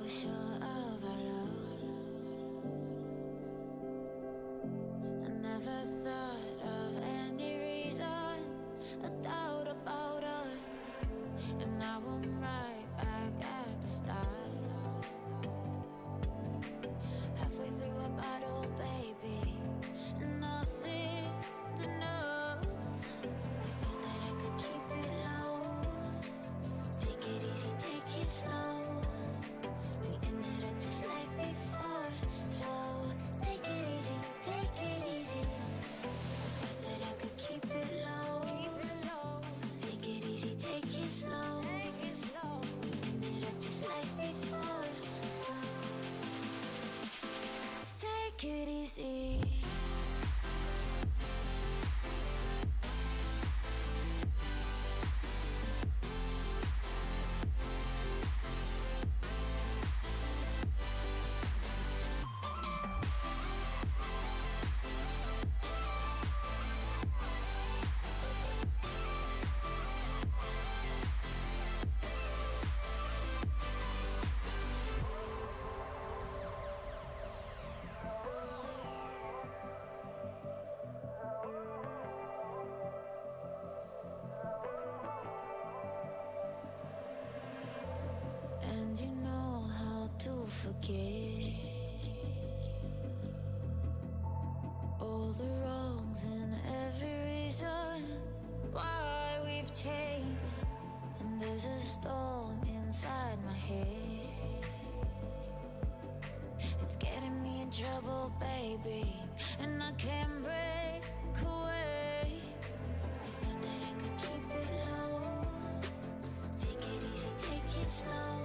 sure of our love. I never thought of any reason, a doubt about us, and now I'm right back at the start. Halfway through a bottle, baby, and nothing's enough. I thought that I could keep it low, take it easy, take it slow. We ended up just like before, so take it easy, take it easy. I thought that I could keep it low, take it easy, take it slow. We ended up just like before, so take it easy. And you know how to forget all the wrongs and every reason why we've changed. And there's a storm inside my head, it's getting me in trouble, baby, and I can't break away. I thought that I could keep it low, take it easy, take it slow.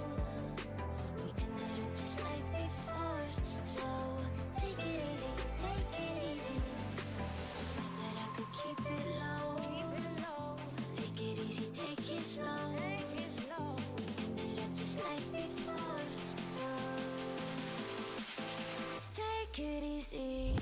We ended up just like before, so take it easy, take it easy. I thought that I could keep it low, take it easy, take it slow. We ended up just like before, so take it easy.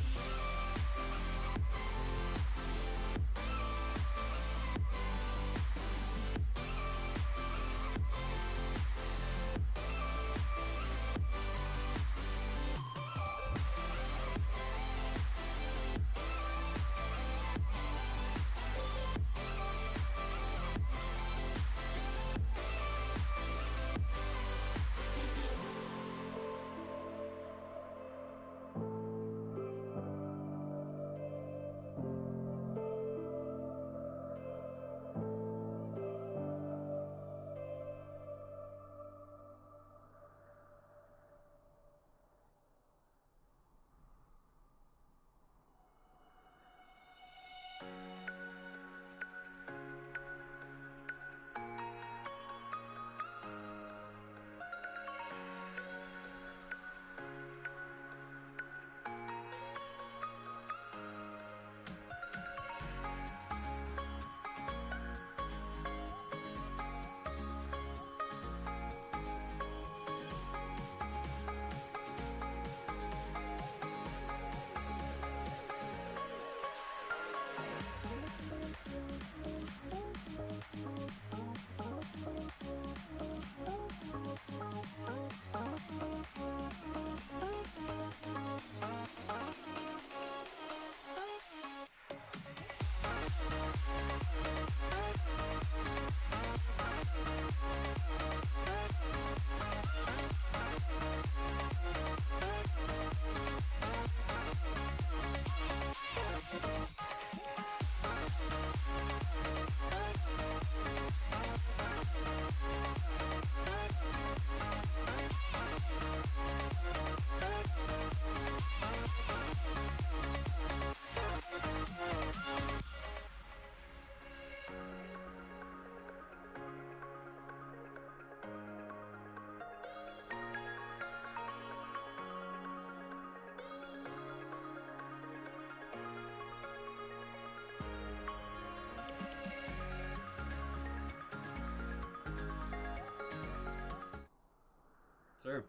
Sir.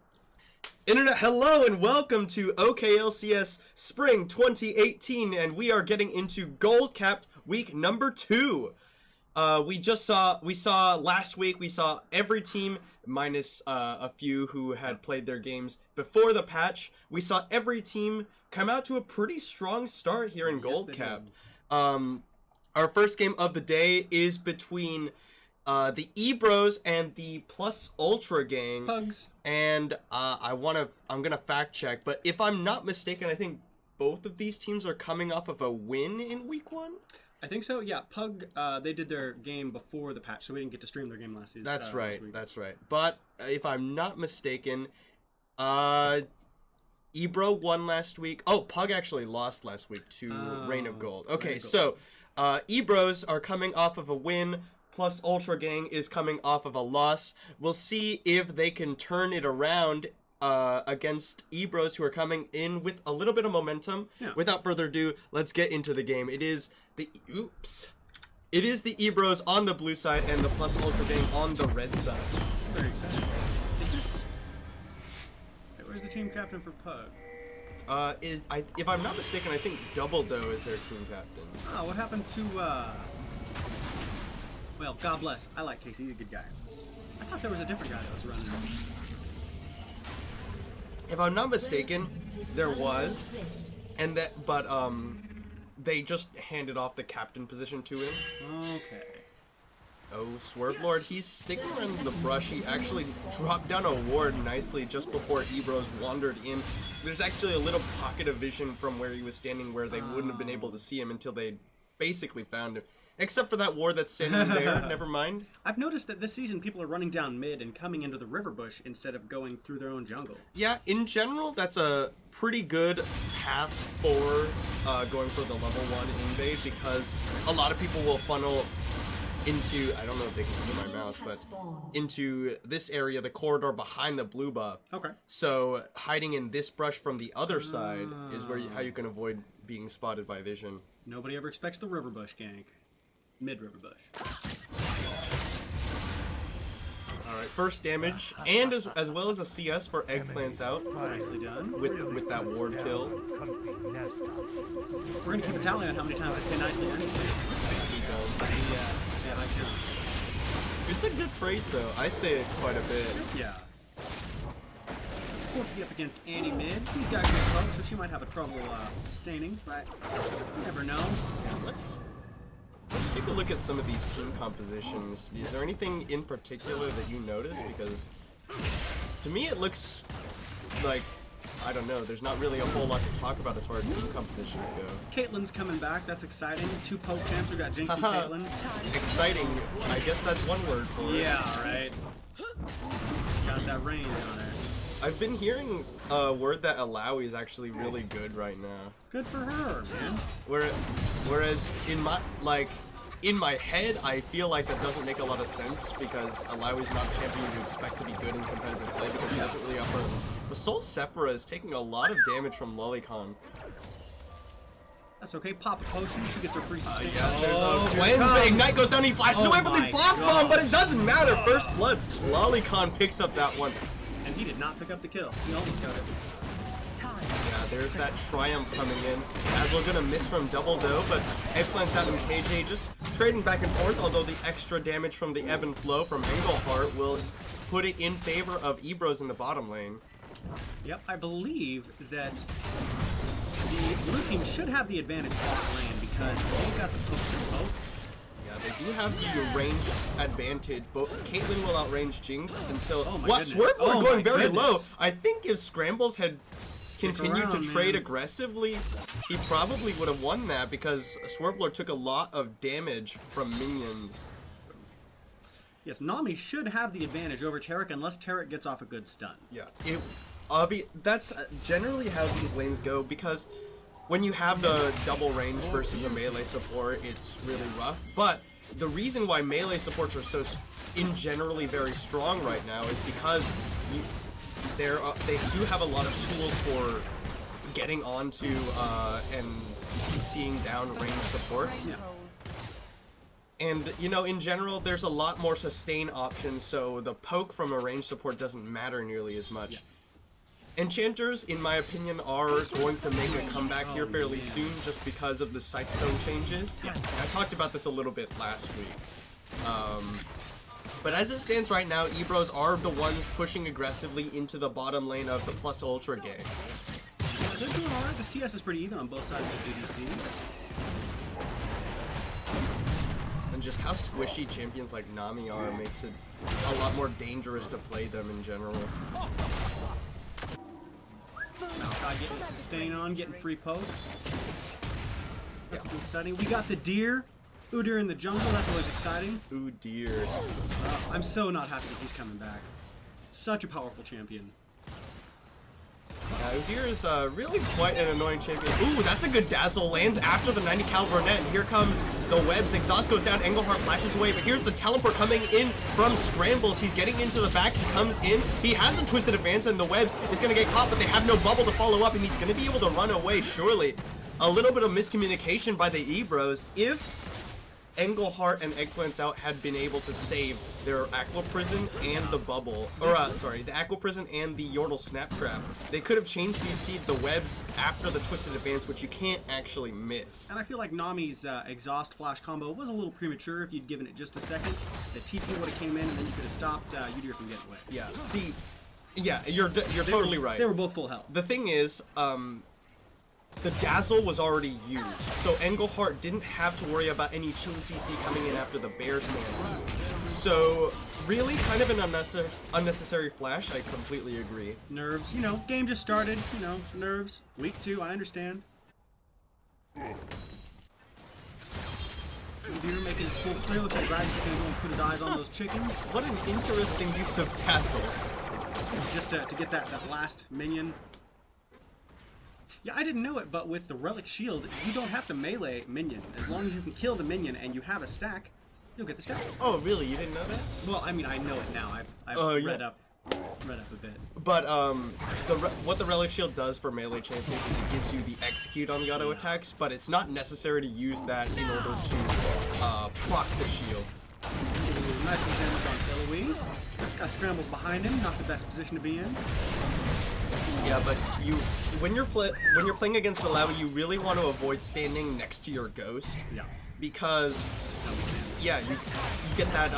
Internet, hello and welcome to OKLCS Spring 2018, and we are getting into Gold Capped Week number 2. we saw last week, we saw every team minus a few who had played their games before the patch. We saw every team come out to a pretty strong start here in Gold Cap. Our first game of the day is between the Ebros and the Plus Ultra gang. Pugs. And I'm gonna fact check, but if I'm not mistaken, I think both of these teams are coming off of a win in week 1. I think so. Yeah, Pug. They did their game before the patch, so we didn't get to stream their game last season. That's right. Week. That's right. But if I'm not mistaken, Ebro won last week. Oh, Pug actually lost last week to Reign of Gold. Okay, so Ebros are coming off of a win. Plus Ultra Gang is coming off of a loss. We'll see if they can turn it around against Ebros, who are coming in with a little bit of momentum. Yeah. Without further ado, let's get into the game. It is the Ebros on the blue side and the Plus Ultra Gang on the red side. Very excited. Is this? Where's the team captain for Pug? If I'm not mistaken, I think Double Doe is their team captain. Oh, what happened to well, God bless. I like Casey. He's a good guy. I thought there was a different guy that was running. If I'm not mistaken, there was, but they just handed off the captain position to him. Okay. Oh, Swerve Lord, he's sticking around the brush. He actually dropped down a ward nicely just before Ebros wandered in. There's actually a little pocket of vision from where he was standing where they wouldn't have been able to see him until they basically found him. Except for that ward that's standing there, never mind. I've noticed that this season people are running down mid and coming into the river bush instead of going through their own jungle. Yeah, in general, that's a pretty good path for going for the level 1 invade, because a lot of people will funnel into, I don't know if they can see my mouse, but into this area, the corridor behind the blue buff. Okay. So hiding in this brush from the other side is how you can avoid being spotted by vision. Nobody ever expects the river bush gank. Mid-river bush. Alright, first damage, and as well as a CS for Eggplants out. Nicely done. With that ward kill. We're gonna keep a tally on how many times I say nicely done. Nicely done. Yeah, I count. It's a good phrase though, I say it quite a bit. Yeah. It's Corky up against Annie mid. He's got good trouble, so she might have a trouble sustaining, but you never know. Let's take a look at some of these team compositions. Is there anything in particular that you noticed? Because to me it looks like, I don't know, there's not really a whole lot to talk about as far as team compositions go. Caitlyn's coming back, that's exciting. 2 poke champs, we got Jinx and Caitlyn. Exciting, I guess that's one word for it. Yeah, right. Got that range on her. I've been hearing a word that Alawi is actually really good right now. Good for her, man. Whereas in my head, I feel like that doesn't make a lot of sense, because Alawi's not a champion you expect to be good in competitive play, because he doesn't really offer. The Soul Sephira is taking a lot of damage from Lolicon. That's okay, pop a potion, she gets her free sustain. When the Ignite goes down, he flashes away from the Boss Bomb, but it doesn't matter. First blood, Lolicon picks up that one. And he did not pick up the kill. He almost got it. Yeah, there's that Triumph coming in. As we're gonna miss from Double Doe, but Eggplants out and KJ just trading back and forth, although the extra damage from the Ebb and Flow from Engelhart will put it in favor of Ebros in the bottom lane. Yep, I believe that the blue team should have the advantage off lane because they got the poke. Yeah, they do have the range advantage. Both Caitlyn will outrange Jinx until goodness. Swerve going very goodness. low. I think if Scrambles had continued to trade man. aggressively, he probably would have won that, because Swervelord took a lot of damage from minions. Yes, Nami should have the advantage over Tarek unless Tarek gets off a good stun. Yeah, that's generally how these lanes go, because when you have the double range versus a melee support, it's really rough. But the reason why melee supports are so generally very strong right now is because they do have a lot of tools for getting onto and CCing down range supports. Yeah. And, you know, in general, there's a lot more sustain options, so the poke from a range support doesn't matter nearly as much. Yeah. Enchanters, in my opinion, are going to make a comeback here fairly soon just because of the Sightstone changes. Yeah. I talked about this a little bit last week. But as it stands right now, Ebros are the ones pushing aggressively into the bottom lane of the Plus Ultra gang. Yeah, they're doing alright. The CS is pretty even on both sides of the ADCs. And just how squishy champions like Nami are makes it a lot more dangerous to play them in general. Malphite getting the sustain on, getting free poke. Yeah. Exciting. We got the deer. Udyr in the jungle, that's always exciting. Ooh dear. I'm so not happy that he's coming back. Such a powerful champion. Udyr is really quite an annoying champion. Ooh, that's a good dazzle. Lands after the 90 caliber net, and here comes the webs. Exhaust goes down, Engelhart flashes away, but here's the teleport coming in from Scrambles. He's getting into the back, he comes in. He has the twisted advance, and the webs is going to get caught, but they have no bubble to follow up, and he's going to be able to run away, surely. A little bit of miscommunication by the Ebros. If Engelhart and Eggplants Out had been able to save their Aqua Prison and the bubble, or sorry, the Aqua Prison and the Yordle Snap Trap, they could have chain CC'd the webs after the Twisted Advance, which you can't actually miss. And I feel like Nami's exhaust flash combo was a little premature if you'd given it just a second. The TP would have came in and then you could have stopped Udyr from getting away. Yeah, see, yeah, you're totally right. They were both full health. The thing is, the Dazzle was already used, so Engelhart didn't have to worry about any chain CC coming in after the Bear stance. So, really, kind of an unnecessary flash, I completely agree. Nerves, you know, game just started, you know, nerves. Week 2, I understand. Udyr making his full clear, looks like Dragon's gonna go and put his eyes on those chickens. What an interesting use of Dazzle. Just to get that last minion. Yeah, I didn't know it, but with the Relic Shield, you don't have to melee minion. As long as you can kill the minion and you have a stack, you'll get the stack. Oh, really? You didn't know that? Well, I mean, I know it now. I've Yeah. read up a bit. But what the Relic Shield does for melee champions is it gives you the execute on the auto attacks, but it's not necessary to use that in order to proc the shield. Nicely damaged on Eloy. Got Scrambles behind him, not the best position to be in. Yeah, but when you're playing against Alawi, you really want to avoid standing next to your ghost. Yeah. Because yeah, you get that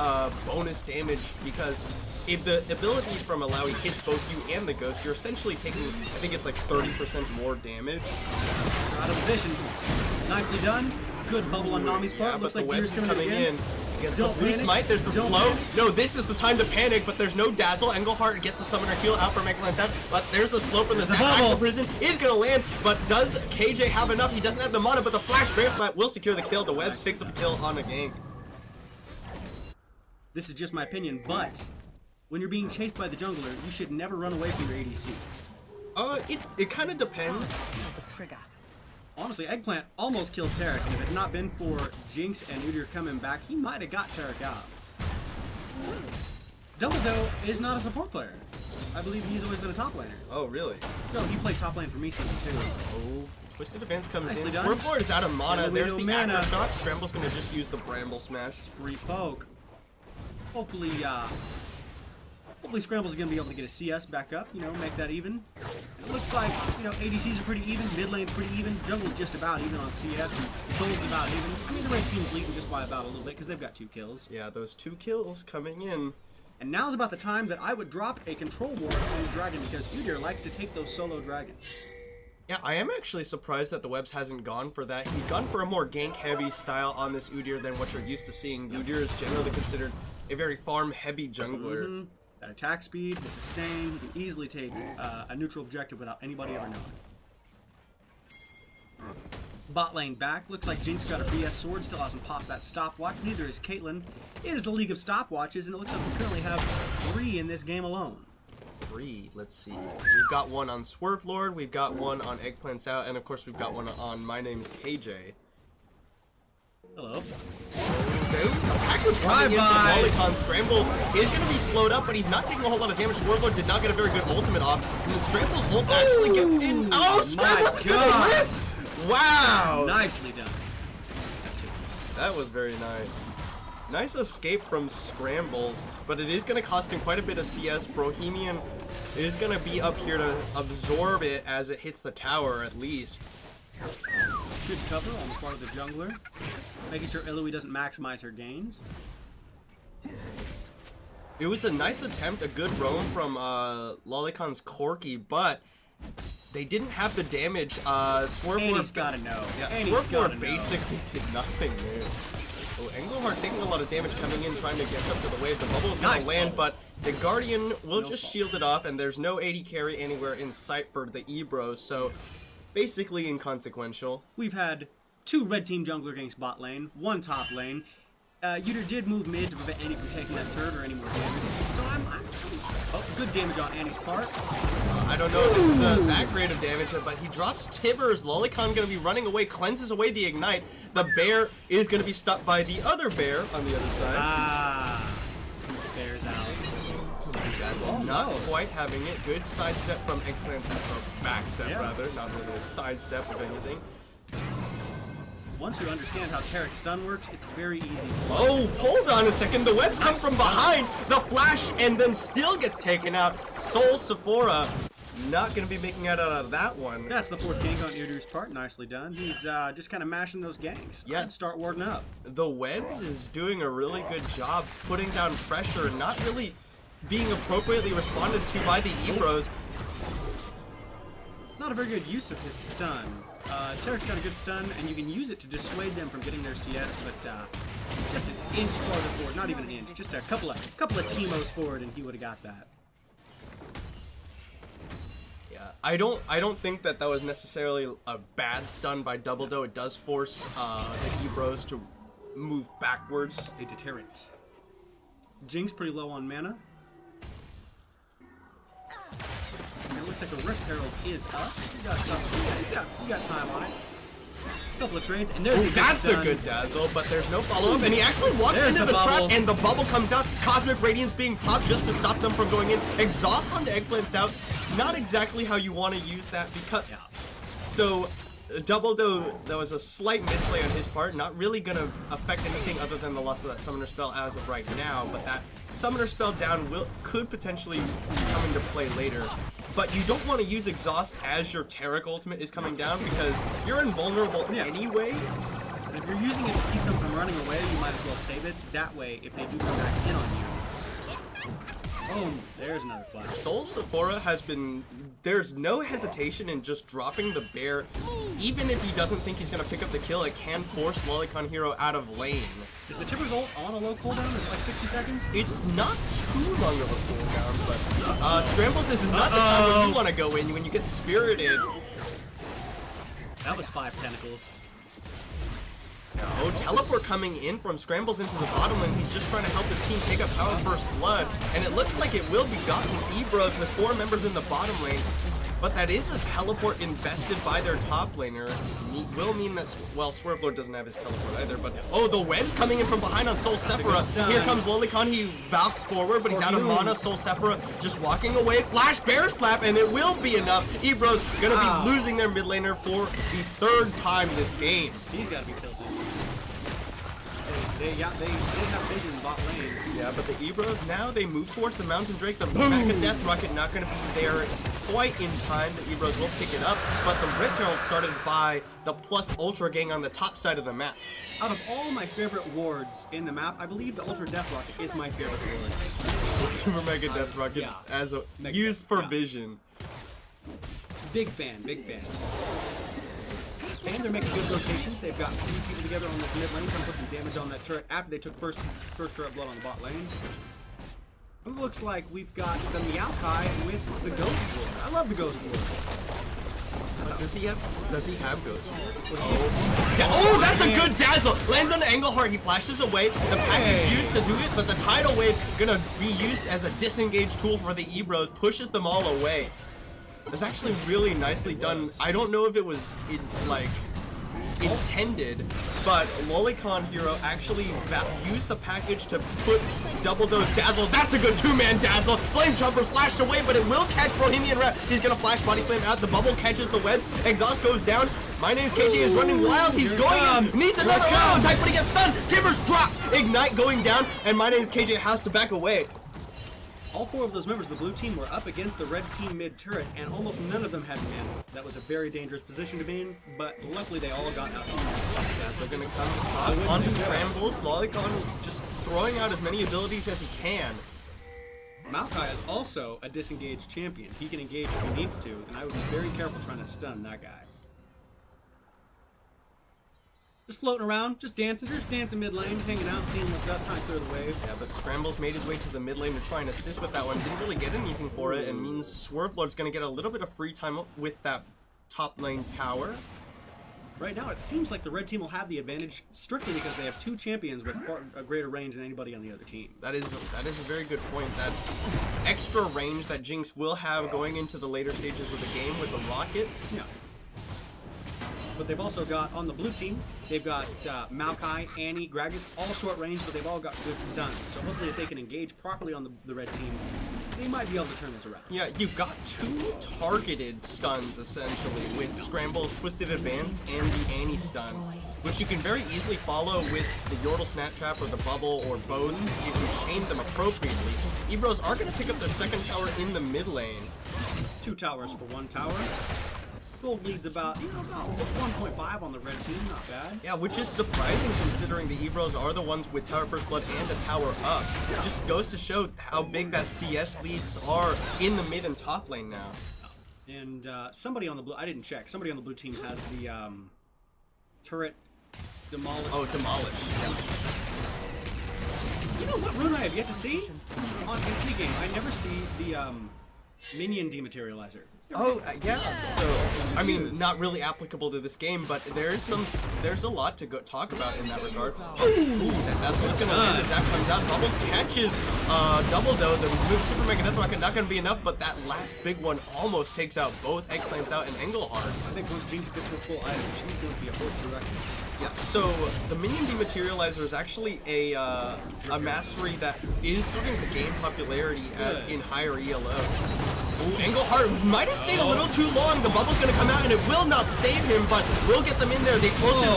bonus damage, because if the ability from Alawi hits both you and the ghost, you're essentially taking, I think it's like 30% more damage. Out of position. Nicely done. Good bubble on Nami's part. Yeah, Looks but like the webs Gear's is coming in. Against the Don't blue panic. smite, there's the Don't slow. panic. No, this is the time to panic, but there's no dazzle. Engelhart gets the summoner heal out from Eggplant's out, but there's the slow from the There's Zap. the bubble. Active Prison is gonna land, but does KJ have enough? He doesn't have the mana, but the flash bear slap will secure the kill. The webs picks up a kill on a gank. This is just my opinion, but when you're being chased by the jungler, you should never run away from your ADC. It kind of depends. Honestly, Eggplant almost killed Tarek, and if it had not been for Jinx and Udyr coming back, he might have got Tarek out. Dumbledore is not a support player. I believe he's always been a top laner. Oh, really? No, he played top lane for me season 2. Oh, Twisted Advance comes Nicely in. done. Swerve Lord is out of mana. Yeah, we There's know the mana. Acro Shot. Scramble's gonna just use the Bramble Smash. Free poke. Hopefully Scrambles is going to be able to get a CS back up, you know, make that even. It looks like, you know, ADCs are pretty even, mid lane's pretty even, jungle's just about even on CS, and gold's about even. I mean, the red team's leading just by about a little bit, because they've got 2 kills. Yeah, those 2 kills coming in. And now's about the time that I would drop a control ward on the dragon, because Udyr likes to take those solo dragons. Yeah, I am actually surprised that the webs hasn't gone for that. He's gone for a more gank-heavy style on this Udyr than what you're used to seeing. Udyr is generally considered a very farm-heavy jungler. That attack speed, the sustain, you can easily take a neutral objective without anybody ever knowing. Bot lane back. Looks like Jinx got a BF sword, still hasn't popped that stopwatch. Neither is Caitlyn. It is the League of Stopwatches, and it looks like we currently have 3 in this game alone. 3, let's see. We've got one on Swerve Lord, we've got one on Eggplants Out, and of course we've got one on My Name's KJ. Hello. The package coming in from Bye-byes. Polycon. Scrambles is going to be slowed up, but he's not taking a whole lot of damage. Swerve Lord did not get a very good ultimate off. And Scrambles' ult actually gets in. Oh, Scrambles is going to God. live! Wow! Nicely done. That was very nice. Nice escape from Scrambles, but it is going to cost him quite a bit of CS. Bohemian is going to be up here to absorb it as it hits the tower, at least. Good cover on the part of the jungler. Making sure Eloy doesn't maximize her gains. It was a nice attempt, a good roam from Lolicon's Corki, but they didn't have the damage. Annie's gotta know. Yeah, Annie's gotta Swerve know. basically did nothing there. Oh, Engelhart taking a lot of damage coming in, trying to get up to the wave. The bubble's gonna Nice land, bubble. but the Guardian will No just fault. shield it off, and there's no AD carry anywhere in sight for the Ebros, so basically inconsequential. We've had 2 red team jungler ganks bot lane, 1 top lane. Yutter did move mid to prevent Annie from taking that turret or any more damage. So I'm oh, good damage on Annie's part. I don't know if it's that great of damage, but he drops Tibbers. Lolicon gonna be running away, cleanses away the Ignite. The bear is gonna be stuck by the other bear on the other side. Ah, bears out. Dazzle not quite having it. Good sidestep from Eggplant, or backstep Yeah. rather, not really a sidestep if anything. Once you understand how Tarek's stun works, it's very easy to Oh, hold on a second. The webs come Nice from stun. behind. The flash and then still gets taken out. Soul Sephora not going to be making out of that one. That's the 4th gank on Yurdu's part. Nicely done. He's just kind of mashing those ganks. Yeah. I'd start warding up. The webs is doing a really good job putting down pressure, not really being appropriately responded to by the Ebros. Not a very good use of his stun. Tarek's got a good stun, and you can use it to dissuade them from getting their CS, but just an inch farther forward, not even an inch, just a couple of Teemos forward, and he would have got that. Yeah, I don't think that was necessarily a bad stun by Double Doe. It does force the Ebros to move backwards. A deterrent. Jinx pretty low on mana. And it looks like a Rift Herald is up. You got time on it. A couple of trades, and there's Ooh, the that's a stun. good dazzle, but there's no follow-up, and he actually walks There's into the the trap, bubble. and the bubble comes out. Cosmic Radiance being popped just to stop them from going in. Exhaust onto Eggplant's out. Not exactly how you want to use that, because... Yeah. So, Double Doe, that was a slight misplay on his part, not really going to affect anything other than the loss of that Summoner spell as of right now, but that Summoner spell down could potentially come into play later. But you don't want to use Exhaust as your Taric ultimate is coming down, because you're invulnerable Yeah. anyway. And if you're using it to keep them from running away, you might as well save it. That way, if they do come back in on you... Boom! There's another flash. Soul Sephora has been... There's no hesitation in just dropping the bear. Even if he doesn't think he's going to pick up the kill, it can force Lolicon Hero out of lane. Is the Tibbers ult on a low cooldown? Is it like 60 seconds? It's not too long of a cooldown, but Scrambles, this is not the time where you want to go in when you get spirited. That was 5 tentacles. Oh, teleport coming in from Scrambles into the bottom lane. He's just trying to help his team take up Power First Blood, and it looks like it will be gotten Ebros with 4 members in the bottom lane. But that is a teleport invested by their top laner. It will mean that, well, Swervelord doesn't have his teleport either, but, oh, the web's coming in from behind on Soul Sephora. Here comes Lolicon, he backs forward, but he's out of mana. Soul Sephora just walking away. Flash Bear Slap, and it will be enough. Ebros gonna be losing their mid laner for the 3rd time this game. He's got to be tilted. They have vision bot lane. Yeah, but the Ebros now, they move towards the Mountain Drake. The Mecha Death Rocket not going to be there quite in time. The Ebros will pick it up, but the Rift Herald started by the Plus Ultra gang on the top side of the map. Out of all my favorite wards in the map, I believe the Ultra Death Rocket is my favorite ward. The Super Mega Death Rocket yeah. as a Mega used Death, for yeah. vision. Big fan, big fan. And they're making good rotations. They've got 3 people together on this mid lane. Trying to put some damage on that turret after they took first turret blood on the bot lane. It looks like we've got the Meowkai with the Ghost Ward. I love the Ghost Ward. Does he have Ghost? Oh, that's a good dazzle! Lands on the Engelhart, he flashes away. The package used to do it, but the Tidal Wave gonna be used as a disengage tool for the Ebros, pushes them all away. It's actually really nicely done. I don't know if it was intended, but Lolicon Hero actually used the package to put Double Doe's dazzle. That's a good 2-man dazzle. Flame Jumper flashed away, but it will catch Bohemian Rap. He's gonna flash Body Slam out. The bubble catches the webs. Exhaust goes down. My name's KJ is running wild. He's going in. Needs another auto attack, but he gets stunned. Tibbers drop. Ignite going down, and my name's KJ has to back away. All 4 of those members of the blue team were up against the red team mid turret, and almost none of them had mana. That was a very dangerous position to be in, but luckily they all got out. Dazzle gonna come across onto Scrambles. Lolicon just throwing out as many abilities as he can. Maokai is also a disengaged champion. He can engage if he needs to, and I would be very careful trying to stun that guy. Just floating around, just dancing mid lane, hanging out, seeing what's up, trying to clear the wave. Yeah, but Scrambles made his way to the mid lane to try and assist with that one. Didn't really get anything for it, and means Swerve Lord's going to get a little bit of free time with that top lane tower. Right now, it seems like the red team will have the advantage strictly because they have two champions with far a greater range than anybody on the other team. That is a very good point. That extra range that Jinx will have going into the later stages of the game with the rockets. Yeah. But they've also got, on the blue team, they've got Maokai, Annie, Gragas, all short range, but they've all got good stuns. So hopefully if they can engage properly on the red team, they might be able to turn this around. Yeah, you've got two targeted stuns, essentially, with Scramble's Twisted Advance and the Annie stun, which you can very easily follow with the Yordle Snap Trap or the Bubble or both if you chain them appropriately. Ebros are going to pick up their second tower in the mid lane. 2 towers for 1 tower. Gold leads about 1.5 on the red team, not bad. Yeah, which is surprising considering the Ebros are the ones with Tower First Blood and a tower up. It just goes to show how big that CS leads are in the mid and top lane now. And somebody on the blue, I didn't check, somebody on the blue team has the turret Demolish. Oh, Demolish. Yeah. You know what rune I have yet to see? On any game, I never see the minion dematerializer. Oh, yeah. So, I mean, not really applicable to this game, but there's a lot to talk about in that regard. Ooh, that's what's gonna end as that comes out. Bubble catches Double Doe. The move Super Mega Death Rocket not gonna be enough, but that last big one almost takes out both Eggplants out and Engelhard. I think once Jinx gets her full item, she's going to be a whole direction. Yeah, so the Minion Dematerializer is actually a mastery that is starting to gain popularity in higher ELO. Ooh, Engelhard might have stayed a little too long. The bubble's going to come out, and it will not save him, but will get them in there. The explosive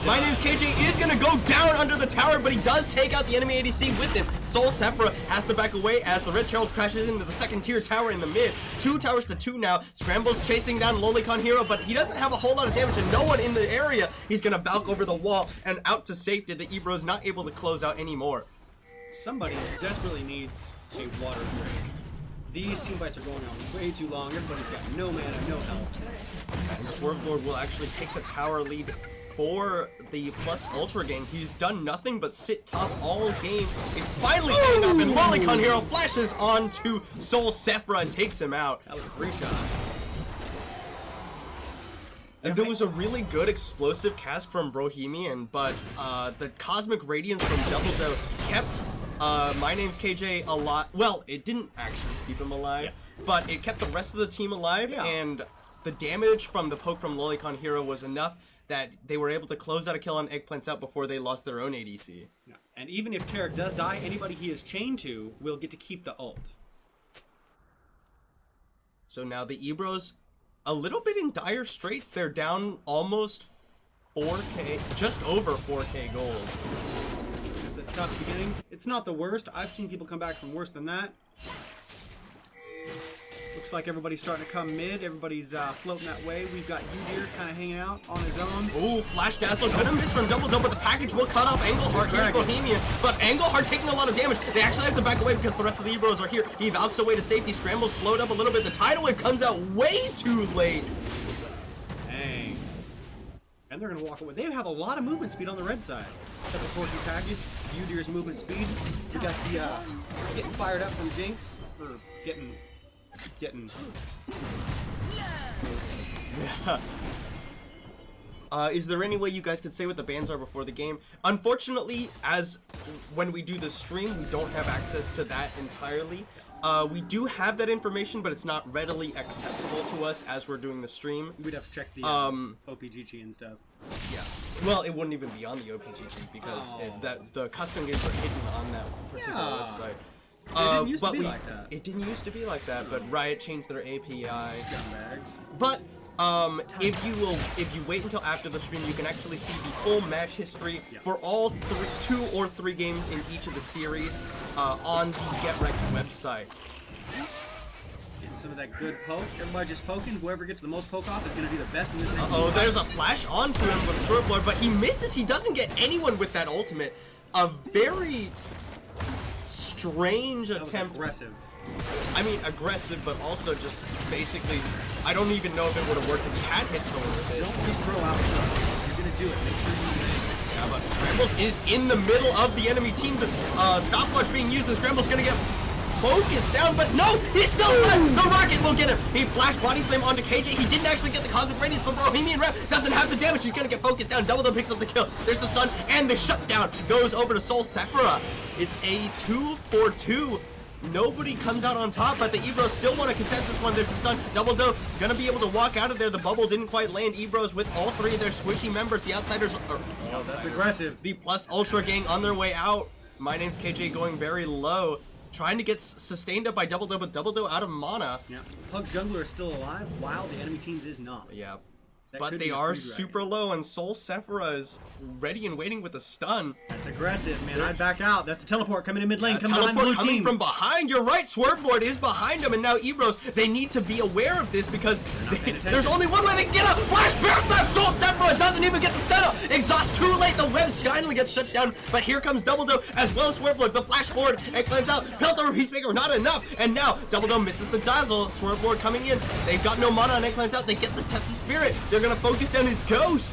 My Name's KJ is going to go down under the tower, but he does take out the enemy ADC with him. Soul Sephra has to back away as the Red Herald crashes into the second tier tower in the mid. 2 towers to 2 now. Scrambles chasing down Lolicon Hero, but he doesn't have a whole lot of damage and no one in the area. He's going to balk over the wall and out to safety. The Ebro's not able to close out anymore. Somebody desperately needs a water break. These team fights are going on way too long. Everybody's got no mana, no health. And Swerve Lord will actually take the tower lead for the plus ultra game. He's done nothing but sit top all game. It's finally paying up, and Lolicon Hero flashes onto Soul Sephra and takes him out. That was a free shot. And there was a really good explosive cast from Bohemian, but the Cosmic Radiance from Double Doe kept My Name's KJ alive. Well, it didn't actually keep him alive, but it kept the rest of the team alive, and the damage from the poke from Lolicon Hero was enough that they were able to close out a kill on Eggplants out before they lost their own ADC. Yeah. And even if Tarek does die, anybody he is chained to will get to keep the ult. So now the Ebros, a little bit in dire straits. They're down almost 4K, just over 4K gold. It's a tough beginning. It's not the worst. I've seen people come back from worse than that. Looks like everybody's starting to come mid. Everybody's floating that way. We've got Udyr kind of hanging out on his own. Ooh, Flash Dazzle could have missed from Double Doe, but the package will cut off Engelhard. Here's Bohemian, but Engelhard taking a lot of damage. They actually have to back away because the rest of the Ebros are here. He valks away to safety. Scramble slowed up a little bit. The tidal wave comes out way too late. Dang. And they're going to walk away. They have a lot of movement speed on the red side. Got the Forky package, Udyr's movement speed. We got the getting fired up from Jinx, or getting. Is there any way you guys could say what the bans are before the game? Unfortunately, as when we do the stream, we don't have access to that entirely. We do have that information, but it's not readily accessible to us as we're doing the stream. We'd have to check the OPGG and stuff. Yeah. Well, it wouldn't even be on the OPGG because the custom games are hidden on that particular website. It didn't used to be like that. It didn't used to be like that, but Riot changed their API. Scumbags. But if you wait until after the stream, you can actually see the full match history for all 2 or 3 games in each of the series on the Get Wrecked website. Getting some of that good poke. Everybody just poking. Whoever gets the most poke off is going to be the best in this next there's a flash onto him with the Sword Lord, but he misses. He doesn't get anyone with that ultimate. a very strange That was attempt. aggressive. I mean, aggressive, but also just basically, I don't even know if it would have worked if he had hit someone with it. Don't just throw out stuff. If you're gonna do it, make sure you use it. Yeah, but Scrambles is in the middle of the enemy team. The stopwatch being used, and Scrambles gonna get focused down, but no, he's still alive. The rocket will get him. He flashed body slam onto KJ. He didn't actually get the cosmic radiance, but Bohemian Rep doesn't have the damage. He's gonna get focused down. Double Down picks up the kill. There's the stun, and the shutdown goes over to Soul Sephira. It's a 2-for-2. Nobody comes out on top, but the Ebros still want to contest this one. There's a stun. Double Doe gonna be able to walk out of there. The bubble didn't quite land. Ebros with all three of their squishy members. The outsiders are... Oh, that's aggressive. The Plus Ultra gang on their way out. My name's KJ going very low. Trying to get sustained up by Double Doe, but Double Doe out of mana. Yeah. Pug Jungler is still alive, while the enemy team's is not. Yeah. That But could they be a are free dragon. super low, and Soul Sephira is ready and waiting with a stun. That's aggressive, man. I'd back out. That's a teleport coming in mid lane. Coming behind the Teleport blue coming team. from behind. You're right. Swerve Lord is behind him, and now Ebros, they need to be aware of this because there's only one way they can get up. Flash Bear Slap. Soul Sephira doesn't even get the stun up. Exhaust too late. The web finally gets shut down, but here comes Double Doe as well as Swerve Lord. The flash forward. It cleans out. Pelt over Peacemaker. Not enough. And now Double Doe misses the dazzle. Swerve Lord coming in. They've got no mana on Eggplants out. They get the Test of Spirit. They're gonna focus down his ghost.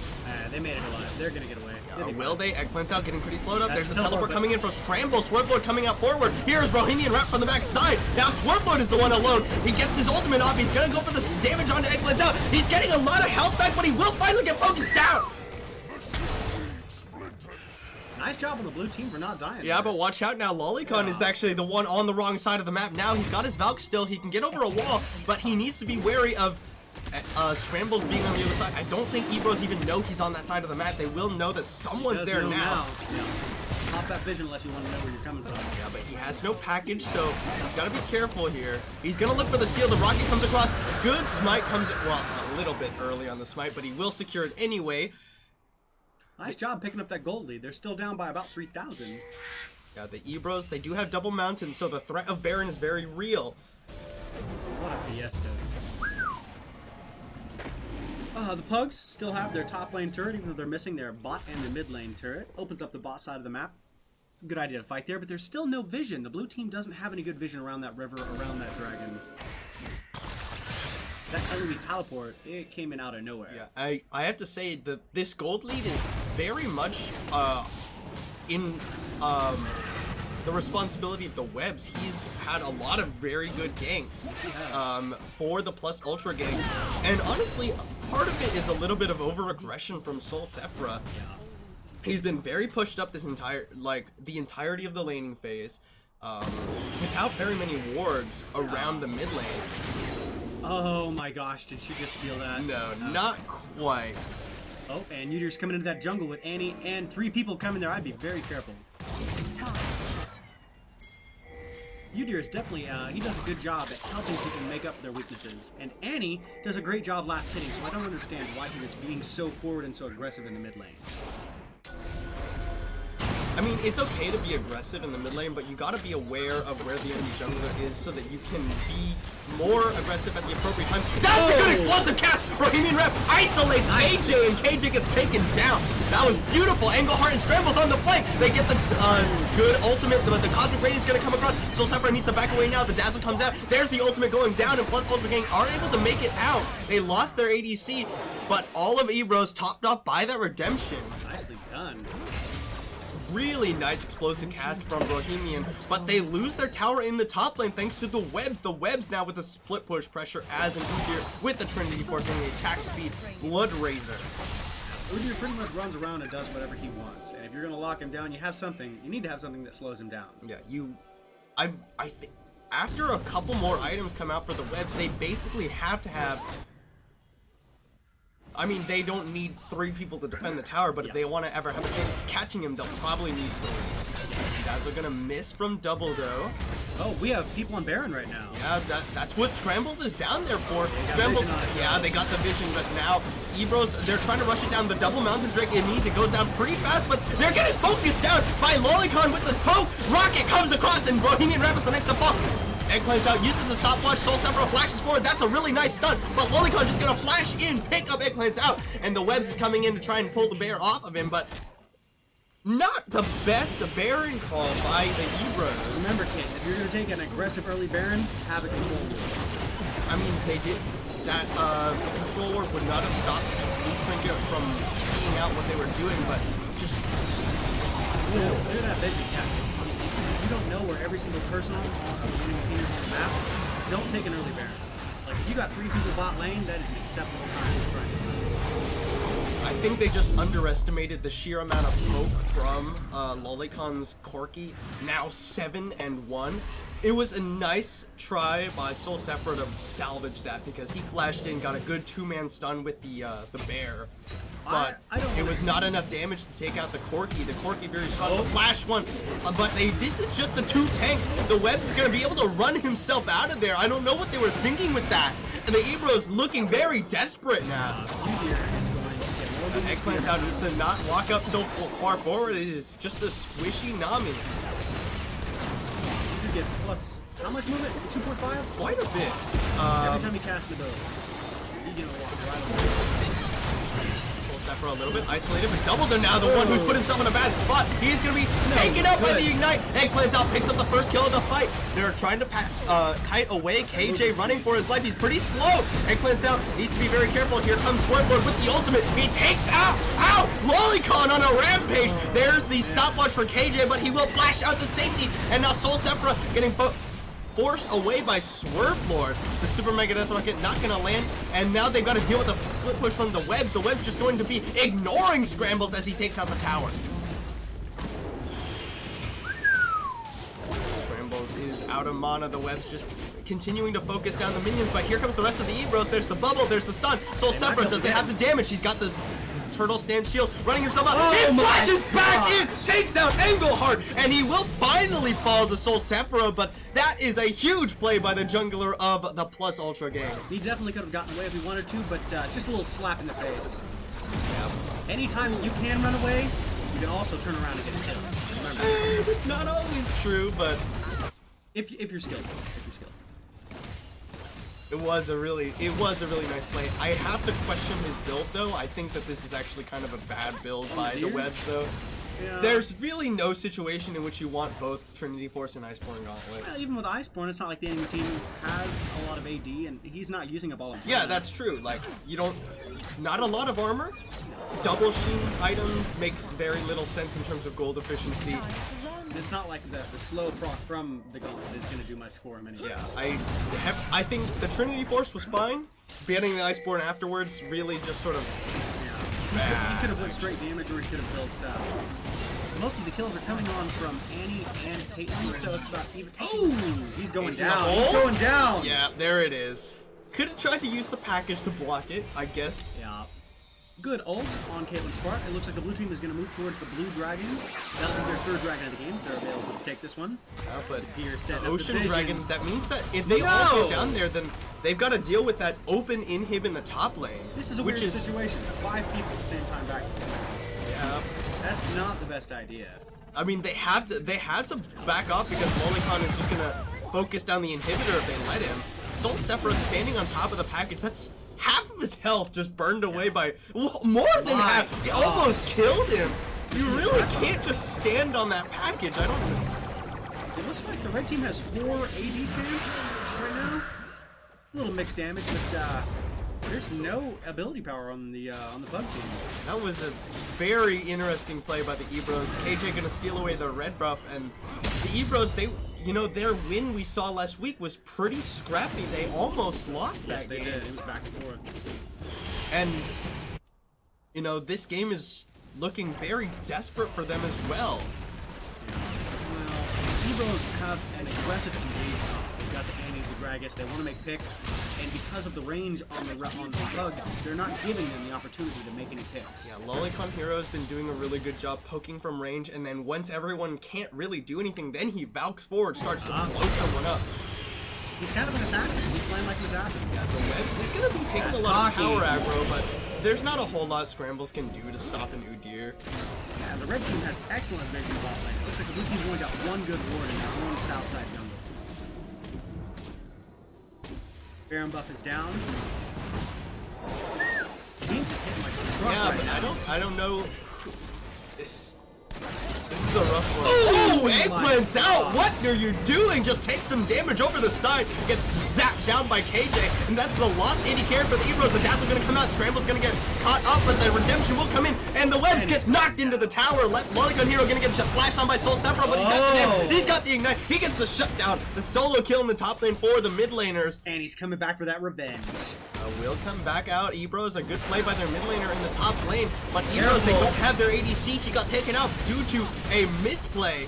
They made it alive. They're gonna get away. Will they? Eggplants out, getting pretty slowed up. That's There's a the teleport teleport, coming in from Scramble. Swervelord coming out forward. Here's Bohemian Rap from the back side. Now Swervelord is the one alone. He gets his ultimate off. He's gonna go for the damage onto Eggplants out. He's getting a lot of health back, but he will finally get focused down. Nice job on the blue team for not dying. Yeah, but watch out now. Lolicon is actually the one on the wrong side of the map. Now he's got his Valk still. He can get over a wall, but he needs to be wary of Scrambles being on the other side. I don't think Ebros even know he's on that side of the map. They will know that someone's there now. Yeah. Pop that vision unless you want to know where you're coming from. Yeah, but he has no package, so he's got to be careful here. He's going to look for the seal. The rocket comes across. Good smite comes, well, a little bit early on the smite, but he will secure it anyway. Nice job picking up that gold lead. They're still down by about 3,000. Yeah, the Ebros, they do have double mountain, so the threat of Baron is very real. What a fiesta. The Pugs still have their top lane turret, even though they're missing their bot and the mid lane turret. Opens up the bot side of the map. It's a good idea to fight there, but there's still no vision. The blue team doesn't have any good vision around that river, around that dragon. That enemy teleport, it came in out of nowhere. Yeah, I have to say that this gold lead is very much in the responsibility of the webs. He's had a lot of very good ganks for the Plus Ultra gang, and honestly, part of it is a little bit of over-aggression from Soul Sephira. Yeah. He's been very pushed up this the entirety of the laning phase, without very many wards around the mid lane. Oh my gosh, did she just steal that? No, not quite. Oh, and Udir's coming into that jungle with Annie and 3 people coming there. I'd be very careful. Udir is definitely, he does a good job at helping people make up their weaknesses. And Annie does a great job last hitting, so I don't understand why he was being so forward and so aggressive in the mid lane. I mean, it's okay to be aggressive in the mid lane, but you gotta be aware of where the enemy jungler is so that you can be more aggressive at the appropriate time. That's a good explosive cast! Bohemian Rep isolates KJ, and KJ gets taken down. That was beautiful. Engelhart and Scrambles on the flank. They get the good ultimate, but the Cosmic Radiance is gonna come across. Soul Sephira needs to back away now. The Dazzle comes out. There's the ultimate going down, and Plus Ultra Gang are able to make it out. They lost their ADC, but all of Ebros topped off by that redemption. Nicely done. Really nice explosive cast from Bohemian, but they lose their tower in the top lane thanks to the webs. The webs now with the split push pressure as an Udyr with the Trinity forcing the attack speed Blood Razor. Udyr pretty much runs around and does whatever he wants. And if you're going to lock him down, you need to have something that slows him down. Yeah, I think after a couple more items come out for the webs, they basically have to have, I mean, they don't need 3 people to defend the tower, but if they want to ever have a chance of catching him, they'll probably need 3. Guys are gonna miss from Double Doe. Oh, we have people on Baron right now. Yeah, that's what Scrambles is down there for. Scrambles, yeah, they got the vision, but now Ebros, they're trying to rush it down. The double mountain drake, it goes down pretty fast, but they're getting focused down by Lolicon with the poke. Rocket comes across, and Bohemian Rap is the next to fall. Eggplant's out, uses the stopwatch, Soul Sephira flashes forward, that's a really nice stun, but Lolicon just gonna flash in, pick up Eggplant's out, and the webs is coming in to try and pull the bear off of him, but Not the best Baron call by the Ebros. Remember, kid, if you're going to take an aggressive early Baron, have a control ward. I mean, they did that. The control ward would not have stopped Blue Trinket from seeing out what they were doing, but just. Look at that vision, yeah. You don't know where every single person on the winning team is on the map. Don't take an early Baron. Like, if you got 3 people bot lane, that is an acceptable time to try it. I think they just underestimated the sheer amount of poke from Lolicon's Corki. Now 7-1. It was a nice try by Soul Sephiroth to salvage that because he flashed in, got a good 2-man stun with the bear. But it was not enough damage to take out the Corki. The Corki very strong. The flash one, but this is just the 2 tanks. The Webs is going to be able to run himself out of there. I don't know what they were thinking with that. And the Ebro's looking very desperate now. Eggplant's out to not walk up so far forward. It is just a squishy Nami. He gets plus how much movement? 2.5? Quite a bit. Every time he casts an ability, he's gonna walk right away. Sephiroth a little bit isolated, but doubled him now. The one who's put himself in a bad spot. He's gonna be taken out by the Ignite. Eggplant's out, picks up the first kill of the fight. They're trying to kite away. KJ running for his life. He's pretty slow. Eggplant's out. Needs to be very careful. Here comes Swervelord with the ultimate. He takes out Lolicon on a rampage. There's the stopwatch for KJ, but he will flash out to safety. And now Soul Sephiroth getting forced away by Swervelord. The Super Mega Death Rocket not gonna land, and now they've got to deal with a split push from the Webs. The Web's just going to be ignoring Scrambles as he takes out the tower. Scrambles is out of mana. The Web's just continuing to focus down the minions, but here comes the rest of the Ebros. There's the bubble, there's the stun. Soul Sephiroth, does they have the damage? He's got the turtle stand shield, running himself out. He flashes back in, takes out Engelhardt, and he will finally fall to Soul Sephiroth, but that is a huge play by the jungler of the Plus Ultra game. He definitely could have gotten away if he wanted to, but just a little slap in the face. Yeah. Anytime you can run away, you can also turn around and get a kill. Remember. It's not always true, but if you're skilled. It was a really nice play. I have to question his build though. I think that this is actually kind of a bad build by the Webs though. Yeah. There's really no situation in which you want both Trinity Force and Iceborne Gauntlet. Well, even with Iceborne, it's not like the enemy team has a lot of AD, and he's not using up all of it. Yeah, that's true. Like, not a lot of armor. Double sheen item makes very little sense in terms of gold efficiency. It's not like the slow proc from the Gauntlet is going to do much for him anyway. Yeah, I think the Trinity Force was fine. Banning the Iceborne afterwards really just sort of... Yeah. He could have went straight damage, or he could have built... most of the kills are coming on from Annie and Peyton, so it's about even... Oh! He's going down. He's going down! Yeah, there it is. Could have tried to use the package to block it, I guess. Yeah. Good ult on Caitlyn's part. It looks like the blue team is going to move towards the blue dragon. That'll be their 3rd dragon of the game. They're available to take this one. But Deer set the Ocean Dragon, that means that if they all go down there, then they've got to deal with that open inhib in the top lane. This is a weird situation. 5 people at the same time back. Yeah. That's not the best idea. I mean, they have to back off because Lolicon is just going to focus down the inhibitor if they let him. Soul Sephiroth standing on top of the package, that's half of his health just burned away by more than half. He almost killed him. You really can't just stand on that package. I don't know. It looks like the red team has 4 AD tanks right now. A little mixed damage, but there's no ability power on the bug team. That was a very interesting play by the Ebros. KJ gonna steal away the red buff, and the Ebros, their win we saw last week was pretty scrappy. They almost lost that game. Yes, they did. It was back and forth. And, this game is looking very desperate for them as well. Well, Ebros have an aggressive engagement. They've got the Annie, the Gragas. They want to make picks, and because of the range on the bugs, they're not giving them the opportunity to make any picks. Yeah, Lolicon Hero has been doing a really good job poking from range, and then once everyone can't really do anything, then he valks forward, starts to blow someone up. He's kind of an assassin. He's playing like an assassin. Yeah, the Webs, he's going to be taking a lot of tower aggro, but there's not a whole lot Scrambles can do to stop an Udyr. Yeah, the red team has excellent vision bot lane. Looks like the blue team's only got 1 good ward and now 1 south side jungle. Baron buff is down. Jinx is hitting like a truck right now. I don't know. is a rough one. Oh, Oh, Eggplant's my out! God. What are you doing? Just take some damage over the side. Gets zapped down by KJ, and that's the lost AD carry for the Ebros. The Dazzle's gonna come out. Scramble's gonna get caught up, but the redemption will come in, and the Webs gets knocked into the tower. Lolicon Hero gonna get just flashed on by Soul Sephiroth, but he got the damage. He's got the ignite. He gets the shutdown. The solo kill in the top lane for the mid laners. And he's coming back for that revenge. Will come back out. Ebros, a good play by their mid laner in the top lane, but Ebros, they don't have their ADC. He got taken out due to a misplay.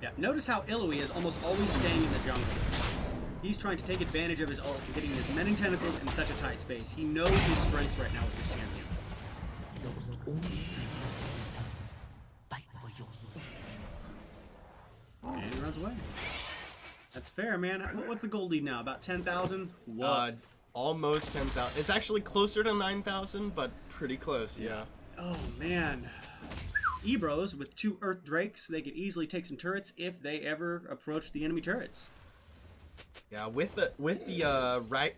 Yeah, notice how Ilui is almost always staying in the jungle. He's trying to take advantage of his ult and getting as many tentacles in such a tight space. He knows his strength right now with his champion. And he runs away. That's fair, man. What's the gold lead now? About 10,000? Almost 10,000. It's actually closer to 9,000, but pretty close, yeah. Oh, man. Ebros, with 2 Earth Drakes, they could easily take some turrets if they ever approach the enemy turrets. Yeah, with the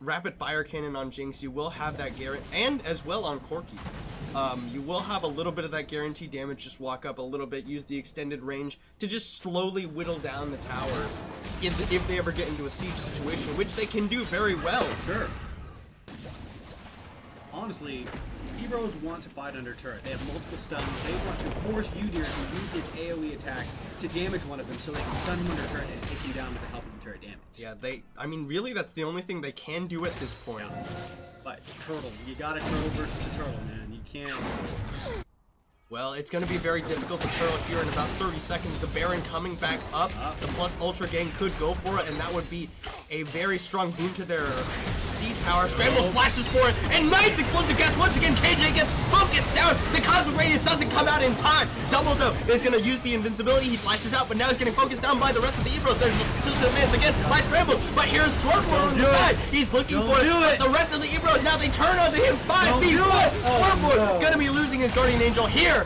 rapid fire cannon on Jinx, you will have that guarantee, and as well on Corki. You will have a little bit of that guaranteed damage. Just walk up a little bit, use the extended range to just slowly whittle down the towers if they ever get into a siege situation, which they can do very well. Sure. Honestly, Ebros want to fight under turret. They have multiple stuns. They want to force Udyr to use his AoE attack to damage one of them so they can stun him under turret and take him down with the help of the turret damage. Yeah, I mean, really, that's the only thing they can do at this point. Yeah. But turtle, you got a turtle versus the turtle, man. You can't. Well, it's going to be very difficult for Turtle here in about 30 seconds. The Baron coming back up. The plus Ultra Gang could go for it, and that would be a very strong boon to their siege power. Scramble splashes for it, and nice explosive gas. Once again, KJ gets focused down. The Cosmic Radiance doesn't come out in time. Double Doe is going to use the invincibility. He flashes out, but now he's getting focused down by the rest of the Ebros. There's two demands again by Scramble, but here's Swarmlord on the side. He's looking for it. But the rest of the Ebros, now they turn onto him. 5v1. Swarmlord going to be losing his Guardian Angel here.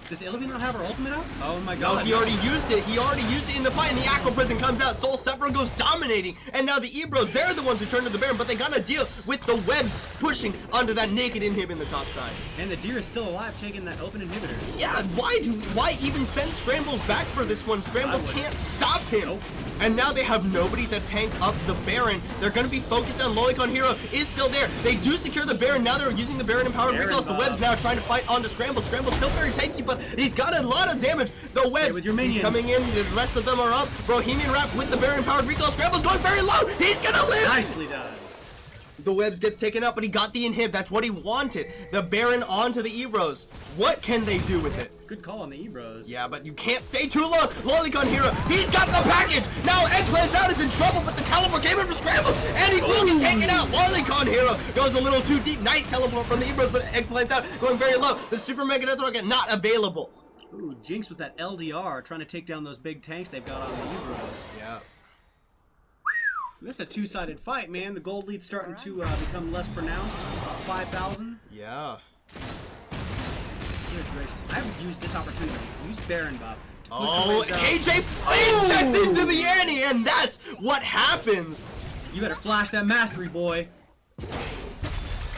Does Illuvi not have her ultimate out? Oh my No, god. he already used it. He already used it in the fight, and the Aqua Prison comes out. Soul Sephiroth goes dominating, and now the Ebros, they're the ones who turn to the Baron, but they gotta deal with the Webs pushing onto that naked inhib in the top side. And the deer is still alive, taking that open inhibitor. Yeah, why even send Scrambles back for this one? Scrambles can't stop him. Nope. And now they have nobody to tank up the Baron. They're gonna be focused on Lolicon Hero is still there. They do secure the Baron. Now they're using the Baron empowered recalls. The Webs now trying to fight onto Scramble. Scramble's still very tanky, but he's got a lot of damage. The Webs, with your he's minions. coming in. The rest of them are up. Bohemian Rap with the Baron empowered recall. Scramble's going very low. He's gonna live. Nicely done. The Webs gets taken out, but he got the inhib. That's what he wanted. The Baron onto the Ebros. What can they do with it? Good call on the Ebros. Yeah, but you can't stay too long. Lolicon Hero, he's got the package. Now Eggplant's out is in trouble, but the teleport came in for Scrambles, and he will get taken out. Lolicon Hero goes a little too deep. Nice teleport from the Ebros, but Eggplant's out, going very low. The Super Mega Death Rocket not available. Ooh, Jinx with that LDR trying to take down those big tanks they've got on the Ebros. Yeah. This is a two-sided fight, man. The gold lead's starting to become less pronounced. 5,000. Yeah. Good gracious. I haven't used this opportunity. Use Baron buff. to push Oh, the waves out. KJ face checks into the Annie, and that's what happens. You better flash that mastery, boy.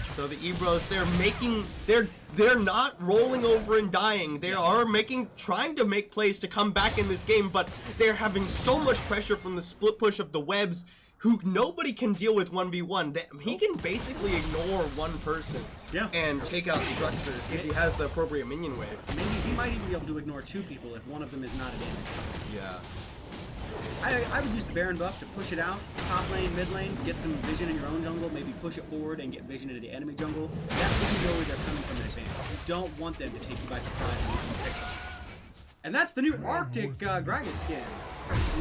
So the Ebros, they're not rolling over and dying. They are trying to make plays to come back in this game, but they're having so much pressure from the split push of the Webs, who nobody can deal with 1v1. He can basically ignore one person and take out structures if he has the appropriate minion wave. Maybe he might even be able to ignore 2 people if one of them is not an enemy. Yeah. I would use the Baron buff to push it out, top lane, mid lane, get some vision in your own jungle, maybe push it forward and get vision into the enemy jungle. That's when you know where they're coming from in advance. You don't want them to take you by surprise and you can pick something. And that's the new Arctic Gragas skin.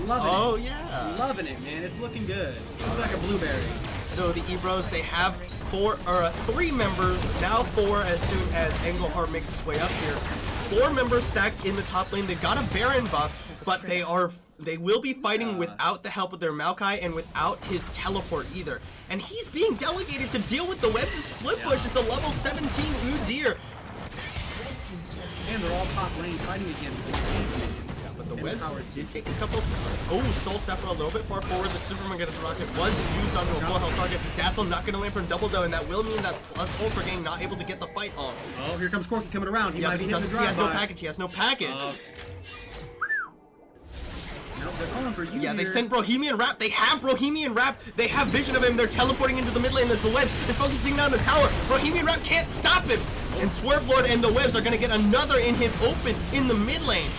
Loving it. Oh yeah. Loving it, man. It's looking good. Looks like a blueberry. So the Ebros, they have 3 members, now 4 as soon as Engelhart makes his way up here. 4 members stacked in the top lane. They've got a Baron buff, but they will be fighting without the help of their Maokai and without his teleport either. And he's being delegated to deal with the Webs' split push. It's a level 17 Udyr. And again, they're all top lane fighting against the same minions. But the and webs powered did take a couple. Oh, Soul Sephiroth a little bit far forward. The Superman gets the rocket was used onto a full health target. Dazzle not going to land from double down, and that will mean that plus Ultra Gang not able to get the fight off. Oh, here comes Corky coming around. He might be hitting the drive. He has no package. He has no package. Nope, they're calling for you. Yeah, they here. sent Bohemian Rap. They have Bohemian Rap. They have vision of him. They're teleporting into the mid lane. There's the web. It's focusing down the tower. Bohemian Rap can't stop him. And Swerve Lord and the webs are going to get another in-hit open in the mid lane.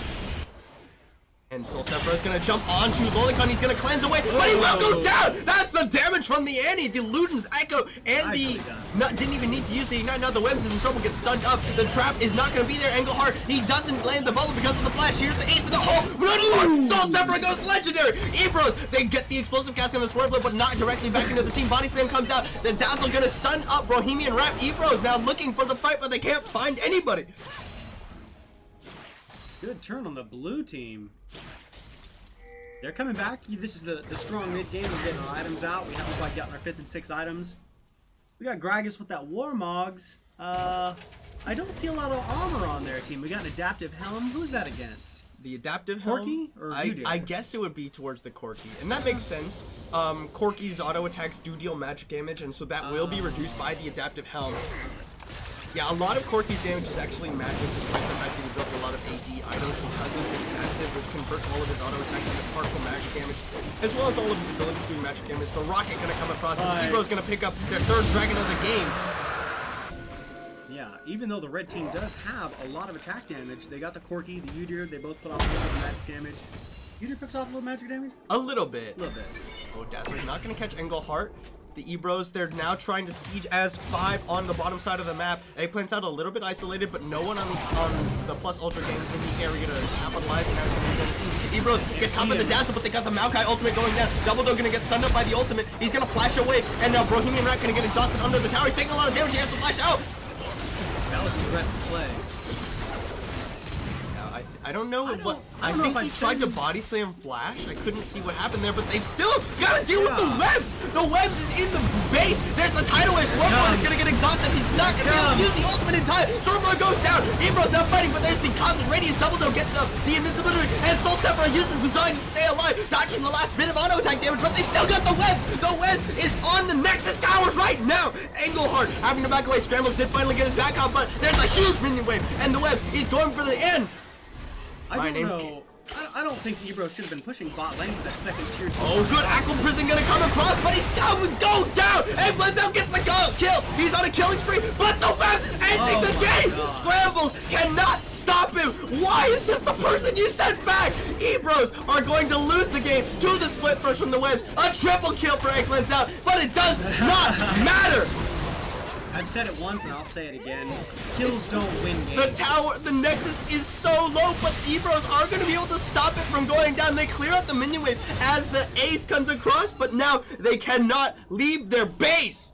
And Soul Sephiroth is going to jump onto Lolicon. He's going to cleanse away, but he will go down! That's the damage from the Annie, the Luden's Echo, and didn't even need to use the Ignite. Now the Webs is in trouble, gets stunned up. The trap is not going to be there. Engelhart, he doesn't land the bubble because of the flash. Here's the ace of the hole. Soul Sephiroth goes legendary! Ebros, they get the explosive cast on the Swerve Lord, but not directly back into the team. Body Slam comes out. The Dazzle going to stun up Bohemian Rap. Ebros now looking for the fight, but they can't find anybody. Good turn on the blue team. They're coming back. This is the strong mid game. We're getting our items out. We haven't quite gotten our 5th and 6th items. We got Gragas with that Warmogs. I don't see a lot of armor on their team. We got an Adaptive Helm. Who's that against? The Adaptive Corky Helm, or I guess it would be towards the Corky, and that makes sense. Corky's auto attacks do deal magic damage, and so that will be reduced by the Adaptive Helm. Yeah, a lot of Corky's damage is actually magic, despite the fact that he built a lot of AD items because of his passive, which converts all of his auto attacks into partial magic damage, as well as all of his abilities doing magic damage. The Rocket gonna come across, and Hero's gonna pick up their 3rd dragon of the game. Yeah, even though the red team does have a lot of attack damage, they got the Corky, the Udyr, they both put off a little bit of magic damage. Udyr picks off a little magic damage? A little bit. A little bit. Oh, Dazzler's not gonna catch Engelhart. The Ebros, they're now trying to siege as 5 on the bottom side of the map. Eggplant's out a little bit isolated, but no one on the plus Ultra Gang in the area to capitalize. And the Ebros get top of the Dazzle, but they got the Maokai ultimate going down. Doubledog gonna get stunned up by the ultimate. He's gonna flash away, and now Bohemian Rat gonna get exhausted under the tower. He's taking a lot of damage. He has to flash out. That was an aggressive play. I don't know what. I think he tried to body slam Flash. I couldn't see what happened there, but they've still got to deal with the webs. The webs is in the base. There's the tidal wave. Swerve is gonna get exhausted. He's not gonna be able to use the ultimate in time. Swerve goes down. Ebro's not fighting, but there's the constant radiant. Doubledog gets up the invincibility, and Soul Sephiroth uses Design to stay alive, dodging the last bit of auto attack damage. But they've still got the webs. The webs is on the Nexus towers right now. Engelhart having to back away. Scrambles did finally get his back out, but there's a huge minion wave, and the web is going for the end. I don't know. I don't think Ebro should have been pushing bot lane with that 2nd tier. Oh, good. Aqua Prison gonna come across, but he's gonna go down. And Blenzo gets the kill. He's on a killing spree, but the webs is ending the game. Scrambles cannot stop him. Why is this the person you sent back? Ebros are going to lose the game to the split push from the webs. A triple kill for Eggplant's out, but it does not matter. I've said it once and I'll say it again. Kills don't win games. The tower, the Nexus is so low, but Ebros are going to be able to stop it from going down. They clear out the minion wave as the ace comes across, but now they cannot leave their base.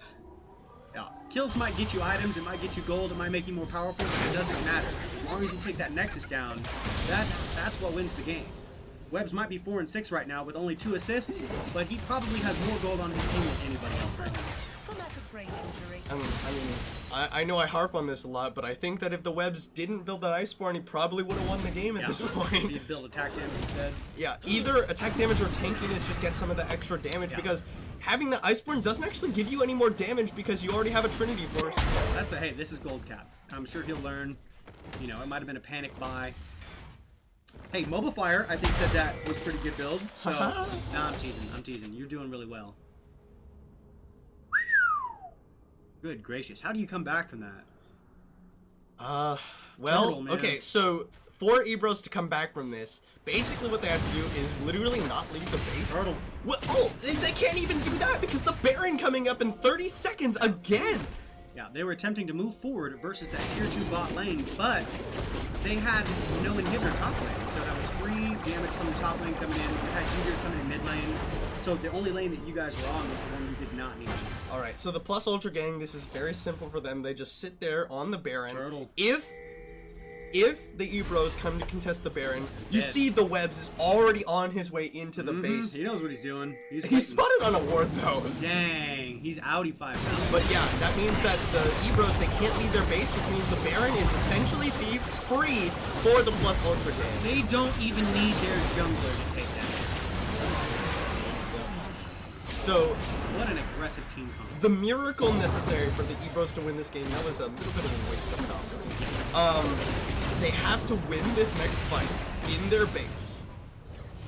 Yeah, kills might get you items, it might get you gold, it might make you more powerful, but it doesn't matter. As long as you take that Nexus down, that's what wins the game. Webs might be 4 and 6 right now with only 2 assists, but he probably has more gold on his team than anybody else right now. I know I harp on this a lot, but I think that if the webs didn't build that Iceborne, he probably would have won the game at this point. He'd build attack damage instead. Yeah, either attack damage or tankiness, just get some of the extra damage, because having the Iceborne doesn't actually give you any more damage because you already have a Trinity Force. Hey, this is gold cap. I'm sure he'll learn. You know, it might have been a panic buy. Hey, Mobile Fire, I think, said that was pretty good build. So, nah, I'm teasing. You're doing really well. Good gracious. How do you come back from that? Well, okay, so for Ebros to come back from this, basically what they have to do is literally not leave the base. Turtle. Well, oh, they can't even do that because the Baron coming up in 30 seconds again. Yeah, they were attempting to move forward versus that tier 2 bot lane, but they had no inhibitor top lane, so that was free damage from the top lane coming in. They had Udyr coming in mid lane, so the only lane that you guys were on was the one you did not need. Alright, so the plus Ultra Gang, this is very simple for them. They just sit there on the Baron. Turtle. If if the Ebros come to contest the Baron, you Dead. see the Webs is already on his way into the base. He knows what he's doing. He's He's waiting. spotted on a ward though. Dang, he's outie 5 now. But yeah, that means that the Ebros, they can't leave their base, which means the Baron is essentially free for the plus ultra game. They don't even need their jungler to take that. So What an aggressive team comp. the miracle necessary for the Ebros to win this game, that was a little bit of a waste of Valkyrie. They have to win this next fight in their base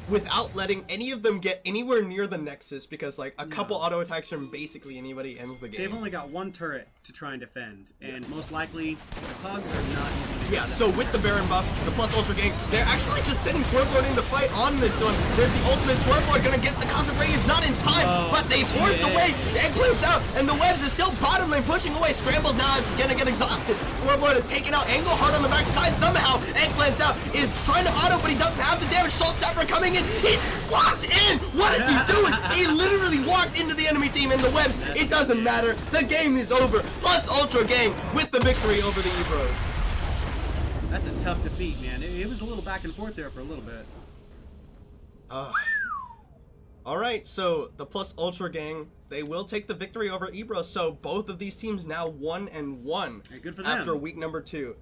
without letting any of them get anywhere near the Nexus, because like a couple auto attacks from basically anybody ends the game. They've only got one turret to try and defend, and most likely the Pugs are not even. Yeah, so with the Baron buff, the plus ultra gang, they're actually just sending Swervelord in to fight on this one. There's the ultimate Swervelord gonna get the Cosmic Ray, it's not in time, but they forced away, the Eggplant's out, and the Webs is still bottom lane pushing away. Scrambles now is gonna get exhausted. Swervelord is taken out, Angle hard on the backside somehow. Eggplant's out, is trying to auto, but he doesn't have the damage. Soul Sapphire coming in, he's locked in! What is he doing? He literally walked into the enemy team, and the Webs, it doesn't matter. The game is over. Plus Ultra Gang with the victory over the Ebros. That's a tough defeat, man. It was a little back and forth there for a little bit. Alright, so the plus Ultra Gang, they will take the victory over Ebros. So both of these teams now 1-1 Hey, good for them. after week number 2.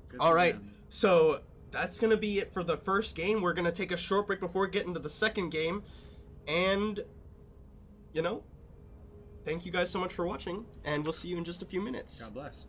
Good for Alright, them. so that's going to be it for the first game. We're going to take a short break before getting to the second game. And, you know, thank you guys so much for watching, and we'll see you in just a few minutes. God bless.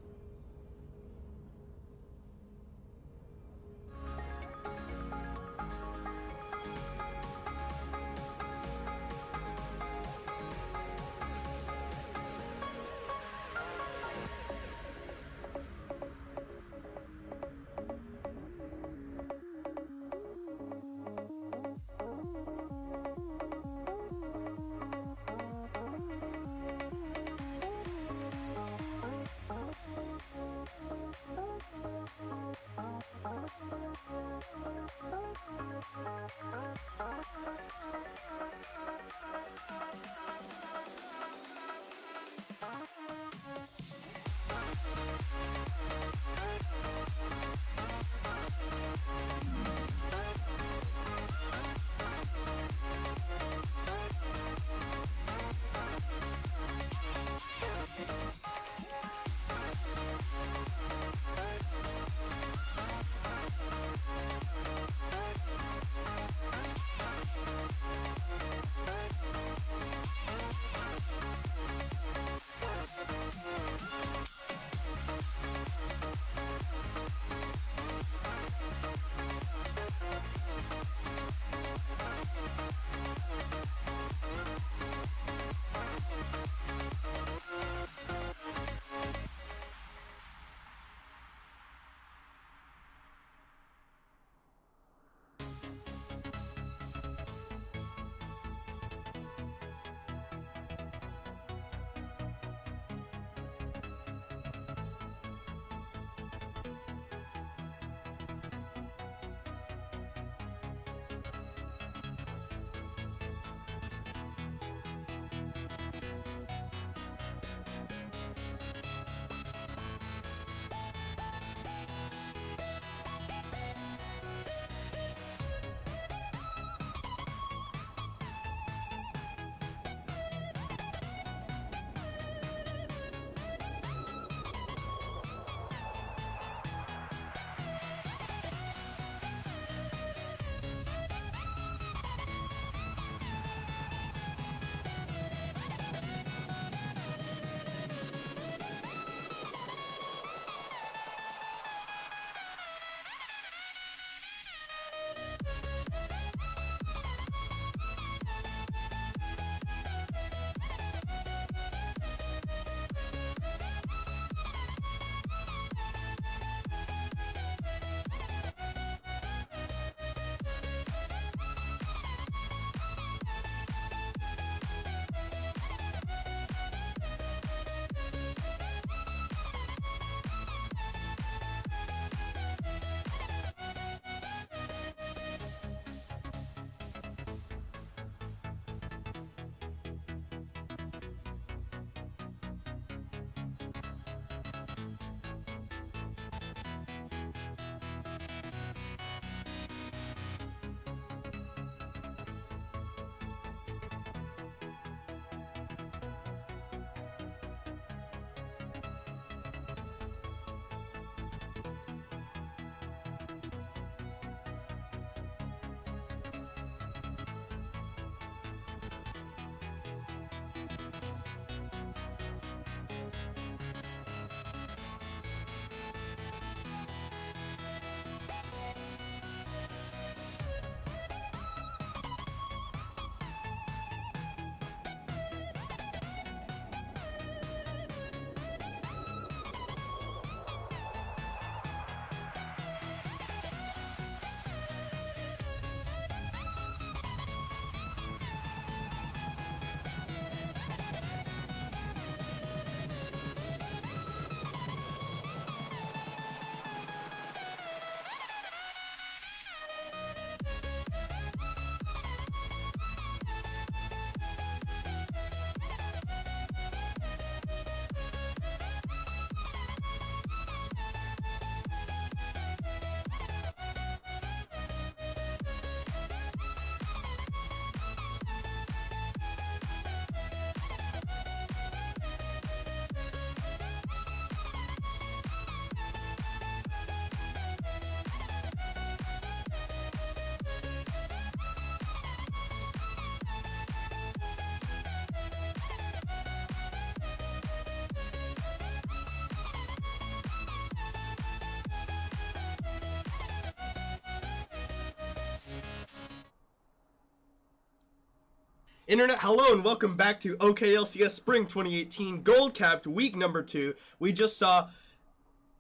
Internet, hello and welcome back to OKLCS Spring 2018 Gold Capped Week number 2. We just saw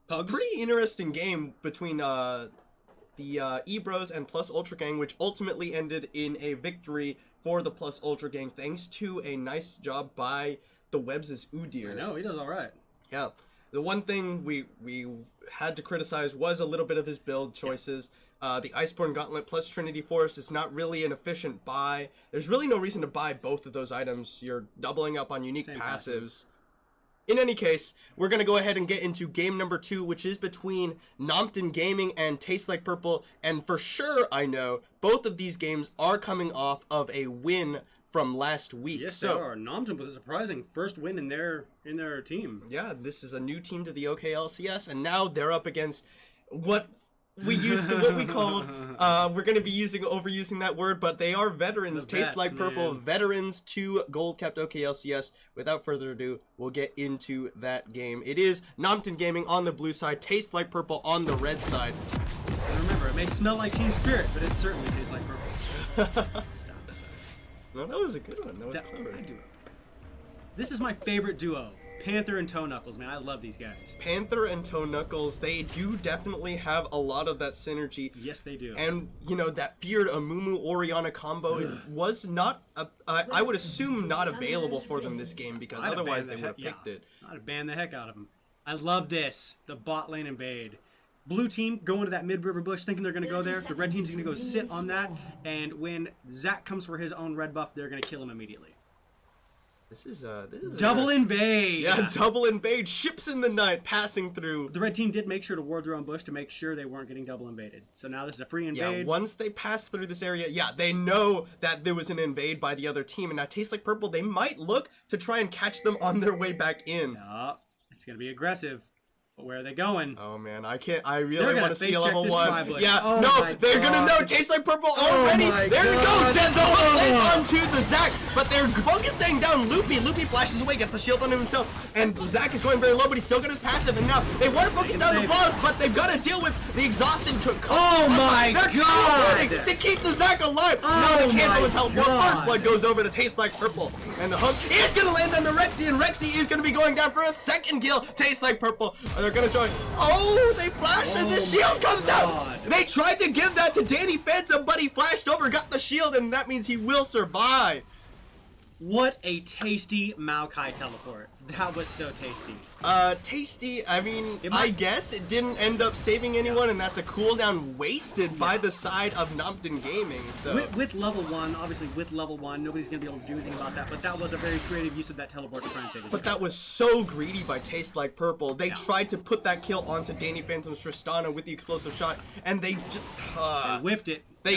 a pretty interesting game between the Ebros and Plus Ultra Gang, which ultimately ended in a victory for the Plus Ultra Gang, thanks to a nice job by the Webs' Udyr. I know, he does all right. Yeah. The one thing we had to criticize was a little bit of his build choices. The Iceborne Gauntlet plus Trinity Force is not really an efficient buy. There's really no reason to buy both of those items. You're doubling up on unique passives. In any case, we're going to go ahead and get into game number 2, which is between Nompton Gaming and Tastes Like Purple. And for sure, I know, both of these games are coming off of a win from last week. Yes, they are. Nompton with a surprising first win in their team. Yeah, this is a new team to the OKLCS, and now they're up against what we called, we're going to be overusing that word, but they are veterans. Taste Like Purple, veterans to Gold Capped OKLCS. Without further ado, we'll get into that game. It is Nompton Gaming on the blue side, Taste Like Purple on the red side. And remember, it may smell like Teen Spirit, but it certainly tastes like purple. Stop. No, that was a good one. That was clever. This is my favorite duo. Panther and Toe Knuckles, man. I love these guys. Panther and Toe Knuckles, they do definitely have a lot of that synergy. Yes, they do. And, you know, that feared Amumu Orianna combo was not, I would assume, not available for them this game, because otherwise they would have picked it. I'd have banned the heck out of them. I love this. The bot lane invade. Blue team going to that mid-river bush thinking they're going to go there. The red team's going to go sit on that. And when Zach comes for his own red buff, they're going to kill him immediately. This is double invade. Yeah, double invade. Ships in the night passing through. The red team did make sure to ward their own bush to make sure they weren't getting double invaded. So now this is a free invade. Yeah, once they pass through this area, yeah, they know that there was an invade by the other team. And now Tastes Like Purple, they might look to try and catch them on their way back in. No, it's going to be aggressive. But where are they going? Oh man, I really want to see a level 1. Yeah, they're gonna know. Taste Like Purple already. There you go. Then the hook onto the Zac, but they're focusing down Loopy. Loopy flashes away, gets the shield on himself, and Zac is going very low, but he's still got his passive. And now they want to focus down the boss, but they've got to deal with the exhausted. Oh my god! To keep the Zac alive. Now they can't go and teleport. First blood goes over to Taste Like Purple, and the hook is gonna land on the Rexy, and Rexy is gonna be going down for a second kill. Taste Like Purple. They're gonna join. Oh, they flash and the shield comes out. They tried to give that to Danny Phantom, but he flashed over, got the shield, and that means he will survive. What a tasty Maokai teleport. That was so tasty. Tasty, I mean, I guess it didn't end up saving anyone, and that's a cooldown wasted by the side of Nompton Gaming, so. With level 1, obviously with level 1, nobody's gonna be able to do anything about that, but that was a very creative use of that teleport to try and save it. But that was so greedy by Taste Like Purple. They tried to put that kill onto Danny Phantom's Tristana with the explosive shot, and they just, they whiffed it. They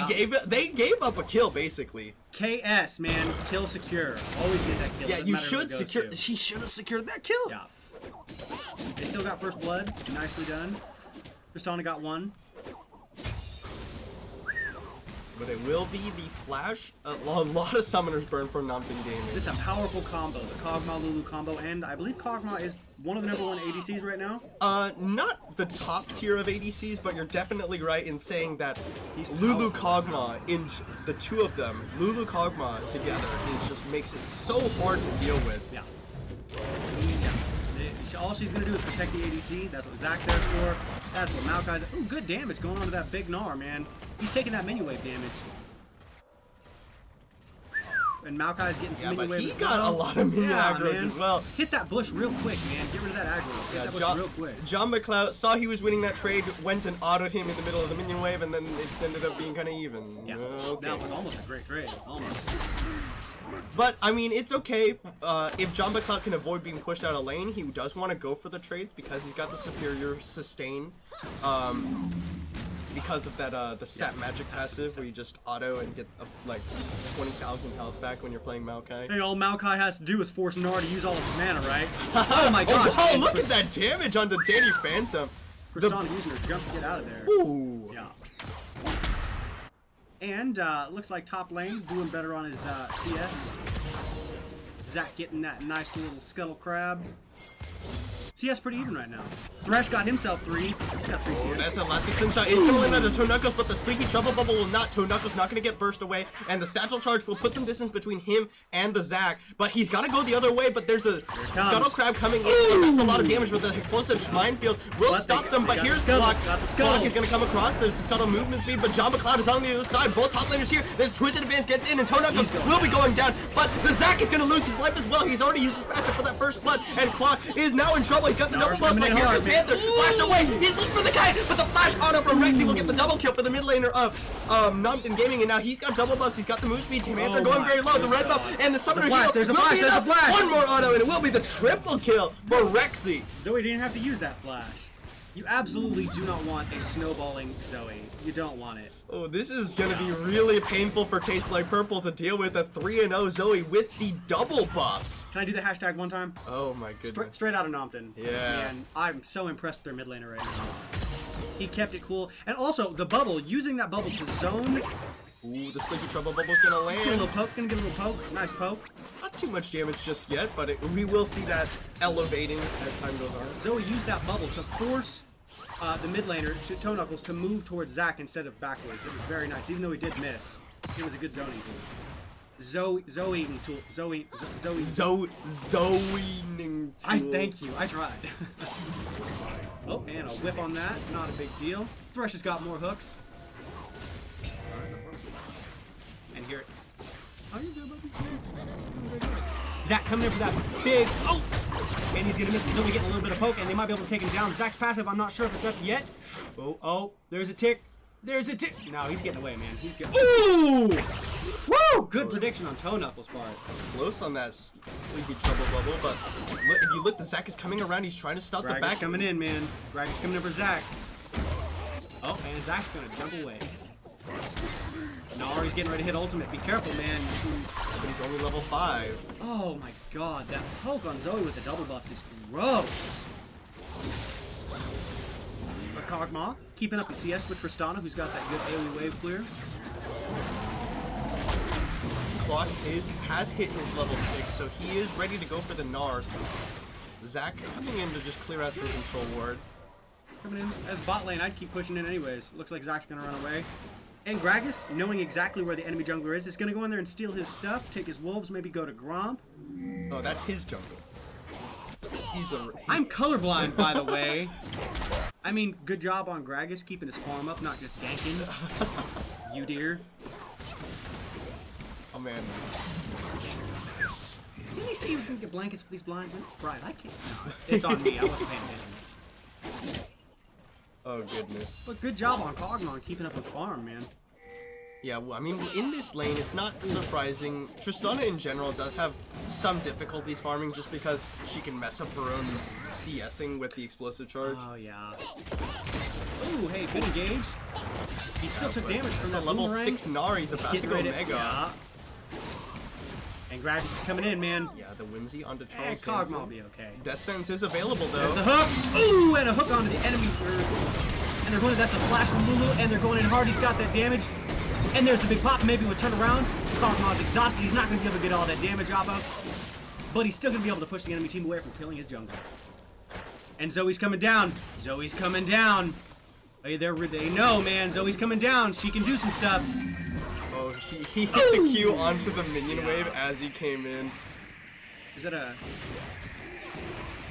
gave up a kill, basically. KS, man, kill secure. Always get that kill. Yeah, you should secure. He should have secured that kill. Yeah. They still got first blood. Nicely done. Tristana got 1. But it will be the flash. A lot of summoners burn from Nompton Gaming. This is a powerful combo. The Kog'Maw Lulu combo, and I believe Kog'Maw is one of the #1 ADCs right now. Not the top tier of ADCs, but you're definitely right in saying that Lulu Kog'Maw, in the two of them, Lulu Kog'Maw together, just makes it so hard to deal with. Yeah. All she's gonna do is protect the ADC. That's what Zach's there for. That's what Maokai's. Ooh, good damage going on to that big Gnar, man. He's taking that minion wave damage. And Maokai's getting some minion wave. He got a lot of minion aggro as well. Hit that bush real quick, man. Get rid of that aggro. Hit that bush real quick. John McLeod saw he was winning that trade, went and autoed him in the middle of the minion wave, and then it ended up being kind of even. Yeah, that was almost a great trade. Almost. But, I mean, it's okay if John McLeod can avoid being pushed out of lane. He does want to go for the trades because he's got the superior sustain. Because of that, the Sap Magic passive where you just auto and get like 20,000 health back when you're playing Maokai. Hey, all Maokai has to do is force Gnar to use all of his mana, right? Oh my gosh! Oh, look at that damage onto Danny Phantom. Tristana using her jump to get out of there. Ooh. Yeah. And looks like top lane doing better on his CS. Zach getting that nice little scuttle crab. CS pretty even right now. Thresh got himself 3. He's got 3 CS. That's a last 6 shot. He's gonna land on the Toe Knuckles, but the Sleepy Trouble Bubble will not. Toe Knuckles not gonna get burst away, and the Satchel Charge will put some distance between him and the Zac. But he's gotta go the other way. But there's a Scuttle Crab coming in, and that's a lot of damage. But the explosive Minefield will stop them. But here's Block. Block is gonna come across. There's Scuttle movement speed, but Jamba Cloud is on the other side. Both top laners here. There's Twisted Advance gets in, and Toe Knuckles will be going down. But the Zac is gonna lose his life as well. He's already used his passive for that first blood, and Claw is now in trouble. He's got the double buff, but here's the Panther. Flash away. He's looking for the kite, but the flash auto from Rexy will get the double kill for the mid laner of Numpton Gaming, and now he's got double buffs. He's got the move speed. Panther going very low. The red buff and the summoner heal will be enough. One more auto, and it will be the triple kill for Rexy. Zoe didn't have to use that flash. You absolutely do not want a snowballing Zoe. You don't want it. Oh, this is gonna be really painful for Taste Like Purple to deal with a 3-0 Zoe with the double buffs. Can I do the hashtag one time? Oh my goodness. Straight out of Nompton. Yeah. Man, I'm so impressed with their mid laner right now. He kept it cool. And also, the bubble, using that bubble to zone. Ooh, the Sleepy Trouble Bubble's gonna Get a land. little poke, gonna get a little poke. Nice poke. Not too much damage just yet, but we will see that elevating as time goes on. Zoe used that bubble to force the mid laner, Toe Knuckles, to move towards Zac instead of backwards. It was very nice, even though he did miss. It was a good zoning tool. Zoeing tool. Zoeing Zoeing tool. I thank you. I tried. Oh, and a whip on that. Not a big deal. Thresh has got more hooks. And here. How you doing, buddy? Zac coming in for that big. Oh! And he's gonna miss. He's only getting a little bit of poke, and they might be able to take him down. Zac's passive, I'm not sure if it's up yet. Oh, there's a tick. There's a tick. No, he's getting away, man. He's getting. Ooh! Woo! Good prediction on Toe Knuckles' part. Close on that Sleepy Trouble Bubble, but look, if you look, the Zac is coming around. He's trying to stop the back. Coming in, man. Greg is coming in for Zac. Oh, and Zac's gonna jump away. Nari's getting ready to hit ultimate. Be careful, man. But he's only level 5. Oh my god, that poke on Zoe with the double buffs is gross. But Kog'Maw keeping up the CS with Tristana, who's got that good AoE wave clear. Clock has hit his level 6, so he is ready to go for the Gnar. Zac coming in to just clear out some control ward. Coming in. As bot lane, I'd keep pushing in anyways. Looks like Zac's gonna run away. And Gragas, knowing exactly where the enemy jungler is gonna go in there and steal his stuff, take his wolves, maybe go to Gromp. Oh, that's his jungle. I'm colorblind, by the way. I mean, good job on Gragas keeping his farm up, not just ganking. You dear. Oh man. Didn't he say he was gonna get blankets for these blinds? Man, it's bright. I can't. It's on me. I wasn't paying attention. Oh goodness. But good job on Kog'Maw keeping up with farm, man. Yeah, well, I mean, in this lane, it's not surprising. Tristana in general does have some difficulties farming just because she can mess up her own CSing with the explosive charge. Oh yeah. Ooh, hey, good engage. He still took damage from that level boomerang. 6 Nari's about to go mega. Yeah. And Gragas is coming in, man. Yeah, the Whimsy onto And Charles Kog'Maw will be okay. Death Sentence is available though. The hook. Ooh, and a hook onto the enemy. And they're going. That's a flash from Lulu, and they're going in hard. He's got that damage. And there's the big pop. Maybe we'll turn around. Kog'Maw's exhausted. He's not going to be able to get all that damage off of. But he's still going to be able to push the enemy team away from killing his jungle. And Zoe's coming down. Zoe's coming down. Hey, they know, man. Zoe's coming down. She can do some stuff. Oh, he hit the Q onto the minion wave as he came in. Is that a...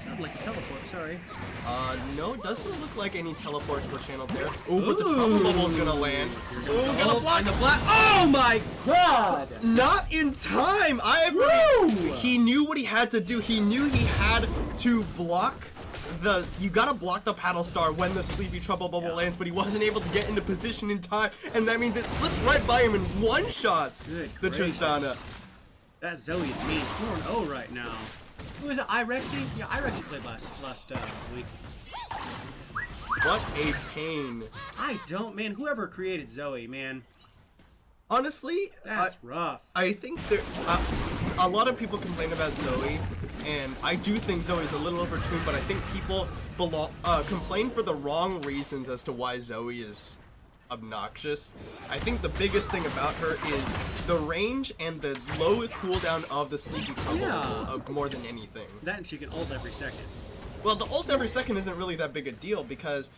Sounded like a teleport, sorry. No, it doesn't look like any teleports were channeled there. Oh, but the trouble bubble's gonna land. Oh, gonna block! The block. Oh my god! Not in time! He knew what he had to do. He knew he had to block you gotta block the paddle star when the Sleepy Trouble Bubble lands, but he wasn't able to get into position in time, and that means it slips right by him and one-shots the Tristana. That Zoe's mean. 4-0 right now. Who is it? Irexy? Yeah, Irexy played last week. What a pain. I don't, man. Whoever created Zoe, man. Honestly, that's rough. I think a lot of people complain about Zoe, and I do think Zoe's a little overtuned, but I think people complain for the wrong reasons as to why Zoe is obnoxious. I think the biggest thing about her is the range and the low cooldown of the Sleepy Trouble more than anything. That and she can ult every second. Well, the ult every second isn't really that big a deal because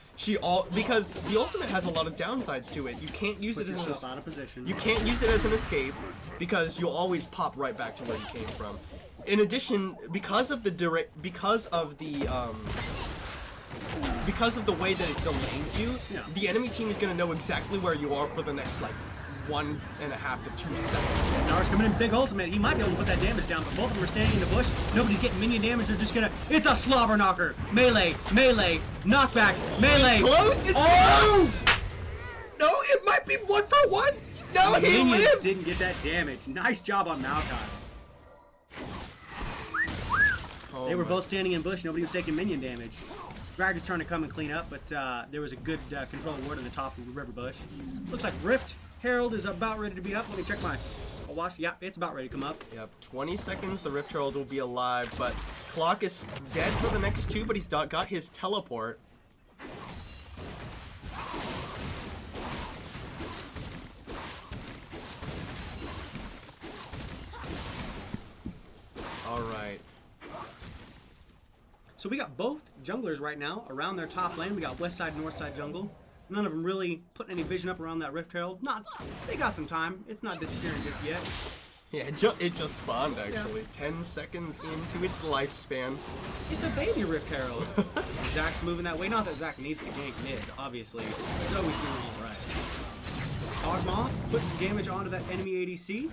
because the ultimate has a lot of downsides to it. You can't use Put it as yourself out of position. you can't use it as an escape because you'll always pop right back to where you came from. In addition, because of the way that it delays you, the enemy team is gonna know exactly where you are for the next like 1.5 to 2 seconds. Nars coming in big ultimate. He might be able to put that damage down, but both of them are standing in the bush. Nobody's getting minion damage. They're just gonna. It's a slobber knocker. Melee, knockback, melee. It's close. It's close. No, it might be 1-for-1. No, The he minions lives. didn't get that damage. Nice job on Maokai. Oh They were my- both standing in bush. Nobody was taking minion damage. Greg is trying to come and clean up, but there was a good control ward in the top of the river bush. Looks like Rift Herald is about ready to be up. Let me check my watch. Yeah, it's about ready to come up. Yep, 20 seconds, the Rift Herald will be alive, but Clock is dead for the next 2, but he's got his teleport. Alright. So we got both junglers right now around their top lane. We got west side, north side jungle. None of them really putting any vision up around that Rift Herald. They got some time. It's not disappearing just yet. Yeah, it just spawned, actually. 10 seconds into its lifespan. It's a baby Rift Herald. Zach's moving that way. Not that Zach needs to gank mid, obviously. Zoe's doing all right. Kog'Maw puts damage onto that enemy ADC.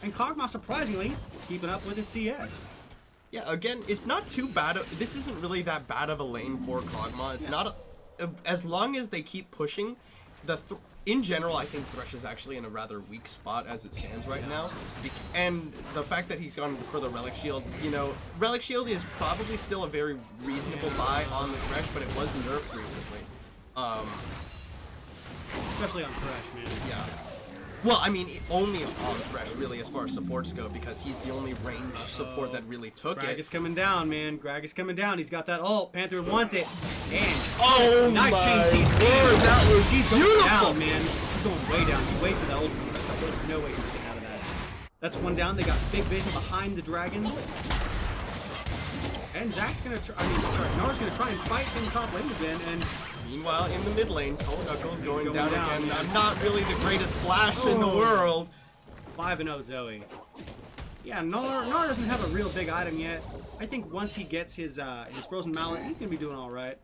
And Kog'Maw, surprisingly, keeping up with his CS. Yeah, again, it's not too bad. This isn't really that bad of a lane for Kog'Maw. It's not as long as they keep pushing. In general, I think Thresh is actually in a rather weak spot as it stands right now. And the fact that he's gone for the Relic Shield, you know, Relic Shield is probably still a very reasonable buy on the Thresh, but it was nerfed recently. Especially on Thresh, man. Yeah. Well, I mean, only on Thresh, really, as far as supports go, because he's the only ranged support that really took Greg it. is coming down, man. Greg is coming down. He's got that ult. Panther wants it. And Oh nice my chain CC. word, that was She's going beautiful. down, man. She's going way down. She wasted that ult. There's no way she's getting out of that. That's one down. They got big vision behind the dragon. And Zach's gonna try. Nar's gonna try and fight in the top lane again. And Meanwhile, in the mid lane, Knuckles going going down down, again. man. Not really the greatest flash in the Oh. world. 5-0 Zoe. Yeah, Nar doesn't have a real big item yet. I think once he gets his frozen mallet, he's gonna be doing all right.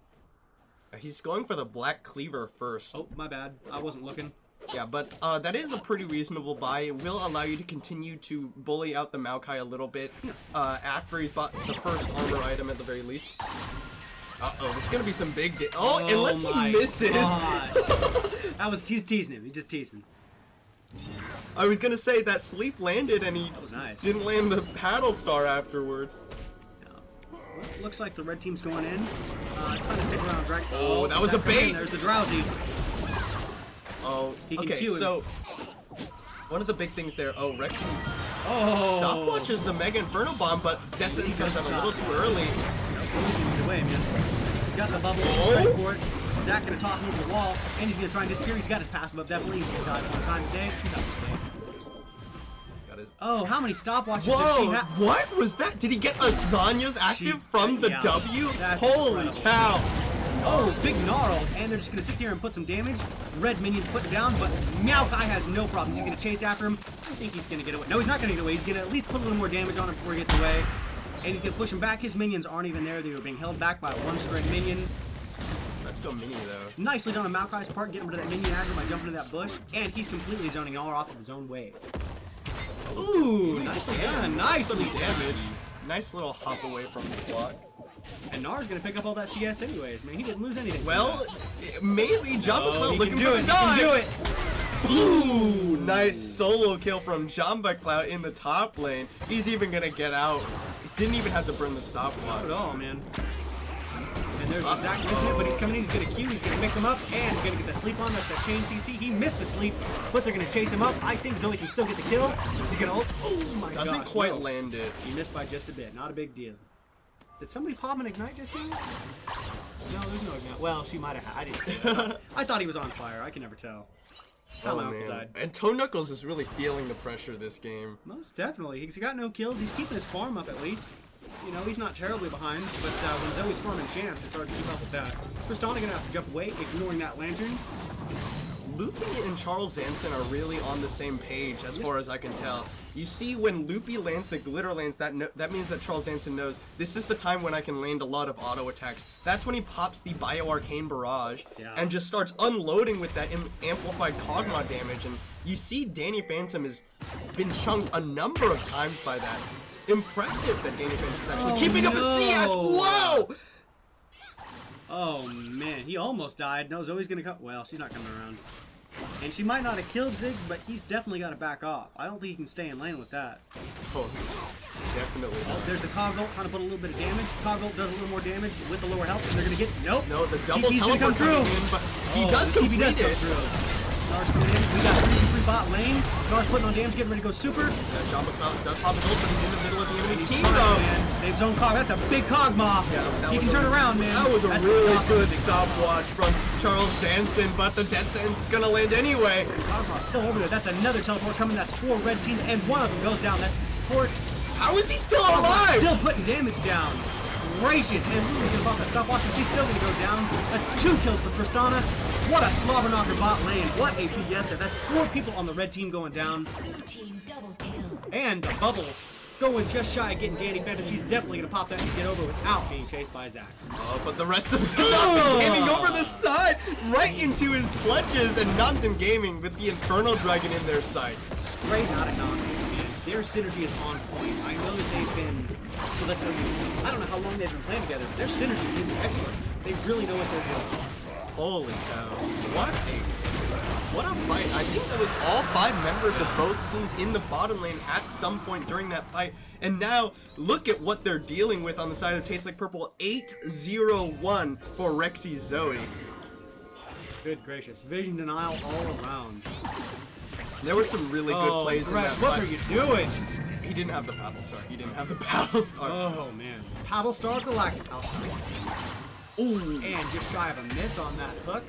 He's going for the Black Cleaver first. Oh, my bad. I wasn't looking. Yeah, but that is a pretty reasonable buy. It will allow you to continue to bully out the Maokai a little bit after he's bought the first armor item at the very least. Uh-oh, there's gonna be some big unless my he misses. God. That was he's teasing him. He's just teasing. I was gonna say that sleep landed and he That was nice. didn't land the paddle star afterwards. Well, looks like the red team's going in. Trying to stick around, right? Oh, that was a bait. There's the drowsy. Oh, He can okay, Q him. so one of the big things there. Oh, Rex Oh. stopwatches the Mega Inferno Bomb, but Death Sentence comes out a little too early. He's away, man. He's got the bubble. Oh. He's ready for it. Zach gonna toss him over the wall, and he's gonna try and disappear. He's got his passive up, definitely. He's got one time today. Got his... Oh, how many stopwatches does she Whoa! have? What was that? Did he get a Zanya's active from the yeah, W? that's Holy incredible. cow! Oh, big gnarled, and they're just gonna sit here and put some damage. Red minions put it down, but Maokai has no problems. He's gonna chase after him. I think he's gonna get away. No, he's not gonna get away. He's gonna at least put a little more damage on him before he gets away. And he's gonna push him back. His minions aren't even there. They were being held back by one straight minion. Let's go mini though. Nicely done on Maokai's part, getting rid of that minion aggro by jumping into that bush. And he's completely zoning all off of his own wave. Ooh, nicely done. Nicely Some damage. Nice little hop away from the block. And Nar's gonna pick up all that CS anyways, man. He didn't lose anything. Well, maybe Jamba Oh, he looking can do for it. the He can dive. do it. Ooh, nice solo kill from Jamba Cloud in the top lane. He's even gonna get out. Didn't even have to burn the stopwatch. Not at all, man. And there's the Zach missing it, but he's coming in, he's gonna Q, he's gonna pick him up, and he's gonna get the sleep on. That's that chain CC. He missed the sleep, but they're gonna chase him up. I think Zoe can still get the kill. He's gonna ult. Oh my god. Doesn't quite land it. He missed by just a bit. Not a big deal. Did somebody pop an ignite just now? No, there's no ignite. Well, she might have. I didn't see it. I thought he was on fire. I can never tell. How my uncle died. And Toe Knuckles is really feeling the pressure this game. Most definitely. He's got no kills. He's keeping his farm up at least. You know, he's not terribly behind, but when Zoe's farming champs, it's hard to keep up with that. Tristana gonna have to jump away, ignoring that lantern. Loopy and Charles Zanson are really on the same page as far as I can tell. You see, when Loopy lands the glitter lance, that means that Charles Zanson knows this is the time when I can land a lot of auto attacks. That's when he pops the Bio Arcane Barrage and just starts unloading with that amplified Kog'Maw damage. And you see Danny Phantom has been chunked a number of times by that. Impressive that Danny Phantom is actually keeping up with CS. Whoa! Oh man, he almost died. No, Zoe's gonna come. Well, she's not coming around. And she might not have killed Ziggs, but he's definitely got to back off. I don't think he can stay in lane with that. Oh, definitely. Oh, there's the Cogbolt trying to put a little bit of damage. Cogbolt does a little more damage with the lower health, and they're gonna get No, the double TP's gonna teleport come through. coming in, but he does complete TP does come it. through. Nars coming in. We got 3v3 bot lane. Nars putting on damage, getting ready to go super. John McCall does pop his ult, but he's in the middle of the enemy He's team, fine, though. man. They've zoned Cog. That's a big Cogmaw. Yeah, He can turn around, man. That was a That's really awesome. good stopwatch from Charles Zanson, but the death sentence is gonna land anyway. Cogmaw's still over there. That's another teleport coming. That's 4 red teams, and one of them goes down. That's the support. How is he still alive? Still putting damage down. Gracious, and Luna's gonna bust that stopwatch, and she's still gonna go down. That's 2 kills for Tristana. What a slobber knocker bot lane. What a fiesta. That's 4 people on the red team going down. Blue team double kill. And the bubble going just shy of getting Danny Phantom. She's definitely gonna pop that and get over without being chased by Zach. But the rest of them Nocton Gaming over the side, right into his clutches, and Nocton Gaming with the Infernal Dragon in their sights. Straight out of Nocton, man. Their synergy is on point. I know that they've been, I don't know how long they've been playing together, but their synergy is excellent. They really know what they're doing. Holy cow. What a fight. I think that was all 5 members of both teams in the bottom lane at some point during that fight. And now, look at what they're dealing with on the side of Tastes Like Purple. 8-0-1 for Rexy Zoe. Good gracious. Vision denial all around. There were some really good plays in that what fight. are you doing? He didn't have the paddle star. He didn't have the paddle star. Oh, man. Paddle Star Galactic. Ooh. And just shy of a miss on that hook.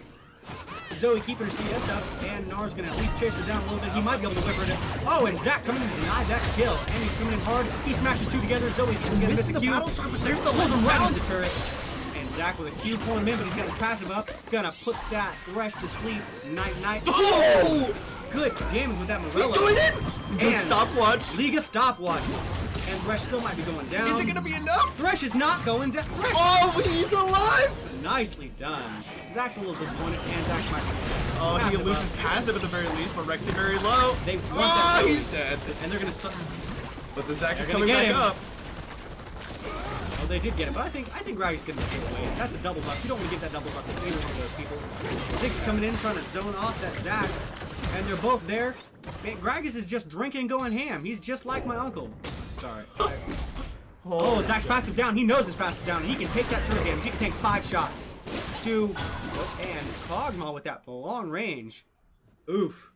Zoe keeping her CS up, and Nar's gonna at least chase her down a little bit. He might be able to whip her in. Oh, and Zach coming in to deny that kill. And he's coming in hard. He smashes 2 together. Zoe's gonna miss the Q. Paddle star, but there's the Pulls him right round. into the turret. And Zach with a Q pulling him in, but he's got his passive up. Gonna put that Thresh to sleep. Night. Oh! Good damage with that Morello. He's going in! Good And stopwatch. Liga stopwatches. And Thresh still might be going down. Is it gonna be enough? Thresh is not going down. Thresh! Oh, he's alive! Nicely done. Zach's a little disappointed, and Zach might be Oh, he passive loses up. passive at the very least, but Rexy very low. They want that Oh, move. he's dead. And they're gonna suck. But the Zac is They're coming gonna back get him. up. Oh, they did get him, but I think Raggy's gonna take it away. That's a double buff. You don't want to give that double buff to either one of those people. 6 coming in, trying to zone off that Zach, and they're both there. Man, Gragas is just drinking and going ham. He's just like my uncle. Sorry. Oh, Zach's passive down. He knows his passive down, and he can take that turret damage. He can take 5 shots. 2, and Kog'Maw with that long range. Oof.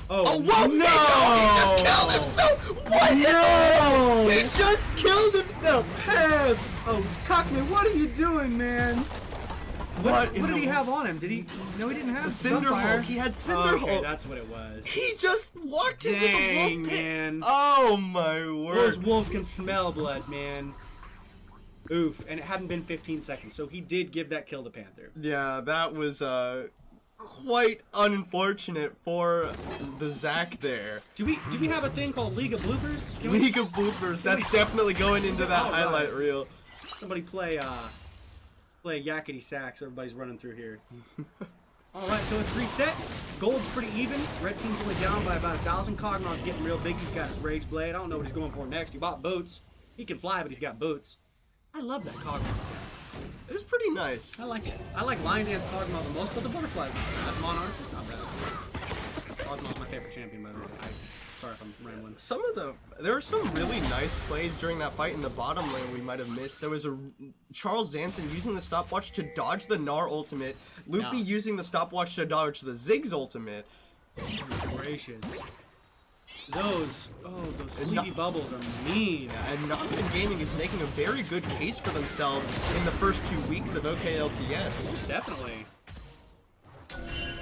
Oh, whoa! no! He just killed himself! What? No! He just killed himself! Peb! Oh, Cockman, what are you doing, man? What in did the- he have on him? Did he? No, he didn't have Cinderhulk. Sunfire. He had Cinderhulk. Okay, that's what it was. He just walked into the Dang, wolf pit. man. Oh my Those word. wolves can smell blood, man. Oof, and it hadn't been 15 seconds, so he did give that kill to Panther. Yeah, that was quite unfortunate for the Zac there. Do we have a thing called League of Bloopers? Can we, League of Bloopers, that's definitely going into that All right. highlight reel. somebody play yakety sax? Everybody's running through here. All right, so it's reset. Gold's pretty even. Red team's only down by about 1,000. Cogmaw's getting real big. He's got his Rage Blade. I don't know what he's going for next. He bought boots. He can fly, but he's got boots. I love that Kog'Maw stuff. It's pretty nice. I like it. I like Lion Dance Kog'Maw the most, but the Butterfly's not bad. That Monarch is not bad. Kog'Maw's my favorite champion, by the way. Sorry if I'm rambling. There were some really nice plays during that fight in the bottom lane we might have missed. There was a Charles Zanson using the stopwatch to dodge the Gnar ultimate. Loopy Yeah. using the stopwatch to dodge the Ziggs ultimate. Gracious. Those sleepy bubbles are mean. And Nocton Gaming is making a very good case for themselves in the first 2 weeks of OKLCS. Definitely.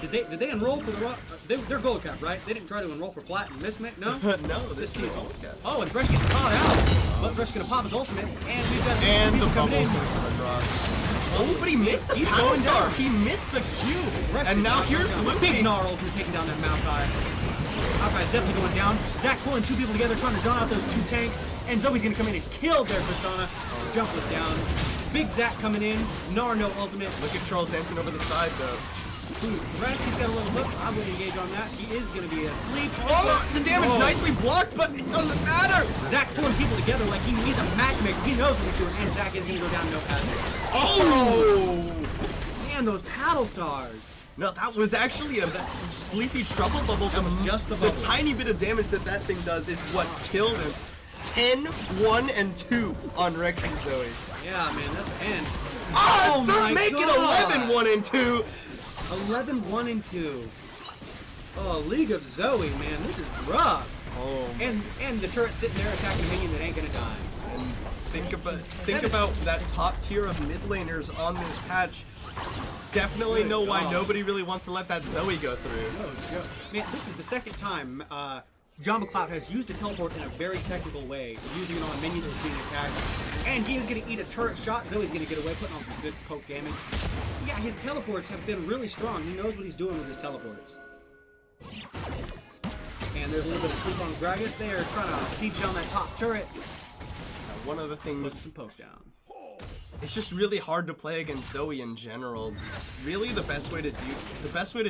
Did they enroll for the they're gold cap, right? They didn't try to enroll for plat and miss no? No, this team's team. gold cap. Oh, and Thresh getting caught out. But Thresh gonna pop his ultimate, and we've got And the coming bubble's in. gonna come across. Oh, but he missed the He's power going star. down. He missed the Q. Thresh And did now not here's go down. Luffy. Big gnarl from taking down that Maokai. Maokai's definitely going down. Zach pulling two people together, trying to zone out those two tanks. And Zoe's gonna come in and kill their Tristana. Jump was down. Big Zach coming in. Gnar no ultimate. Look at Charles Hansen over the side, though. Thresh, he's got a little hook. I would engage on that. He is going to be asleep. Oh, the damage Oh. nicely blocked, but it doesn't matter. Zach pulling people together like he's a matchmaker. He knows what he's doing, and Zach is going to go down no hazard. Oh! Man, those paddle stars. No, that was actually a sleepy trouble bubble. That was just the bubble. The tiny bit of damage that thing does is what killed him. 10, 1, and 2 on Rex and Zoe. Yeah, man, that's end. Oh, my they're making God. 11, 1, and 2. 11, 1, and 2. Oh, League of Zoe, man, this is rough. Oh, And the turret sitting there attacking a minion that ain't gonna die. and think about that top tier of mid laners on this patch. Definitely Good know why God. nobody really wants to let that Zoe go through. No joke. Man, this is the second time John McCloud has used a teleport in a very technical way, using it on a minion that was being attacked. And he is going to eat a turret shot. Zoe's going to get away, putting on some good poke damage. Yeah, his teleports have been really strong. He knows what he's doing with his teleports. And there's a little bit of sleep on Gragas there, trying to siege down that top turret. One of the Put things, some poke down. it's just really hard to play against Zoe in general. Really, the best way to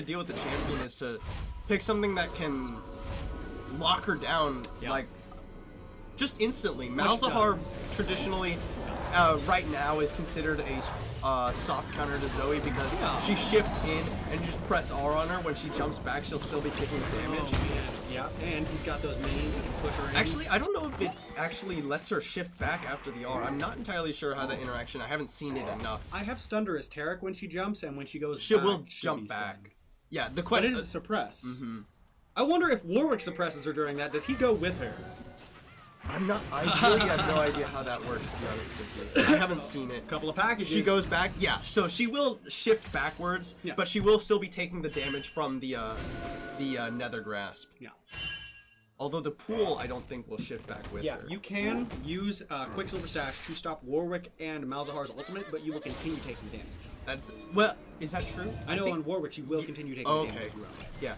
deal with the champion is to pick something that can lock her down, Yeah. like just instantly. Which Malzahar does. traditionally, right now, is considered a soft counter to Zoe because Yeah. she shifts in and you just press R on her. When she jumps back, she'll still be taking damage. Oh, man. Yeah, and he's got those minions that can push her in. Actually, I don't know if it actually lets her shift back after the R. I'm not entirely sure how that interaction. I haven't seen it enough. I have stunned her as Tarek when she jumps, and when she goes She back, will she'll jump be back. stunned. Yeah, the But question. it is a suppress. I wonder if Warwick suppresses her during that. Does he go with her? I really have no idea how that works, to be honest with you. I haven't seen it. Couple of packages. She goes back, yeah. So she will shift backwards, Yeah. but she will still be taking the damage from the Nether Grasp. Yeah. Although the pool, I don't think will shift back with Yeah, her. you can use Quicksilver Sash to stop Warwick and Malzahar's ultimate, but you will continue taking damage. That's well. Is that true? I know think- on Warwick you will continue taking Okay. damage throughout. Yeah.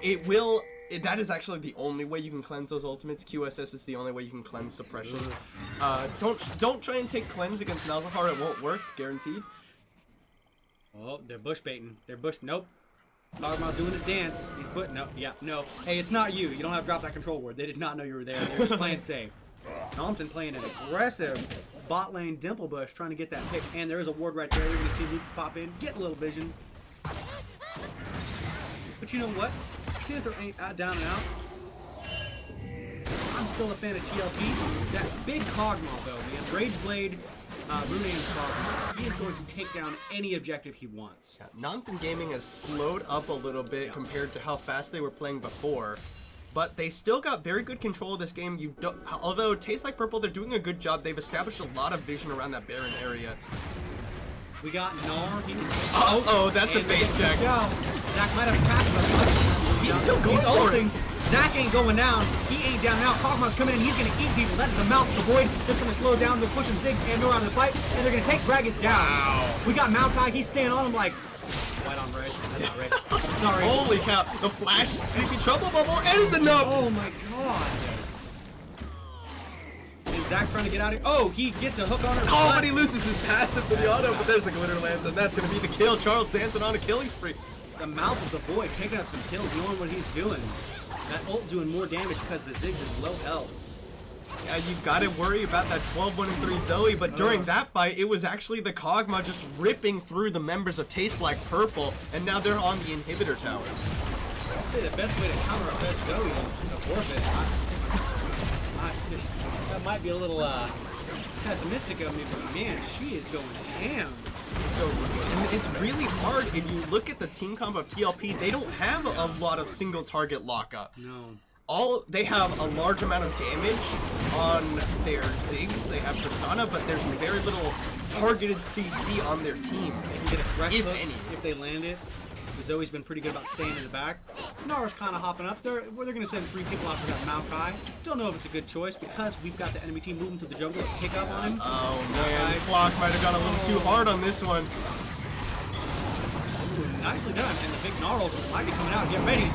It will. That is actually the only way you can cleanse those ultimates. QSS is the only way you can cleanse suppression. Don't try and take cleanse against Malzahar. It won't work, guaranteed. Oh, they're bush baiting. They're bush. Nope. Dogma's doing his dance. He's putting. No, yeah, no. Hey, it's not you. You don't have to drop that control word. They did not know you were there. They're just playing safe. Compton playing an aggressive bot lane Dimple Bush, trying to get that pick. And there is a ward right there. You're going to see Luke pop in, get a little vision. But you know what? Panther ain't down and out. I'm still a fan of TLP. That big Cogmaw, though, man. Rage Blade, Runaan's Cogmaw. He is going to take down any objective he wants. Nanthan Gaming has slowed up a little bit compared to how fast they were playing before, but they still got very good control of this game. Although it tastes like purple, they're doing a good job. They've established a lot of vision around that Baron area. We got Gnar. He can. Oh, that's a And base check. Go. Zach might have passed, but He's still going he's for it. ulting. Zach ain't going down. He ain't down now. Kog'Maw's coming in. He's going to eat people. That is the mouth of the void. They're trying to slow down. They're pushing Ziggs and Nor out of the fight, and they're going to take Gragas down. Wow. We got Maokai. He's staying on him like. White on race. That's not race. Sorry. Holy cow! The flash sleepy trouble bubble, and it's enough. Oh my god. And Zach trying to get out of here. Oh, he gets a hook on her. Oh, but he loses his passive to the auto, but there's the glitter lance, and that's going to be the kill. Charles Sanson on a killing spree. The mouth of the void, picking up some kills, knowing what he's doing. That ult doing more damage because the Ziggs is low health. Yeah, you got to worry about that 12-1-3 Zoe, but during that fight, it was actually the Kog'Maw just ripping through the members of Taste Like Purple, and now they're on the inhibitor tower. I'd say the best way to counter a bad Zoe is to forfeit. That might be a little pessimistic of me, but man, she is going ham. So, and it's really hard. If you look at the team comp of TLP, they don't have a lot of single target lockup. No. They have a large amount of damage on their Ziggs. They have Tristana, but there's very little targeted CC on their team. Get a fresh If hook any. if they land it. The Zoe's been pretty good about staying in the back. Nara's kind of hopping up. They're going to send 3 people after that Maokai. Don't know if it's a good choice because we've got the enemy team moving to the jungle to pick up on him. Oh man, the clock might have gone a little too hard on this one. Ooh, nicely done. And the big Gnarl might be coming out. Get ready.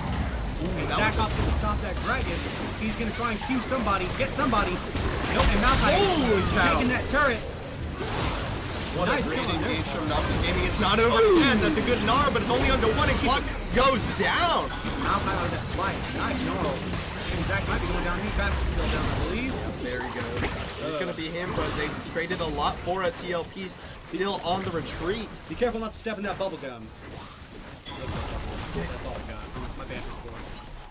And Zach opts to stop that Gragas. He's going to try and cue somebody. Get somebody. Nope, and Maokai taking that turret. What nice a great kill on engage there. from Nothing Gaming. It's not over yet. That's a good Gnar, but it's only under 1 and clock goes down. Maokai out of that fight. Nice Gnarl. And Zach might be going down. He's fast still down, I believe. There he goes. It's going to be him, but they traded a lot for a TLP's still on the retreat. Be careful not to step in that bubble gum. That's all I got. My bad report.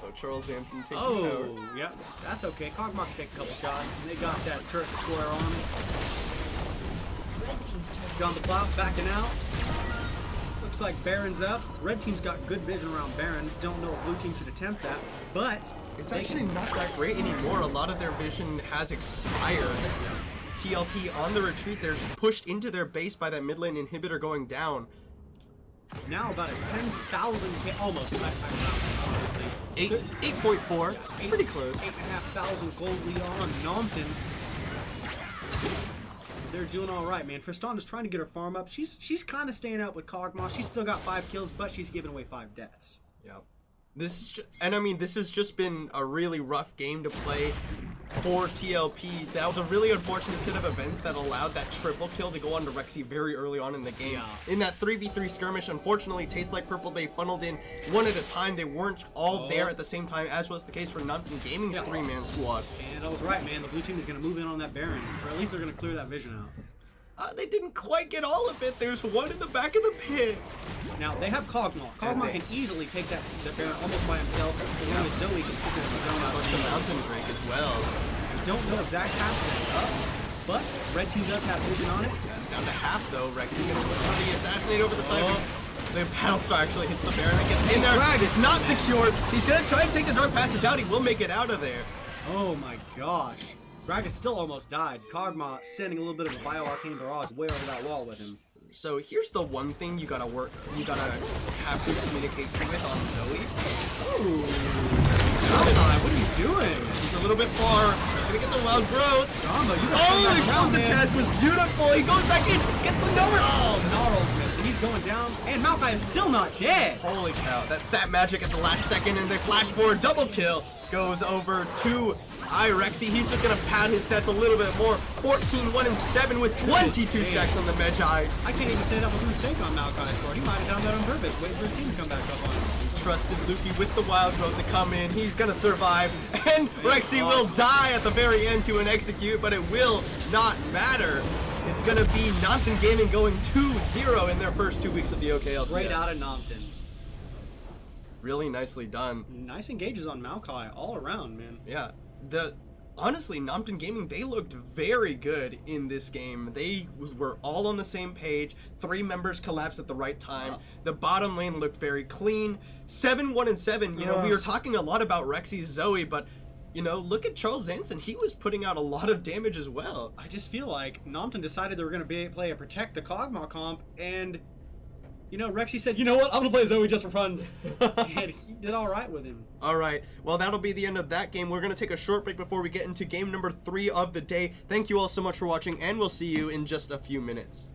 Oh, Charles Hanson taking Oh, tower. yep. That's okay. Kog'Maw can take a couple shots. And they got that turret destroyer on him. John the Plow backing out. Looks like Baron's up. Red team's got good vision around Baron. Don't know if blue team should attempt that, but It's actually not that great anymore. A lot of their vision has expired. TLP on the retreat. They're pushed into their base by that mid lane inhibitor going down. now about a 10,000 almost. Obviously. 8.4. Pretty close. 8,500 gold lead on Nompton. They're doing all right, man. Tristan is trying to get her farm up. She's kind of staying out with Kog'Maw. She's still got 5 kills, but she's giving away 5 deaths. Yep. And I mean, this has just been a really rough game to play for TLP. That was a really unfortunate set of events that allowed that triple kill to go on to Rexy very early on in the game. Yeah. In that 3v3 skirmish, unfortunately, Tastes Like Purple, they funneled in one at a time. They weren't all there at the same time, as was the case for Nothing Gaming's 3-man squad. And I was right, man. The blue team is going to move in on that Baron, or at least they're going to clear that vision out. They didn't quite get all of it. There's one in the back of the pit. Now, they have Kog'Maw. Kog'Maw can easily take that Baron almost by himself, as long as Zoe can sit there in the zone out The Mountain Drake as well. We don't know if Zach has that up, but red team does have vision on it. That's down to half though. Rexy gonna look for the assassinate over the side. The Battlestar actually hits the Baron and gets in there. It's not secured. He's gonna try and take the Dark Passage out. He will make it out of there. Oh my gosh. Gragas still almost died. Kog'Maw sending a little bit of a bio-arcane barrage way over that wall with him. So here's the one thing you gotta have to communicate with on Zoe. Ooh. Kog'Maw, what are you doing? He's a little bit far. Gonna get the wild growth. Kog'Maw, you Oh, the explosive cast was beautiful. He goes back in, gets the Gnarl. Oh, Gnarl, he's going down, and Maokai is still not dead. Holy cow, that sap magic at the last second, and they flash forward, double kill. Goes over to Rexy. He's just gonna pad his stats a little bit more. 14, 1, and 7 with 22 stacks on the Magi. I can't even say that was a mistake on Maokai's part. He might have done that on purpose, waiting for his team to come back up on him. Trusted Luki with the wild growth to come in. He's gonna survive, and Rexy will die at the very end to an execute, but it will not matter. It's gonna be Nompton Gaming going 2-0 in their first 2 weeks of the OKLCS. Straight out of Nompton. Really nicely done. Nice engages on Maokai all around, man. Yeah. Honestly, Nompton Gaming, they looked very good in this game. They were all on the same page. 3 members collapsed at the right time. The bottom lane looked very clean. 7, 1, and 7. You know, we were talking a lot about Rexy's Zoe, but you know, look at Charles Zanson. He was putting out a lot of damage as well. I just feel like Nompton decided they were going to play a Protect the Kog'Maw comp, and you know, Rexy said, you know what, I'm going to play Zoe just for funs. And he did all right with him. All right, well, that'll be the end of that game. We're going to take a short break before we get into game number 3 of the day. Thank you all so much for watching, and we'll see you in just a few minutes.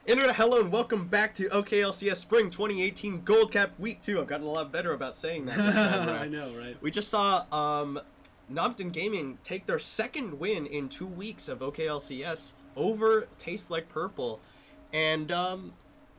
Internet, hello and welcome back to OKLCS Spring 2018 Gold Cap Week 2. I've gotten a lot better about saying that this time around. I know, right? We just saw Nompton Gaming take their second win in 2 weeks of OKLCS over Taste Like Purple. And,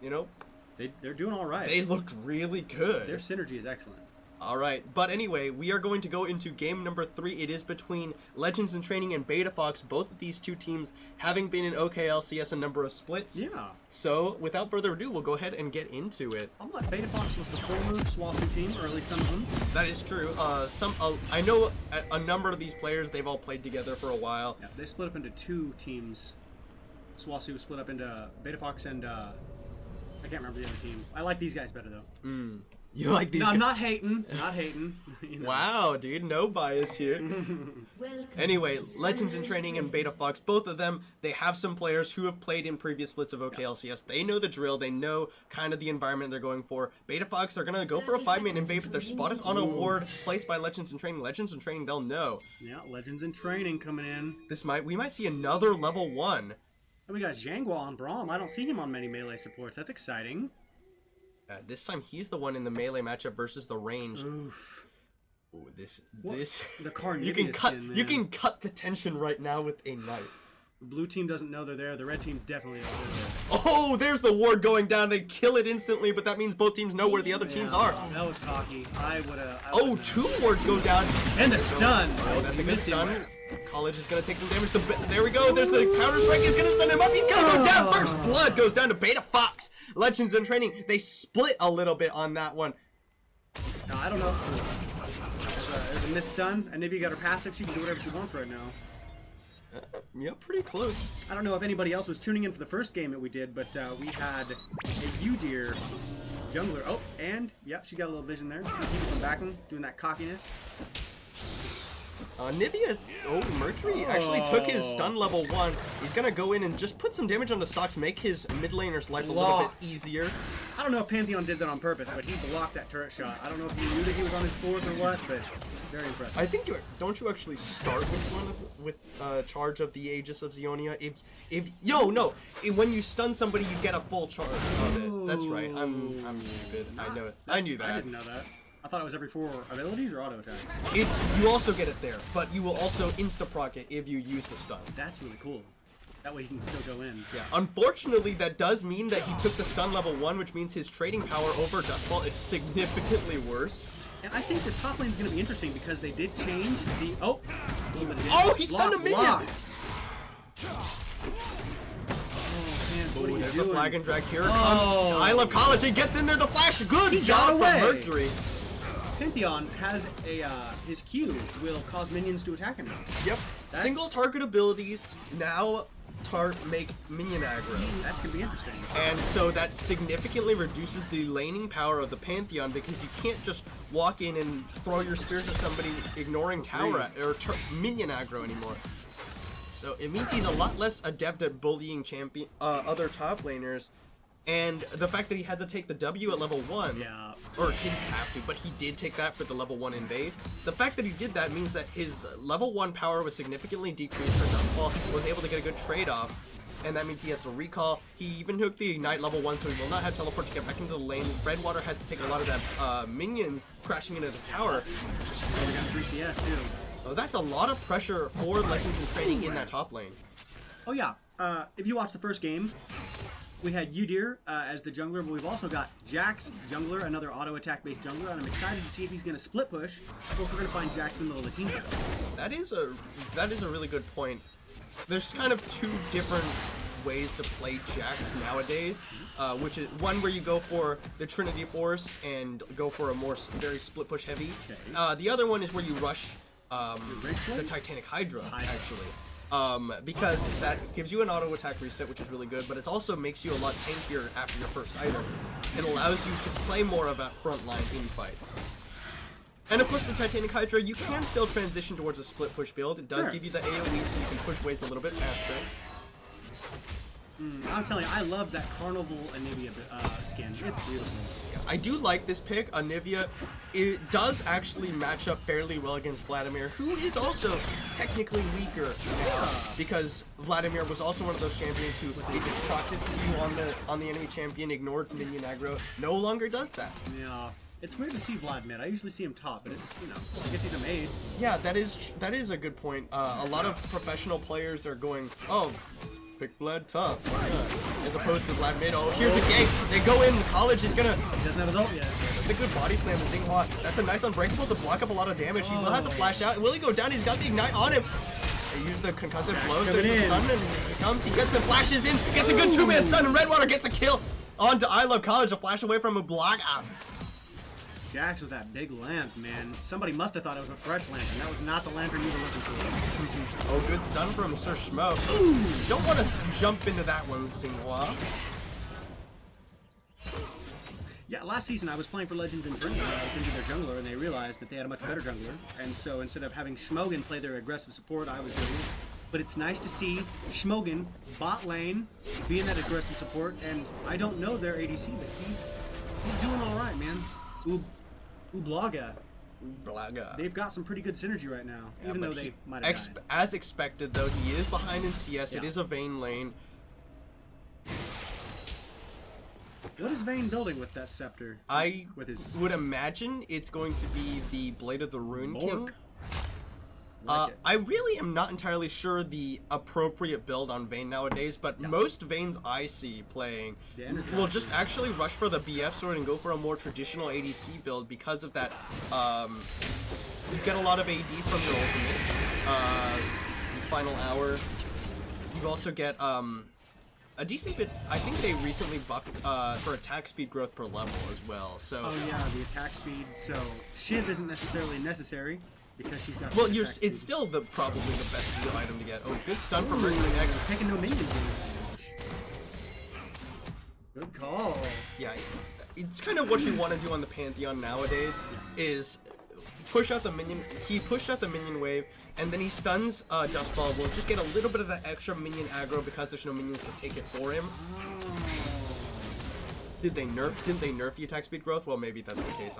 you know, They're doing all right. they looked really good. Their synergy is excellent. Alright, but anyway, we are going to go into game number 3. It is between Legends in Training and Beta Fox, both of these two teams having been in OKLCS a number of splits. Yeah. So, without further ado, we'll go ahead and get into it. I'll bet Beta Fox was the former Swasu team, or at least some of them. That is true. I know a number of these players, they've all played together for a while. Yeah, they split up into 2 teams. Swasu split up into Beta Fox and, I can't remember the other team. I like these guys better, though. You like these No, guys? I'm not hating. Not hating. You know. Wow, dude, no bias here. Anyway, Legends in Training and Beta Fox, both of them, they have some players who have played in previous splits of OKLCS. They know the drill, they know kind of the environment they're going for. Beta Fox, they're going to go for a 5-man invade, but they're spotted on a ward placed by Legends in Training. Legends in Training, they'll know. Yeah, Legends in Training coming in. We might see another level 1. And we got Zhangguo on Braum. I don't see him on many melee supports. That's exciting. This time he's the one in the melee matchup versus the range. Oof. Ooh, this The Carnivorous you can cut the tension right now with a knife. The blue team doesn't know they're there. The red team definitely knows they're there. Oh, there's the ward going down. They kill it instantly, but that means both teams know where the other teams are. That was cocky. I would have. Oh, 2 wards go down. And a stun. Oh, that's a good stun. College is going to take some damage. There we go. There's the counter strike. He's going to stun him up. He's going to go down. First blood goes down to Beta Fox. Legends in Training. They split a little bit on that one. No, I don't know. There's a missed stun. And Nivea got her passive. She can do whatever she wants right now. Yeah, pretty close. I don't know if anybody else was tuning in for the first game that we did, but we had a U-Deer jungler. Oh, and, yep, she got a little vision there. She's keeping from backing, doing that cockiness. Nivea, Mercury actually took his stun level 1. He's gonna go in and just put some damage on the Sox, make his mid laner's life a little bit easier. I don't know if Pantheon did that on purpose, but he blocked that turret shot. I don't know if he knew that he was on his 4th or what, but very impressive. I think don't you actually start with charge of the Aegis of Zionia? When you stun somebody, you get a full charge of it. That's right. I'm stupid. I know it. I knew that. I didn't know that. I thought it was every 4 abilities or auto attacks. You also get it there, but you will also insta-proc it if you use the stun. That's really cool. That way he can still go in. Yeah. Unfortunately, that does mean that he took the stun level 1, which means his trading power over Dustball is significantly worse. And I think this top lane is going to be interesting because they did change the... Oh! He stunned a minion! Man, what are you There's doing? the flag and drag. Here it comes. I love college. He gets in there. The flash. Good job from Mercury. Pantheon has his Q will cause minions to attack him. Yep. Single target abilities now make minion aggro. That's gonna be interesting. And so that significantly reduces the laning power of the Pantheon because you can't just walk in and throw your spears at somebody ignoring tower or minion aggro anymore. So it means he's a lot less adept at bullying other top laners. And the fact that he had to take the W at level 1, or didn't have to, but he did take that for the level 1 invade. The fact that he did that means that his level 1 power was significantly decreased for Dustball, was able to get a good trade-off, and that means he has to recall. He even took the Ignite level 1, so he will not have teleport to get back into the lane. Redwater had to take a lot of that minions crashing into the tower. And we got 3CS too. So that's a lot of pressure for Legends in Training in that top lane. Oh yeah, if you watch the first game, we had U-Deer as the jungler, but we've also got Jax jungler, another auto attack based jungler, and I'm excited to see if he's going to split push or if we're going to find Jax in the middle of the team. That is a really good point. There's kind of 2 different ways to play Jax nowadays, which is one where you go for the Trinity Force and go for a very split push heavy. Okay. The other one is where you rush the Titanic Hydra, actually. Because that gives you an auto attack reset, which is really good, but it also makes you a lot tankier after your first item. It allows you to play more of that frontline in fights. And of course the Titanic Hydra, you can still transition towards a split push build. It does give you the AoE so you can push waves a little bit faster. I'm telling you, I love that Carnival Anivia skin. It's beautiful. I do like this pick. Anivia, it does actually match up fairly well against Vladimir, who is also technically weaker now, because Vladimir was also one of those champions who they just proc his Q on the enemy champion, ignored minion aggro, no longer does that. Yeah. It's weird to see Vlad mid. I usually see him top, but it's, you know, I guess he's a maid. Yeah, that is a good point. A lot of professional players are going, oh, pick Vlad top, as opposed to Vlad mid. Oh, here's a gank. They go in. College is gonna. He doesn't have his ult yet. That's a good body slam to Xinghua. That's a nice unbreakable to block up a lot of damage. He will have to flash out. Will he go down? He's got the ignite on him. They use the concussive blows. There's the stun, and he comes. He gets some flashes in. Gets a good 2-man stun, and Redwater gets a kill. On to I Love College. A flash away from a block. Jax with that big lamp, man. Somebody must have thought it was a fresh lantern. That was not the lantern you were looking for. Oh, good stun from Sir Schmo. Ooh, don't want to jump into that one, Xinghua. Yeah, last season I was playing for Legends in Dream. I was going to be their jungler, and they realized that they had a much better jungler. And so instead of having Schmogan play their aggressive support, I was doing it. But it's nice to see Schmogan, bot lane, being that aggressive support. And I don't know their ADC, but he's doing all right, man. Ublaga. They've got some pretty good synergy right now, Yeah, even though they might have died. As expected, though, he is behind in CS. Yeah. It is a Vayne lane. What is Vayne building with that scepter? I with his would imagine it's going to be the Blade of the Rune King. Like it. I really am not entirely sure the appropriate build on Vayne nowadays, but most Vaynes I see playing will just actually rush for the BF sword and go for a more traditional ADC build because of that. You get a lot of AD from your ultimate. Final hour. You also get a decent bit. I think they recently buffed for attack speed growth per level as well. So. Oh yeah, the attack speed. So Shiv isn't necessarily necessary. Because she's got. Well, it's still probably the best heal item to get. Oh, good stun from Mercury X. Taking no minions damage. Good call. Yeah, it's kind of what you want to do on the Pantheon nowadays. Is push out the minion. He pushed out the minion wave, and then he stuns Dustball. Will just get a little bit of that extra minion aggro because there's no minions to take it for him. Didn't they nerf the attack speed growth? Well, maybe that's the case.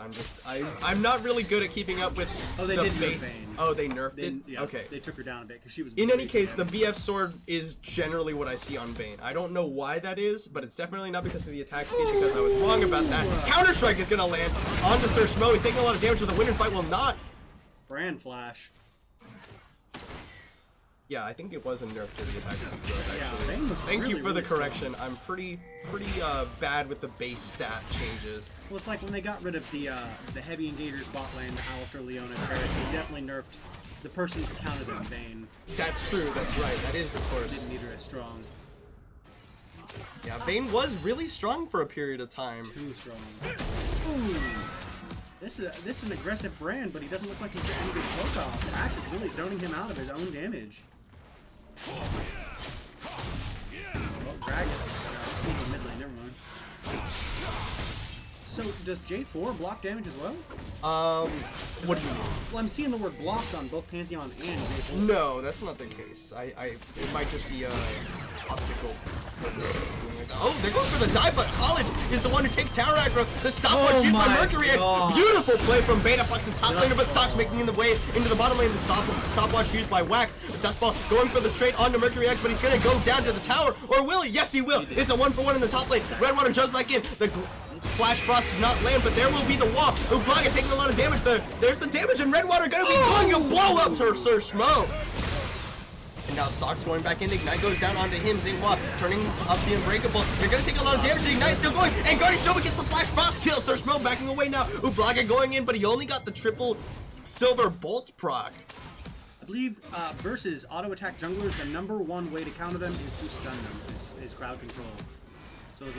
I'm not really good at keeping up with they the did base. nerf Vayne. Oh, they nerfed it? Yeah, okay. They took her down a bit because she was. In any case, the BF sword is generally what I see on Vayne. I don't know why that is, but it's definitely not because of the attack speed, because I was wrong about that. Counter Strike is gonna land onto Sir Schmo. He's taking a lot of damage, so the Winter's Bite will not. Brand Flash. Yeah, I think it was a nerf to the attack speed growth, Yeah, actually. Vayne was Thank really, you for the really strong. correction. I'm pretty bad with the base stat changes. Well, it's like when they got rid of the heavy engagers bot lane, the Alistair, Leona, Barret, they definitely nerfed the person who counted them, Vayne. That's true, that's right. That is, of course. Didn't need her as strong. Yeah, Vayne was really strong for a period of time. Too strong. Ooh. This is an aggressive Brand, but he doesn't look like he's getting any good poke off. Ash is really zoning him out of his own damage. Oh, Gragas. Mid lane, never mind. So, does J4 block damage as well? What do you mean? Well, I'm seeing the word blocked on both Pantheon and J4. No, that's not the case. It might just be optical. Oh, they're going for the dive, but College is the one who takes tower aggro. The stopwatch used by Mercury X. Beautiful play from Beta Fox's top laner, but Sox making the way into the bottom lane. The stopwatch used by Wax. Dustball going for the trade onto Mercury X, but he's going to go down to the tower. Or will he? Yes, he will. It's a 1-for-1 in the top lane. Redwater jumps back in. The Flash Frost does not land, but there will be the wall. Ublaga taking a lot of damage there. There's the damage, and Redwater going to be doing a blow up to Sir Schmo. And now Sox going back in. Ignite goes down onto him. Xinghua turning up the Unbreakable. They're going to take a lot of damage. Ignite still going. And Guardian Showman gets the Flash Frost kill. Sir Schmo backing away now. Ublaga going in, but he only got the triple silver bolt proc. I believe versus auto attack junglers, the #1 way to counter them is to stun them. Is crowd control. So as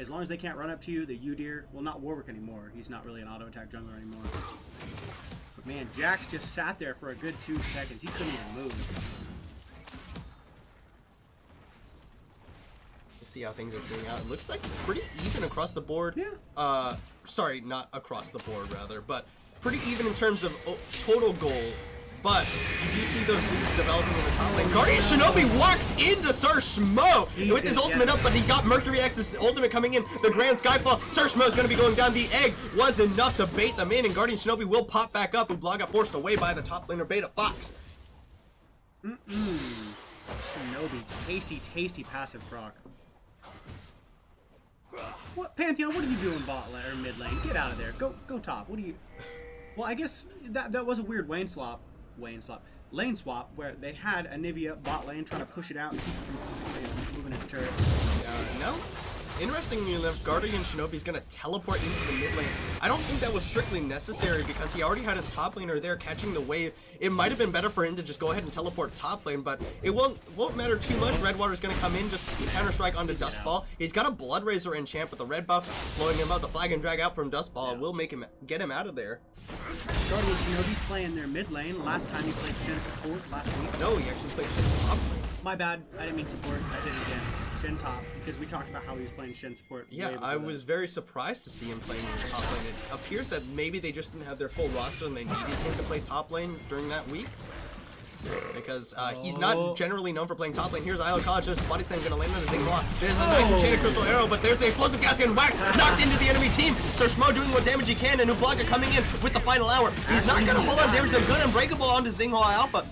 long as they can't run up to you, the Udyr, well, not Warwick anymore. He's not really an auto attack jungler anymore. But man, Jax just sat there for a good 2 seconds. He couldn't even move. See how things are playing out. It looks like pretty even across the board. Yeah. Sorry, not across the board rather, but pretty even in terms of total goal. but you do see those leads developing in the top lane. Guardian Shinobi walks into Sir Schmo with his ultimate up, but he got Mercury X's ultimate coming in. The Grand Skyfall. Sir Schmo is going to be going down. The egg was enough to bait them in, and Guardian Shinobi will pop back up. Ubla got forced away by the top laner Beta Fox. Shinobi, tasty passive proc. What, Pantheon? What are you doing, bot lane or mid lane? Get out of there. Go top. What do you? Well, I guess that was a weird lane swap where they had Anivia bot lane trying to push it out and keep it from moving into turret. No. Interestingly enough, Guardian Shinobi is going to teleport into the mid lane. I don't think that was strictly necessary because he already had his top laner there catching the wave. It might have been better for him to just go ahead and teleport top lane, but it won't matter too much. Redwater is going to come in, just counter strike onto Dustball. He's got a Blood Razor enchant with the red buff, slowing him out. The flag and drag out from Dustball will make him get him out of there. Guardian Shinobi playing their mid lane. Last time he played Shen support last week. No, he actually played Shen top lane. My bad. I didn't mean support. I did it again. Shen top, because we talked about how he was playing Shen support. Yeah, I was very surprised to see him playing in top lane. It appears that maybe they just didn't have their full roster and they needed him to play top lane during that week. Because he's not generally known for playing top lane. Here's Isle College, there's body thing gonna land on the Zingwa. There's a nice enchanted crystal arrow, but there's the explosive casket and wax knocked into the enemy team. Sir Schmo doing what damage he can, and Ublaga coming in with the final hour. He's not gonna hold on damage, the gun unbreakable onto Xinghua Alpha.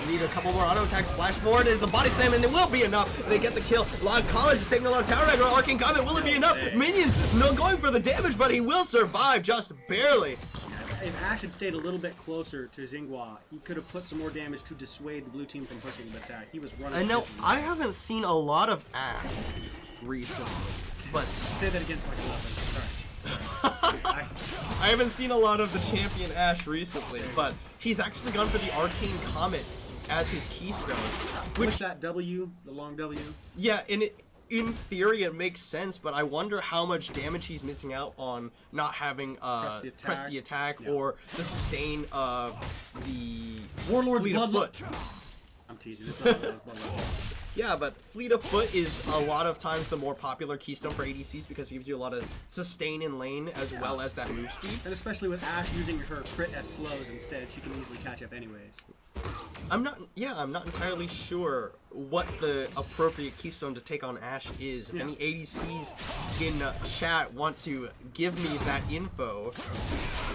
Need a couple more auto attacks. Flash forward is the body slam, and it will be enough. They get the kill. Log College is taking a lot of tower aggro. Arcane Comet, will it be enough? Minions, no going for the damage, but he will survive just barely. If Ash had stayed a little bit closer to Xinghua, he could have put some more damage to dissuade the blue team from pushing, but he was running. I know, I haven't seen a lot of Ash recently, but... Say that against my 11. Sorry. I haven't seen a lot of the champion Ash recently, but he's actually gone for the Arcane Comet as his keystone. Which that W, the long W? Yeah, and in theory it makes sense, but I wonder how much damage he's missing out on not having press the attack or the sustain of the Warlord's Fleet of Foot. I'm teasing. It's not Warlord's Bloodlust. Yeah, but Fleet of Foot is a lot of times the more popular keystone for ADCs because it gives you a lot of sustain in lane as well as that move speed. And especially with Ash using her crit as slows instead, she can easily catch up anyways. I'm not entirely sure what the appropriate keystone to take on Ash is. If any ADCs in chat want to give me that info,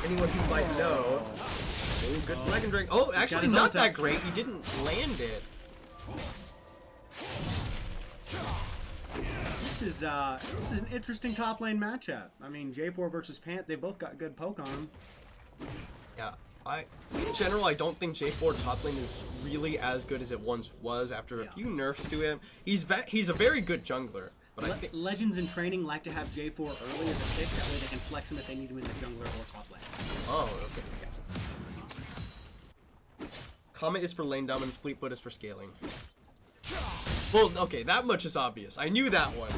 anyone who might know. Oh, good flag and drink. Oh, actually not that great. He didn't land it. This is an interesting top lane matchup. I mean, J4 versus Pant, they both got good poke on them. Yeah. In general, I don't think J4 top lane is really as good as it once was after a few nerfs to him. He's a very good jungler, but I think Legends in training like to have J4 early as a pick, that way they can flex him if they need him in the jungler or top lane. Oh, okay. Comet is for lane dominance, Fleetfoot is for scaling. Well, okay, that much is obvious. I knew that one.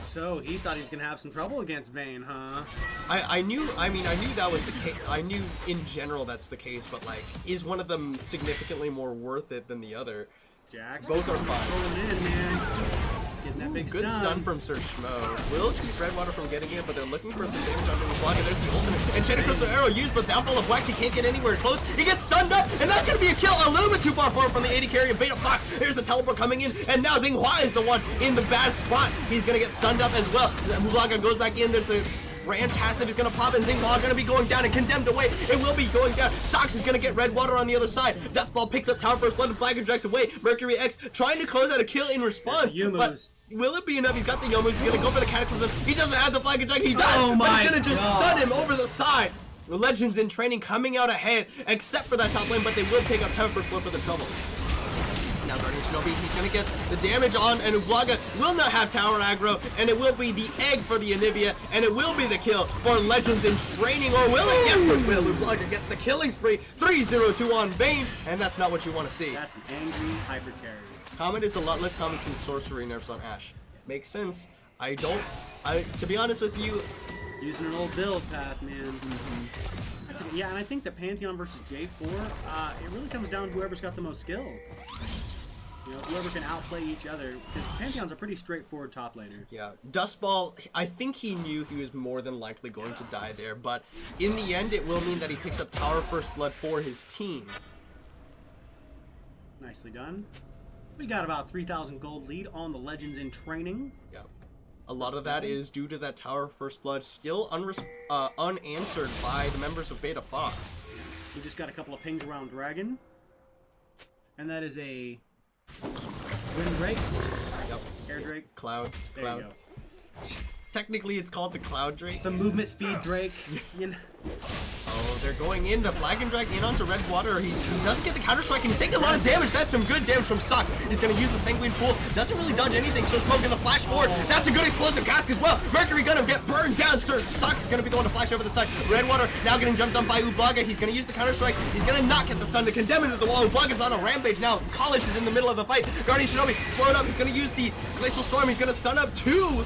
So he thought he was gonna have some trouble against Vayne, huh? I knew that was the case. I knew in general that's the case, but like, is one of them significantly more worth it than the other? Jax, both are fine. Rolling in, man. Getting that big Good stun from Sir Schmo. Will keep Redwater from getting it, but they're looking for some damage on the block, and there's the ultimate. Enchanted Crystal Arrow used, but downfall of Wax, he can't get anywhere close. He gets stunned up, and that's gonna be a kill a little bit too far forward from the AD carry of Beta Fox. Here's the teleport coming in, and now Xinghua is the one in the bad spot. He's gonna get stunned up as well. Mublaga goes back in, there's the Grand Passive is gonna pop, and Xinghua gonna be going down and condemned away. It will be going down. Sox is gonna get Redwater on the other side. Dustball picks up tower first blood, and Flag and drags away. Mercury X trying to close out a kill in response, but will it be enough? He's got the Yomus. He's gonna go for the Cataclysm. He doesn't have the Flag and drag. He does, but he's gonna just stun him over the side. The Legends in training coming out ahead, except for that top lane, but they will pick up tower first blood for the trouble. Now Guardian Shinobi, he's gonna get the damage on, and Ublaga will not have tower aggro, and it will be the egg for the Anivia, and it will be the kill for Legends in training, or will it? Yes, it will. Ublaga gets the killing spree, 3-0-2 on Vayne, and that's not what you want to see. That's an angry hyper carry. Comet is a lot less common since sorcery nerfs on Ash. Makes sense. To be honest with you, using an old build path, man. Yeah, and I think the Pantheon versus J4, it really comes down to whoever's got the most skill. You know, whoever can outplay each other, because Pantheon's a pretty straightforward top laner. Yeah, Dustball, I think he knew he was more than likely going to die there, but in the end, it will mean that he picks up Tower First Blood for his team. Nicely done. We got about 3,000 gold lead on the Legends in training. Yeah. A lot of that is due to that Tower First Blood still unanswered by the members of Beta Fox. We just got a couple of pings around Dragon. And that is a Wind Drake. Yep. Air Drake. Cloud. There Cloud. you go. Technically, it's called the Cloud Drake. The movement speed Drake. You know. Oh, they're going in. The Flag and Drag in onto Red Water. He doesn't get the counter strike, and he's taking a lot of damage. That's some good damage from Sox. He's going to use the Sanguine Pool. Doesn't really dodge anything. So Smoke going to flash forward. That's a good explosive cask as well. Mercury going to get burned down. Sir Sox is going to be the one to flash over the side. Red Water now getting jumped on by Ublaga. He's going to use the counter strike. He's going to not get the stun to condemn into the wall. Ublaga's on a rampage now. College is in the middle of the fight. Guardian Shinobi slow it up. He's going to use the Glacial Storm. He's going to stun up two.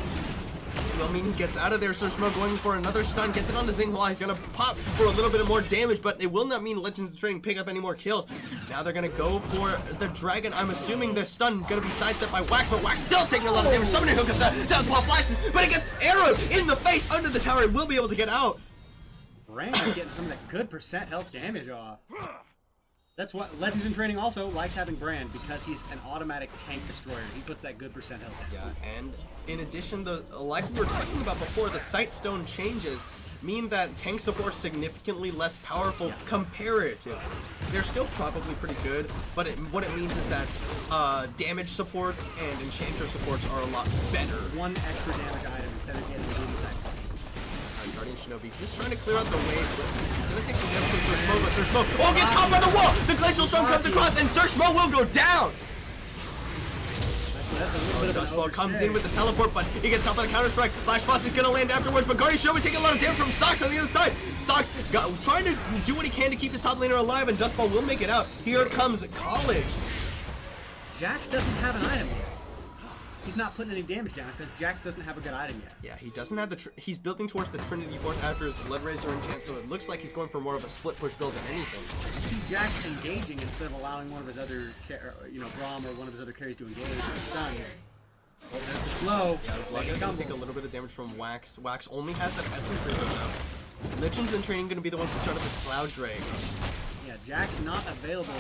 I mean, he gets out of there. Sir Smoke going for another stun, gets it on the Xinghua. He's gonna pop for a little bit of more damage, but it will not mean Legends in Training pick up any more kills. Now they're gonna go for the Dragon. I'm assuming the stun gonna be sidestepped by Wax, but Wax still taking a lot of damage. Summoning Hook comes out, Dustball flashes, but it gets arrowed in the face under the tower. It will be able to get out. Brand is getting some of that good percent health damage off. That's what Legends in Training also likes having Brand, because he's an automatic tank destroyer. He puts that good percent health down. Yeah, and in addition, like we were talking about before, the Sight Stone changes mean that tank support's significantly less powerful comparatively. They're still probably pretty good, but what it means is that damage supports and enchanter supports are a lot better. One extra damage item instead of getting the boom Sight Stone. Guardian Shinobi just trying to clear out the wave. He's gonna take some damage from Sir Smoke, but Sir Smoke, oh, gets caught by the wall! The Glacial Storm comes across, and Sir Smoke will go down! That's a little bit of an Dustball comes in overstay. with the teleport, but he gets caught by the counter strike. Flash Boss is gonna land afterwards, but Guardian Shinobi taking a lot of damage from Sox on the other side. Sox trying to do what he can to keep his top laner alive, and Dustball will make it out. Here comes College. Jax doesn't have an item yet. He's not putting any damage down because Jax doesn't have a good item yet. Yeah, he doesn't have he's building towards the Trinity Force after his Blood Razor enchant, so it looks like he's going for more of a split push build than anything. I see Jax engaging instead of allowing one of his other, Braum or one of his other carries to engage or stun. Oh, there's the slow. Blood's gonna take a little bit of damage from Wax. Wax only has that Essence Razor though. Legends in Training gonna be the ones to start up with Cloud Drake. Yeah, Jax not available.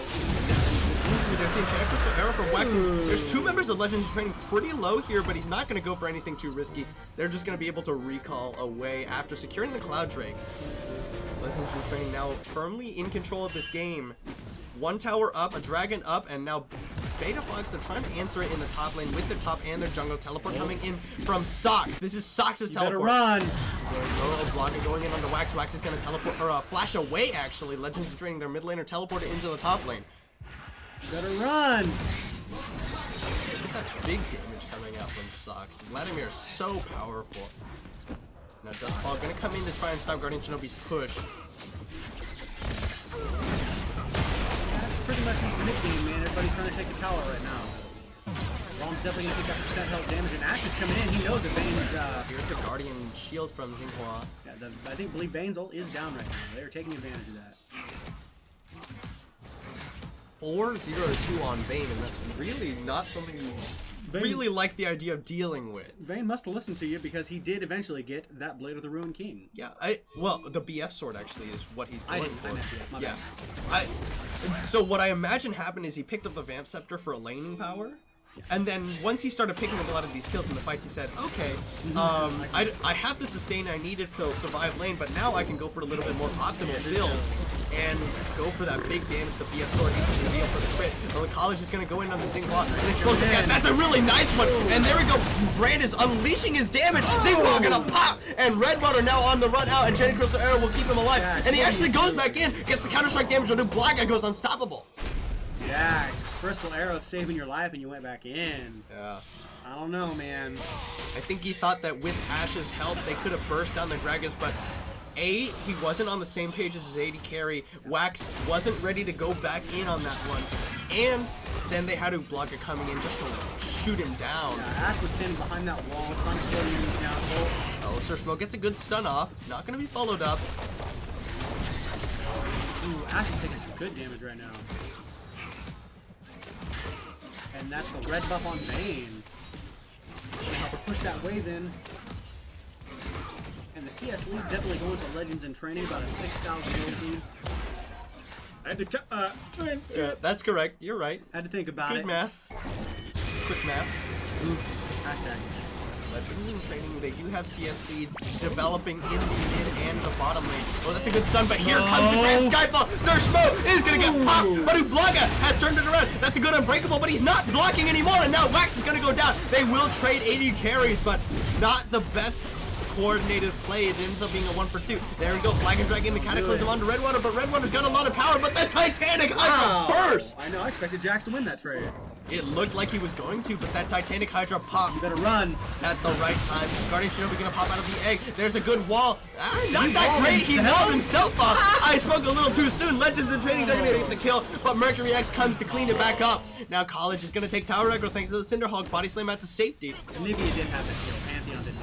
There's the Enchantress arrow from Wax. There's two members of Legends in Training pretty low here, but he's not going to go for anything too risky. They're just going to be able to recall away after securing the Cloud Drake. Legends in Training now firmly in control of this game. One tower up, a dragon up, and now Beta Fox, they're trying to answer it in the top lane with their top and their jungle teleport coming in from Sox. This is Sox's teleport. Better run. Blocking going in on the Wax. Wax is going to teleport, or flash away actually. Legends in Training, their mid laner teleported into the top lane. Better run. Look at that big damage coming out from Sox. Vladimir is so powerful. Now Dustball gonna come in to try and stop Guardian Shinobi's push. Pretty much his nickname, man. Everybody's trying to take the tower right now. Braum's definitely going to take that percent health damage, and Ash is coming in. He knows that Bane's... Here's the Guardian shield from Xinghua. Yeah, I believe Bane's ult is down right now. They're taking advantage of that. 4-0-2 on Bane, and that's really not something you really like the idea of dealing with. Vayne must have listened to you because he did eventually get that Blade of the Ruined King. Yeah, well, the BF sword actually is what he's going for. Yeah. So what I imagine happened is he picked up the Vamp Scepter for a laning power. And then once he started picking up a lot of these kills in the fights, he said, okay, I have the sustain I needed to survive lane, but now I can go for a little bit more optimal build and go for that big damage, the BF sword into the deal for the crit. Well, the College is going to go in on the Xinghua, and explosive gas. That's a really nice one, and there we go. Brand is unleashing his damage. Xinghua going to pop, and Redwater now on the run out, and Jenny Crystal Arrow will keep him alive. And he actually goes back in, gets the counter-strike damage, and Ublaga goes unstoppable. Yeah, Crystal Arrow saving your life, and you went back in. Yeah. I don't know, man. I think he thought that with Ash's help, they could have burst down the Gragas, but he wasn't on the same page as his AD carry. Wax wasn't ready to go back in on that one. And then they had Ublaga coming in just to shoot him down. Yeah, Ash was standing behind that wall, trying to slow you down. Oh, Sir Smoke gets a good stun off. Not going to be followed up. Ooh, Ash is taking some good damage right now. And that's the red buff on Vayne. Help her push that wave in. And the CS lead definitely going to Legends in training, about a 6,000 gold lead. I had to That's correct. You're right. had to think about it. Good math. Quick maths. Hashtag. Legends in training, they do have CS leads developing in the mid and the bottom lane. Oh, that's a good stun, but here comes the Grand Skyfall. Sir Schmo is gonna get popped, but Ublaga has turned it around. That's a good unbreakable, but he's not blocking anymore, and now Wax is gonna go down. They will trade 80 carries, but not the best coordinated play. It ends up being a 1-for-2. There we go, Flag and Dragon, the Cataclysm onto Redwater, but Redwater's got a lot of power, but the Titanic Hydra burst! I know, I expected Jax to win that trade. It looked like he was going to, but that Titanic Hydra popped. You better run. At the right time. Guardian Shinobi gonna pop out of the egg. There's a good wall. Not that walled great. He himself? walled himself up. I spoke a little too soon. Legends in training, they're gonna get the kill, but Mercury X comes to clean it back up. Now College is gonna take Tower Aggro thanks to the Cinderhawk body slam out to safety. Nivea did have that kill. Pantheon didn't.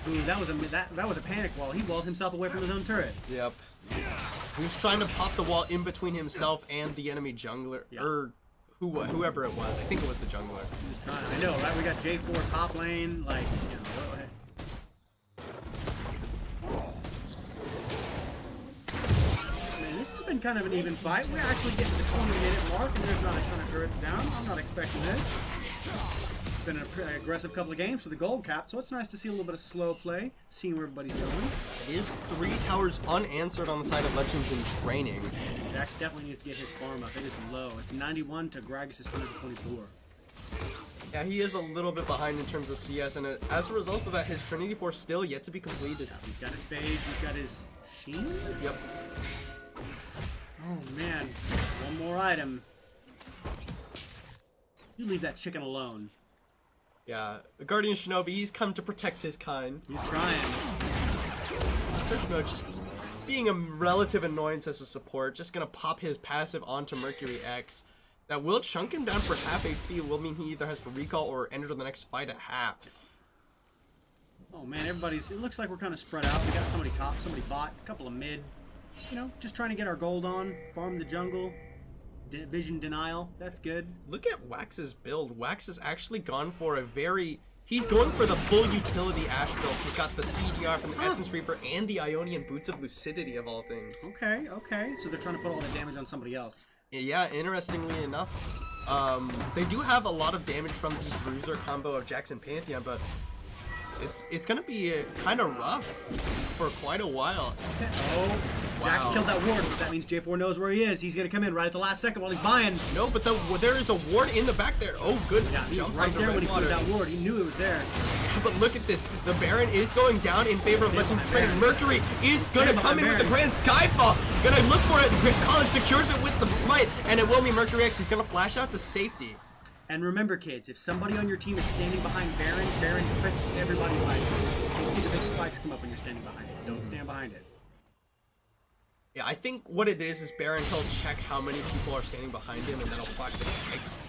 Ooh, that was a panic wall. He walled himself away from his own turret. Yep. He was trying to pop the wall in between himself and the enemy jungler, or whoever it was. I think it was the jungler. He was trying. I know, right? We got J4 top lane, like, you know, go ahead. Man, this has been kind of an even fight. We're actually getting to the 20-minute mark, and there's not a ton of turrets down. I'm not expecting this. It's been an aggressive couple of games for the gold cap, so it's nice to see a little bit of slow play, seeing where everybody's going. Is 3 towers unanswered on the side of Legends in training? Jax definitely needs to get his farm up. It is low. It's 91 to Gragas' 124. Yeah, he is a little bit behind in terms of CS, and as a result of that, his Trinity Force still yet to be completed. He's got his Phage, he's got his Sheen? Yep. Oh man, one more item. You leave that chicken alone. Yeah, Guardian Shinobi, he's come to protect his kind. He's trying. Search Mode just being a relative annoyance as a support, just gonna pop his passive onto Mercury X. That will chunk him down for half HP, will mean he either has to recall or enter the next fight at half. Oh man, it looks like we're kind of spread out. We got somebody top, somebody bot, a couple of mid. You know, just trying to get our gold on, farm the jungle. Vision denial, that's good. Look at Wax's build. Wax has actually gone for he's going for the full utility Ash build. He's got the CDR from the Essence Reaper and the Ionian Boots of Lucidity of all things. Okay, okay. So they're trying to put all the damage on somebody else. Yeah, interestingly enough, they do have a lot of damage from the Bruiser combo of Jax and Pantheon, but it's gonna be kind of rough for quite a while. Oh, Jax killed that ward, but that means J4 knows where he is. He's gonna come in right at the last second while he's buying. No, but there is a ward in the back there. Oh, good. Yeah, he was jump right onto there when he Redwater. put that ward. He knew it was there. But look at this. The Baron is going down in favor of Legends Training. Mercury is going to come in with the Grand Skyfall. Gonna look for it. College secures it with the Smite, and it will be Mercury X. He's gonna flash out to safety. And remember, kids, if somebody on your team is standing behind Baron, Baron crits everybody behind it. You can see the big spikes come up when you're standing behind it. Don't stand behind it. Yeah, I think what it is Baron, he'll check how many people are standing behind him, and then he'll flash the spikes.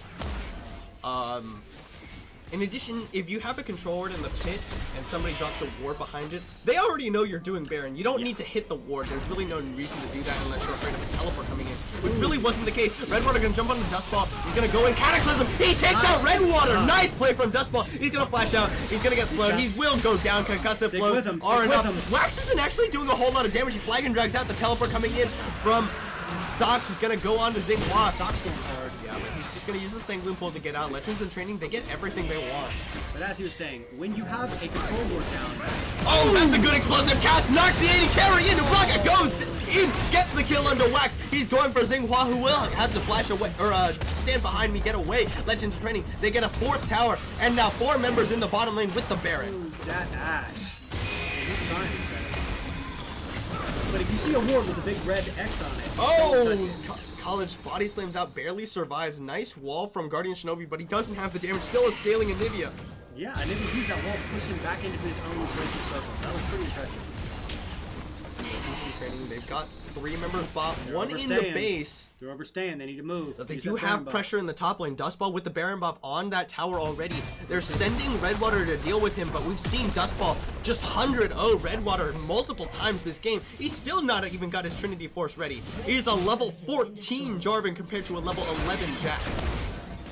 In addition, if you have a control ward in the pit and somebody drops a ward behind it, they already know you're doing Baron. You don't need to hit the ward. There's really no reason to do that unless you're afraid of a teleport coming in, which really wasn't the case. Redwater gonna jump on the Dust Ball. He's gonna go in Cataclysm. He takes out Redwater. Nice play from Dust Ball. He's gonna flash out. He's gonna get slowed. He will go down. Concussive blows are enough. Wax isn't actually doing a whole lot of damage. He flag and drags out the teleport coming in from Sox. Is gonna go on to Xinghua. Sox going hard. Yeah, but he's just gonna use the Sanguine Pull to get out. Legends in training, they get everything they want. But as he was saying, when you have a control ward down... Oh, that's a good explosive cast. Knocks the 80 carry into Rocket. Goes in, gets the kill under Wax. He's going for Xinghua, who will have to flash away, or stand behind me, get away. Legends in training, they get a 4th tower, and now 4 members in the bottom lane with the Baron. Ooh, that Ash. He's trying. But if you see a ward with a big red X on it... Oh! College body slams out, barely survives. Nice wall from Guardian Shinobi, but he doesn't have the damage. Still a scaling Anivia. Yeah, and then he used that wall to push him back into his own breaking circle. That was pretty impressive. Training. They've got 3 members bot, They're 1 in the overstaying. base. They're overstaying. They need to move. But they Use do that have Baron buff. pressure in the top lane. Dustball with the Baron buff on that tower already. They're sending Redwater to deal with him, but we've seen Dustball just 100-0 Redwater multiple times this game. He's still not even got his Trinity Force ready. He's a level 14 Jarvan compared to a level 11 Jax.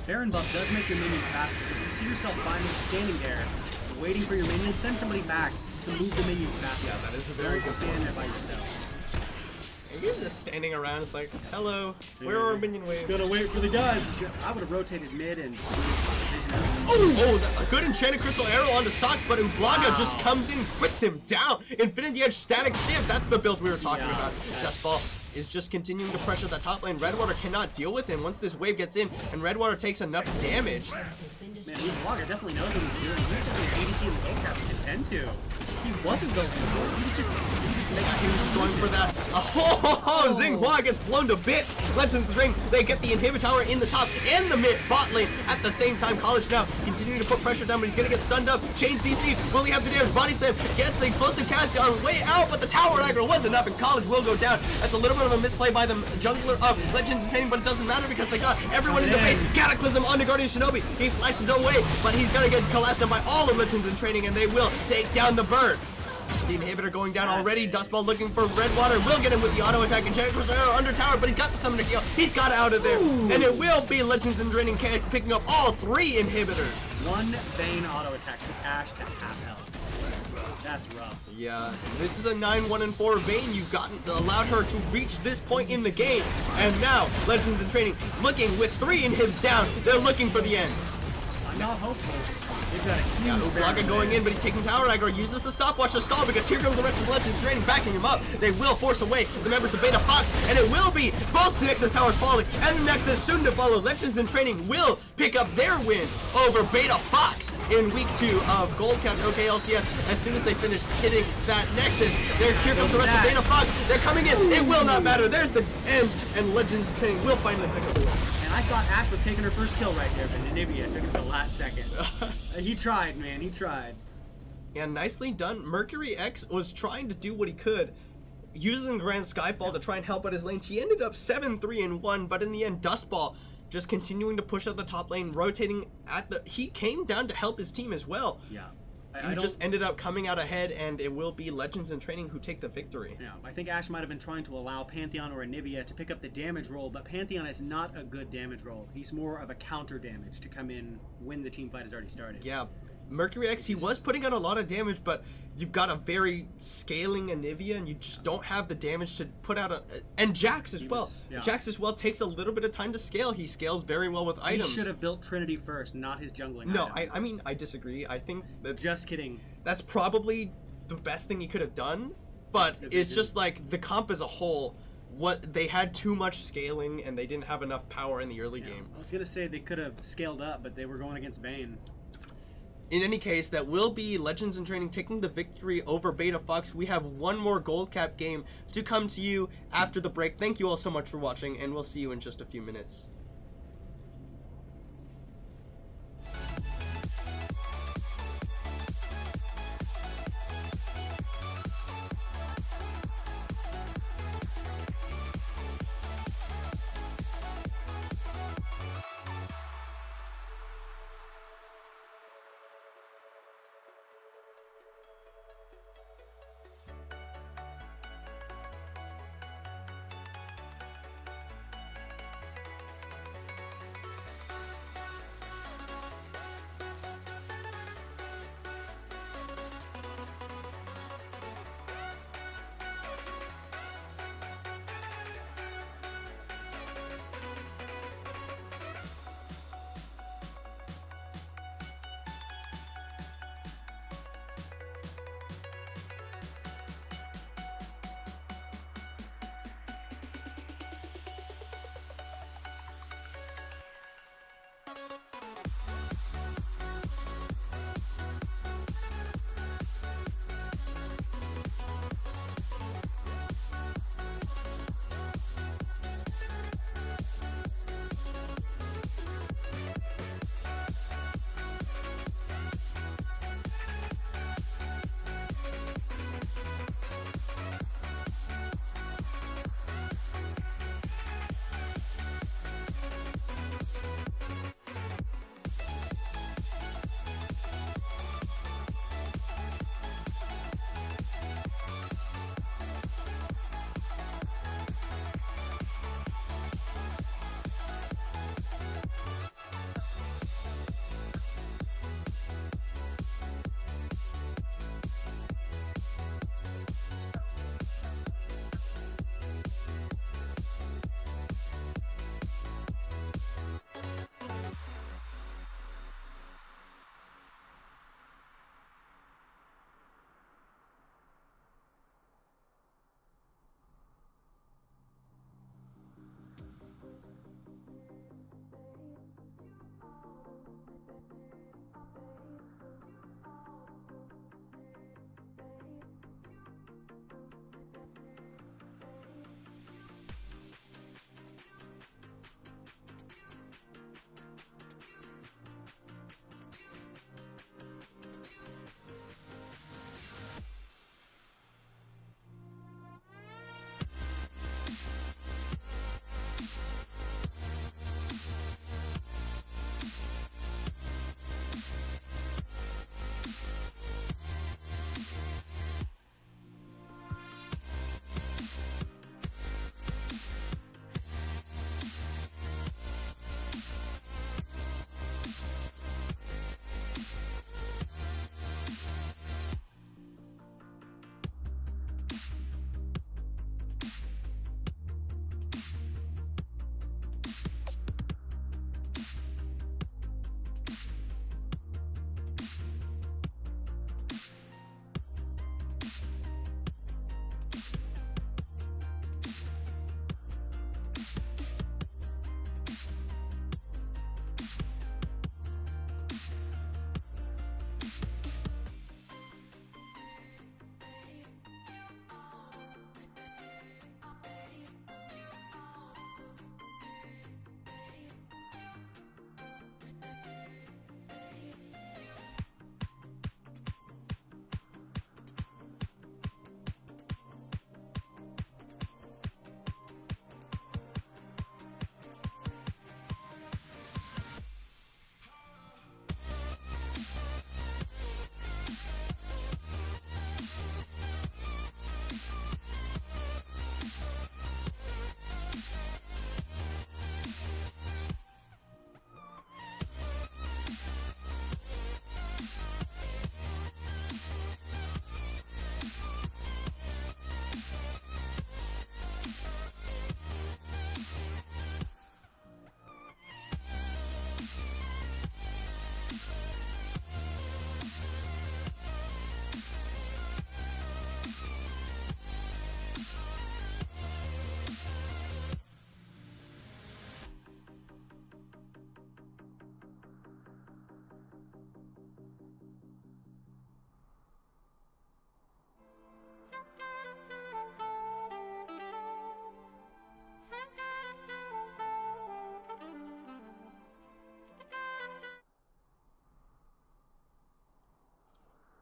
Baron buff does make your minions faster, so if you see yourself finally standing there, waiting for your minions, send somebody back to move the minions faster. Yeah, that is a very Don't good stand there by yourselves. And you're just standing around, it's like, hello, where are our minion waves? Gotta wait for the guys. I would have rotated mid and Oh, a good enchanted crystal arrow onto Socks, but Ublaga just comes in, quits him down. Infinity Edge static shift, that's the build we were talking about. Dustball is just continuing to pressure the top lane. Redwater cannot deal with him once this wave gets in, and Redwater takes enough damage. Man, Ublaga definitely knows what he's doing. He's just doing ADC in the game cap and intend to. He wasn't going for it. He was just Going for that. Xinghua gets blown to bits. Legends ring. They get the inhibit tower in the top and the mid bot lane at the same time. College now continuing to put pressure down, but he's gonna get stunned up. Shane CC will he have the damage? Body slam gets the explosive cast on way out, but the tower aggro wasn't enough, and College will go down. That's a little bit of a misplay by the jungler of Legends in Training, but it doesn't matter because they got everyone in the base. Cataclysm on the Guardian Shinobi. He flashes away, but he's gonna get collapsed on by all of Legends in Training, and they will take down the bird. The inhibitor going down already. Dustball looking for Redwater. Will get him with the auto attack. And Jared Cruzero under tower, but he's got the summoner kill. He's got out of there. Ooh. And it will be Legends in Training picking up all 3 inhibitors. One Bane auto attack to Ashe to half health. That's rough. Yeah, this is a 9-1-4 Vayne. You've allowed her to reach this point in the game. And now, Legends in Training looking with 3 inhibs down. They're looking for the end. I'm not hopeful. They've got a huge Ublaga going in, but he's taking tower aggro. Uses the stopwatch to stall because here comes the rest of Legends Training backing him up. They will force away the members of Beta Fox, and it will be both Nexus towers falling and the Nexus soon to follow. Legends in Training will pick up their win over Beta Fox in week 2 of Gold Cap OKLCS. As soon as they finish hitting that Nexus, here comes the rest of Beta Fox. They're coming in. It will not matter. There's the end, and Legends in Training will finally pick up the win. And I thought Ashe was taking her first kill right there, but Anivia took it the last second. He tried, man. He tried. And nicely done. Mercury X was trying to do what he could, using Grand Skyfall to try and help out his lanes. He ended up 7-3-1, but in the end, Dustball just continuing to push out the top lane, rotating at the... He came down to help his team as well. Yeah. He just ended up coming out ahead, and it will be Legends in Training who take the victory. Yeah, I think Ashe might have been trying to allow Pantheon or Anivia to pick up the damage roll, but Pantheon is not a good damage roll. He's more of a counter damage to come in when the team fight has already started. Yeah, Mercury X, he was putting out a lot of damage, but you've got a very scaling Anivia, and you just don't have the damage to put out and Jax as well. Jax as well takes a little bit of time to scale. He scales very well with items. He should have built Trinity first, not his jungling No, item. I mean, I disagree. I think that... Just kidding. That's probably the best thing he could have done, but it's just like the comp as a whole, they had too much scaling, and they didn't have enough power in the early game. I was going to say they could have scaled up, but they were going against Vayne. In any case, that will be Legends in Training taking the victory over Beta Fox. We have one more Gold Cap game to come to you after the break. Thank you all so much for watching, and we'll see you in just a few minutes.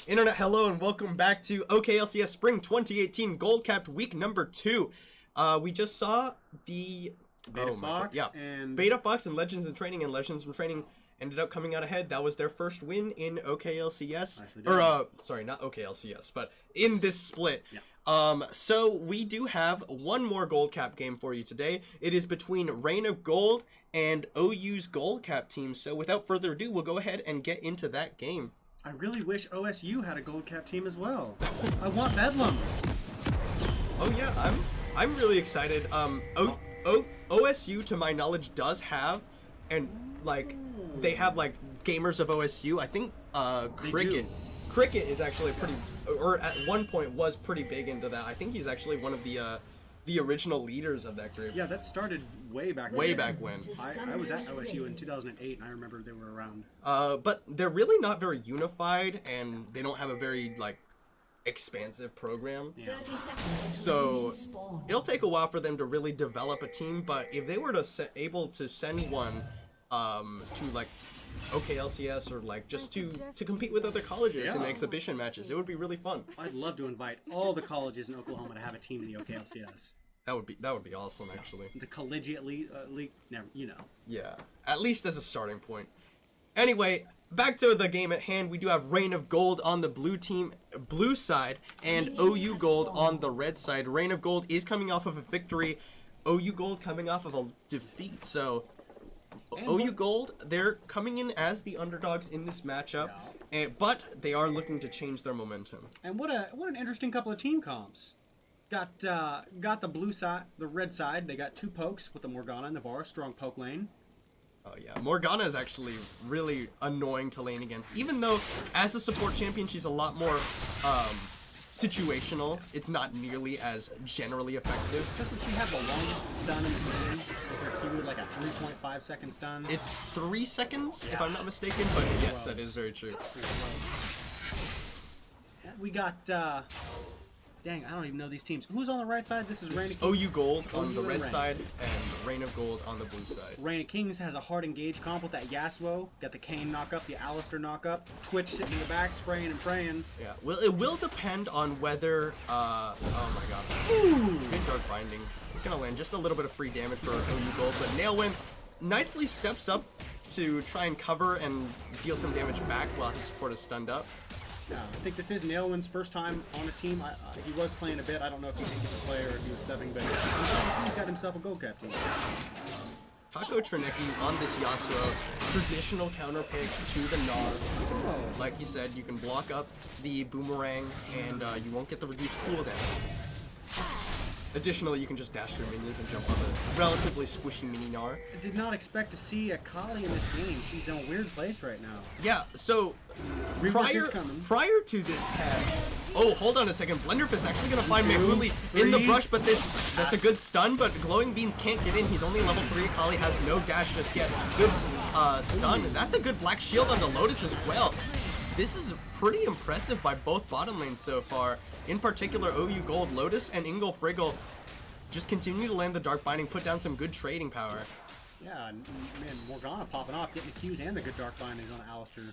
Internet, hello and welcome back to OKLCS Spring 2018 Gold Capped Week number 2. We just saw the Beta Fox and Beta Fox and Legends in Training, and Legends in Training ended up coming out ahead. That was their first win in OKLCS. Or sorry, not OKLCS, but in this split. Yeah. So we do have one more Gold Cap game for you today. It is between Reign of Gold and OU's Gold Cap team. So without further ado, we'll go ahead and get into that game. I really wish OSU had a Gold Cap team as well. I want Bedlam. Oh yeah, I'm really excited. OSU, to my knowledge, does have, and like they have like gamers of OSU. I think Cricket is actually pretty, or at one point was pretty big into that. I think he's actually one of the original leaders of that group. Yeah, that started way back when. I was at OSU in 2008, and I remember they were around. But they're really not very unified, and they don't have a very like expansive program. Yeah. So it'll take a while for them to really develop a team. But if they were to able to send one to like OKLCS or like just to compete with other colleges in exhibition matches, it would be really fun. I'd love to invite all the colleges in Oklahoma to have a team in the OKLCS. That would be awesome, actually. The collegiate league, never, you know. Yeah, at least as a starting point. Anyway, back to the game at hand. We do have Reign of Gold on the blue side, and OU Gold on the red side. Reign of Gold is coming off of a victory. OU Gold coming off of a defeat. So OU Gold, they're coming in as the underdogs in this matchup, but they are looking to change their momentum. And what an interesting couple of team comps. Got the blue side, the red side. They got two pokes with the Morgana and the Var, strong poke lane. Oh yeah, Morgana is actually really annoying to lane against. Even though as a support champion, she's a lot more situational. It's not nearly as generally effective. Doesn't she have the longest stun in the game with her Q, like a 3.5 second stun? It's 3 seconds, if I'm not mistaken, but yes, that is very true. We got, dang, I don't even know these teams. Who's on the right side? This is Reign of Kings. OU Gold on the red side and Reign of Gold on the blue side. Reign of Kings has a hard engage comp with that Yasuo. Got the Kayn knock up, the Alistar knock up. Twitch sitting in the back, spraying and praying. Yeah, well, it will depend on whether, oh my god. Ooh! Good Dark Binding. It's gonna land just a little bit of free damage for OU Gold, but Nailwind nicely steps up to try and cover and deal some damage back while his support is stunned up. Yeah, I think this is Nailwind's first time on a team. He was playing a bit. I don't know if he did get to play or if he was subbing, but he's got himself a Gold Cap team. Taco Trineki on this Yasuo, traditional counter pick to the Gnar. Oh. Like you said, you can block up the boomerang and you won't get the reduced cooldown. Additionally, you can just dash through minions and jump on the relatively squishy mini Gnar. I did not expect to see a Kali in this game. She's in a weird place right now. Yeah, so prior to this path, oh, hold on a second. Blenderfist actually going to find Mehuli in the brush, but that's a good stun, but Glowing Beans can't get in. He's only level 3. Kali has no dash just yet. Good stun. That's a good black shield on the Lotus as well. This is pretty impressive by both bottom lanes so far. In particular, OU Gold, Lotus, and Ingle Friggle just continue to land the Dark Binding, put down some good trading power. Yeah, man, Morgana popping off, getting the Qs and the good Dark Bindings on Alistar.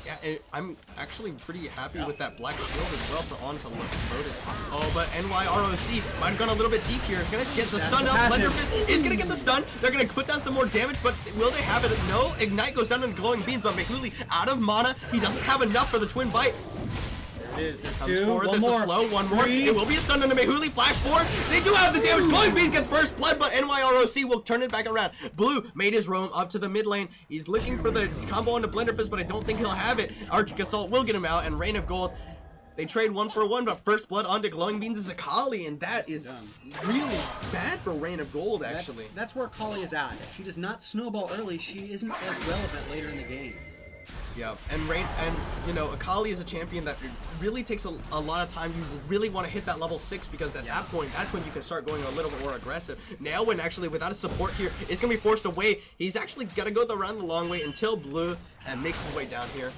Yeah, and I'm actually pretty happy with that black shield as well for onto Lotus. Oh, but NYROC might have gone a little bit deep here. It's going to get the stun up. Blenderfist is going to get the stun. They're going to put down some more damage, but will they have it? No. Ignite goes down in Glowing Beams, but Mehuli out of mana. He doesn't have enough for the twin bite. There's two. There's the slow. One more. It will be a stun on the Mehuli. Flash forward. They do have the damage. Glowing Beans gets first blood, but NYROC will turn it back around. Blue made his roam up to the mid lane. He's looking for the combo onto Blenderfist, but I don't think he'll have it. Arctic Assault will get him out, and Reign of Gold. They trade 1 for 1, but first blood onto Glowing Beans is a Kali, and that is really bad for Reign of Gold, actually. That's where Kali is at. If she does not snowball early, she isn't as relevant later in the game. Yeah, and you know, Akali is a champion that really takes a lot of time. You really want to hit that level 6 because at that point, that's when you can start going a little bit more aggressive. Now, when actually without a support here, it's gonna be forced away. He's actually gotta go around the long way until Blue and makes his way down here.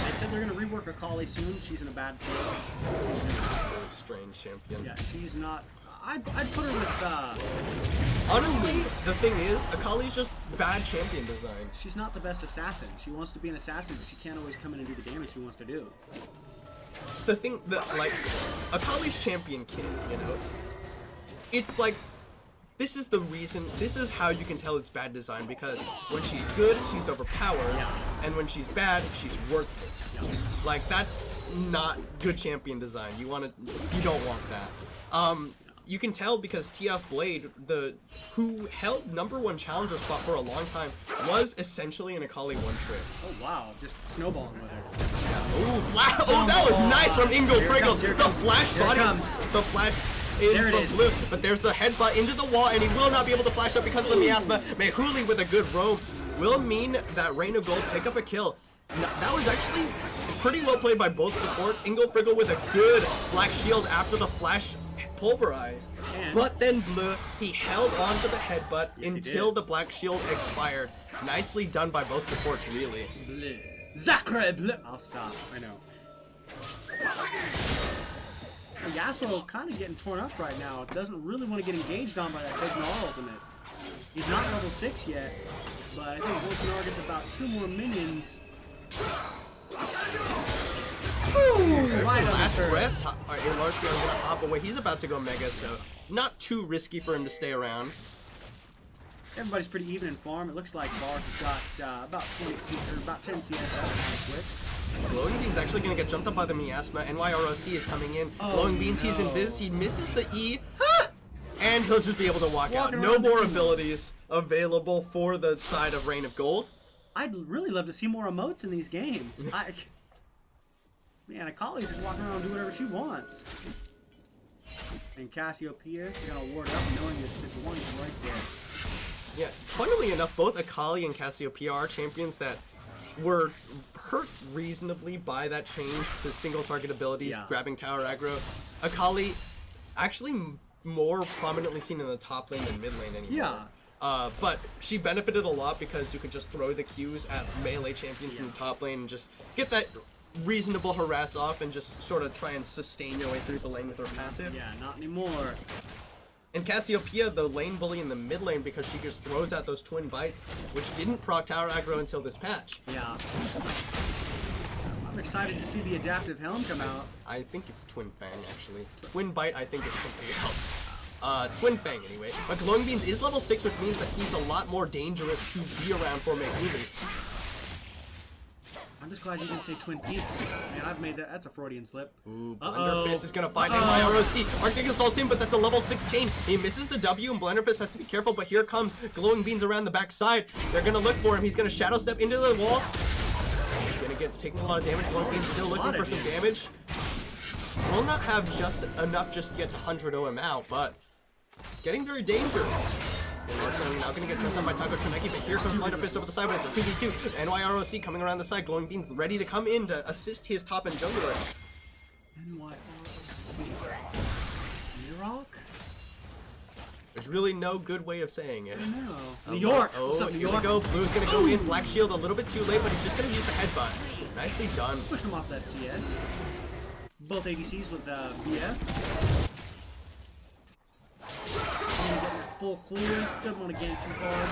They said they're gonna rework Akali soon. She's in a bad place. Very strange champion. Yeah, she's not. I'd put her with Honestly, the thing is, Akali's just bad champion design. She's not the best assassin. She wants to be an assassin, but she can't always come in and do the damage she wants to do. The thing that, like, Akali's champion kit, you know, it's like, this is the reason, this is how you can tell it's bad design, because when she's good, she's overpowered, and when she's bad, she's worthless. Like, that's not good champion design. You don't want that. You can tell because TF Blade, who held #1 challenger spot for a long time, was essentially an Akali one-trick. Oh wow, just snowballing with her. Oh, that was nice from Ingo Friggle. The flash body, the flash There it from is. Blue, but there's the headbutt into the wall, and he will not be able to flash up because of the miasma. Mehuli with a good roam will mean that Rain of Gold pick up a kill. That was actually pretty well played by both supports. Ingo Friggle with a good black shield after the flash pulverized. But then Blue, he held on to the headbutt until the black shield expired. Nicely done by both supports, really. Bleh. Zacre bleh. I'll stop. I know. Yasuo kind of getting torn up right now. Doesn't really want to get engaged on by that big Gnar ultimate. He's not level 6 yet, but I think once Gnar gets about 2 more minions. Right on Last the breath. Alright, Larcio gonna hop away. He's about to go mega, so not too risky for him to stay around. Everybody's pretty even in farm. It looks like Barth has got about 10 CS out of quick. Glowing Bean's actually gonna get jumped up by the miasma. NYROC is coming in. Glowing Beans, he's invis. He misses the E. And he'll just be able to walk out. No more abilities available for the side of Rain of Gold. I'd really love to see more emotes in these games. Man, Akali just walking around and do whatever she wants. And Cassiopeia, she's gonna ward up knowing it's 6-1 right there. Yeah, funnily enough, both Akali and Cassiopeia are champions that were hurt reasonably by that change to single target abilities, grabbing tower aggro. Akali actually more prominently seen in the top lane than mid lane anymore. Yeah. But she benefited a lot because you could just throw the Qs at melee champions in the top lane and just get that reasonable harass off and just sort of try and sustain your way through the lane with her passive. Yeah, not anymore. And Cassiopeia, the lane bully in the mid lane, because she just throws out those twin bites, which didn't proc tower aggro until this patch. Yeah. I'm excited to see the adaptive helm come out. I think it's Twin Fang, actually. Twin Bite, I think, is something else. Twin Fang, anyway. But Glowing Beans is level 6, which means that he's a lot more dangerous to be around for Mehuli. I'm just glad you didn't say Twin Peaks. Man, I've made that. That's a Freudian slip. Ooh, Blunderfist is gonna find NYROC. Arctic Assault in, but that's a level 16. He misses the W, and Blunderfist has to be careful, but here comes Glowing Beans around the backside. They're gonna look for him. He's gonna shadow step into the wall. He's gonna get taking a lot of damage. Glowing Beans still looking for some damage. Will not have just enough just to get to 100 OM out, but it's getting very dangerous. And now gonna get jumped on by Taco Kaneki, but here's some Blunderfist over the side, but it's a 2v2. NYROC coming around the side. Glowing Beans ready to come in to assist his top and jungler. NYROC. New-Rock? There's really no good way of saying it. I know. New York! Oh, What's up, New here York? we go. Blue's gonna go in. Black Shield a little bit too late, but he's just gonna use the headbutt. Nicely done. Push him off that CS. Both ADCs with BF. Full clear. Doesn't want to gain too hard.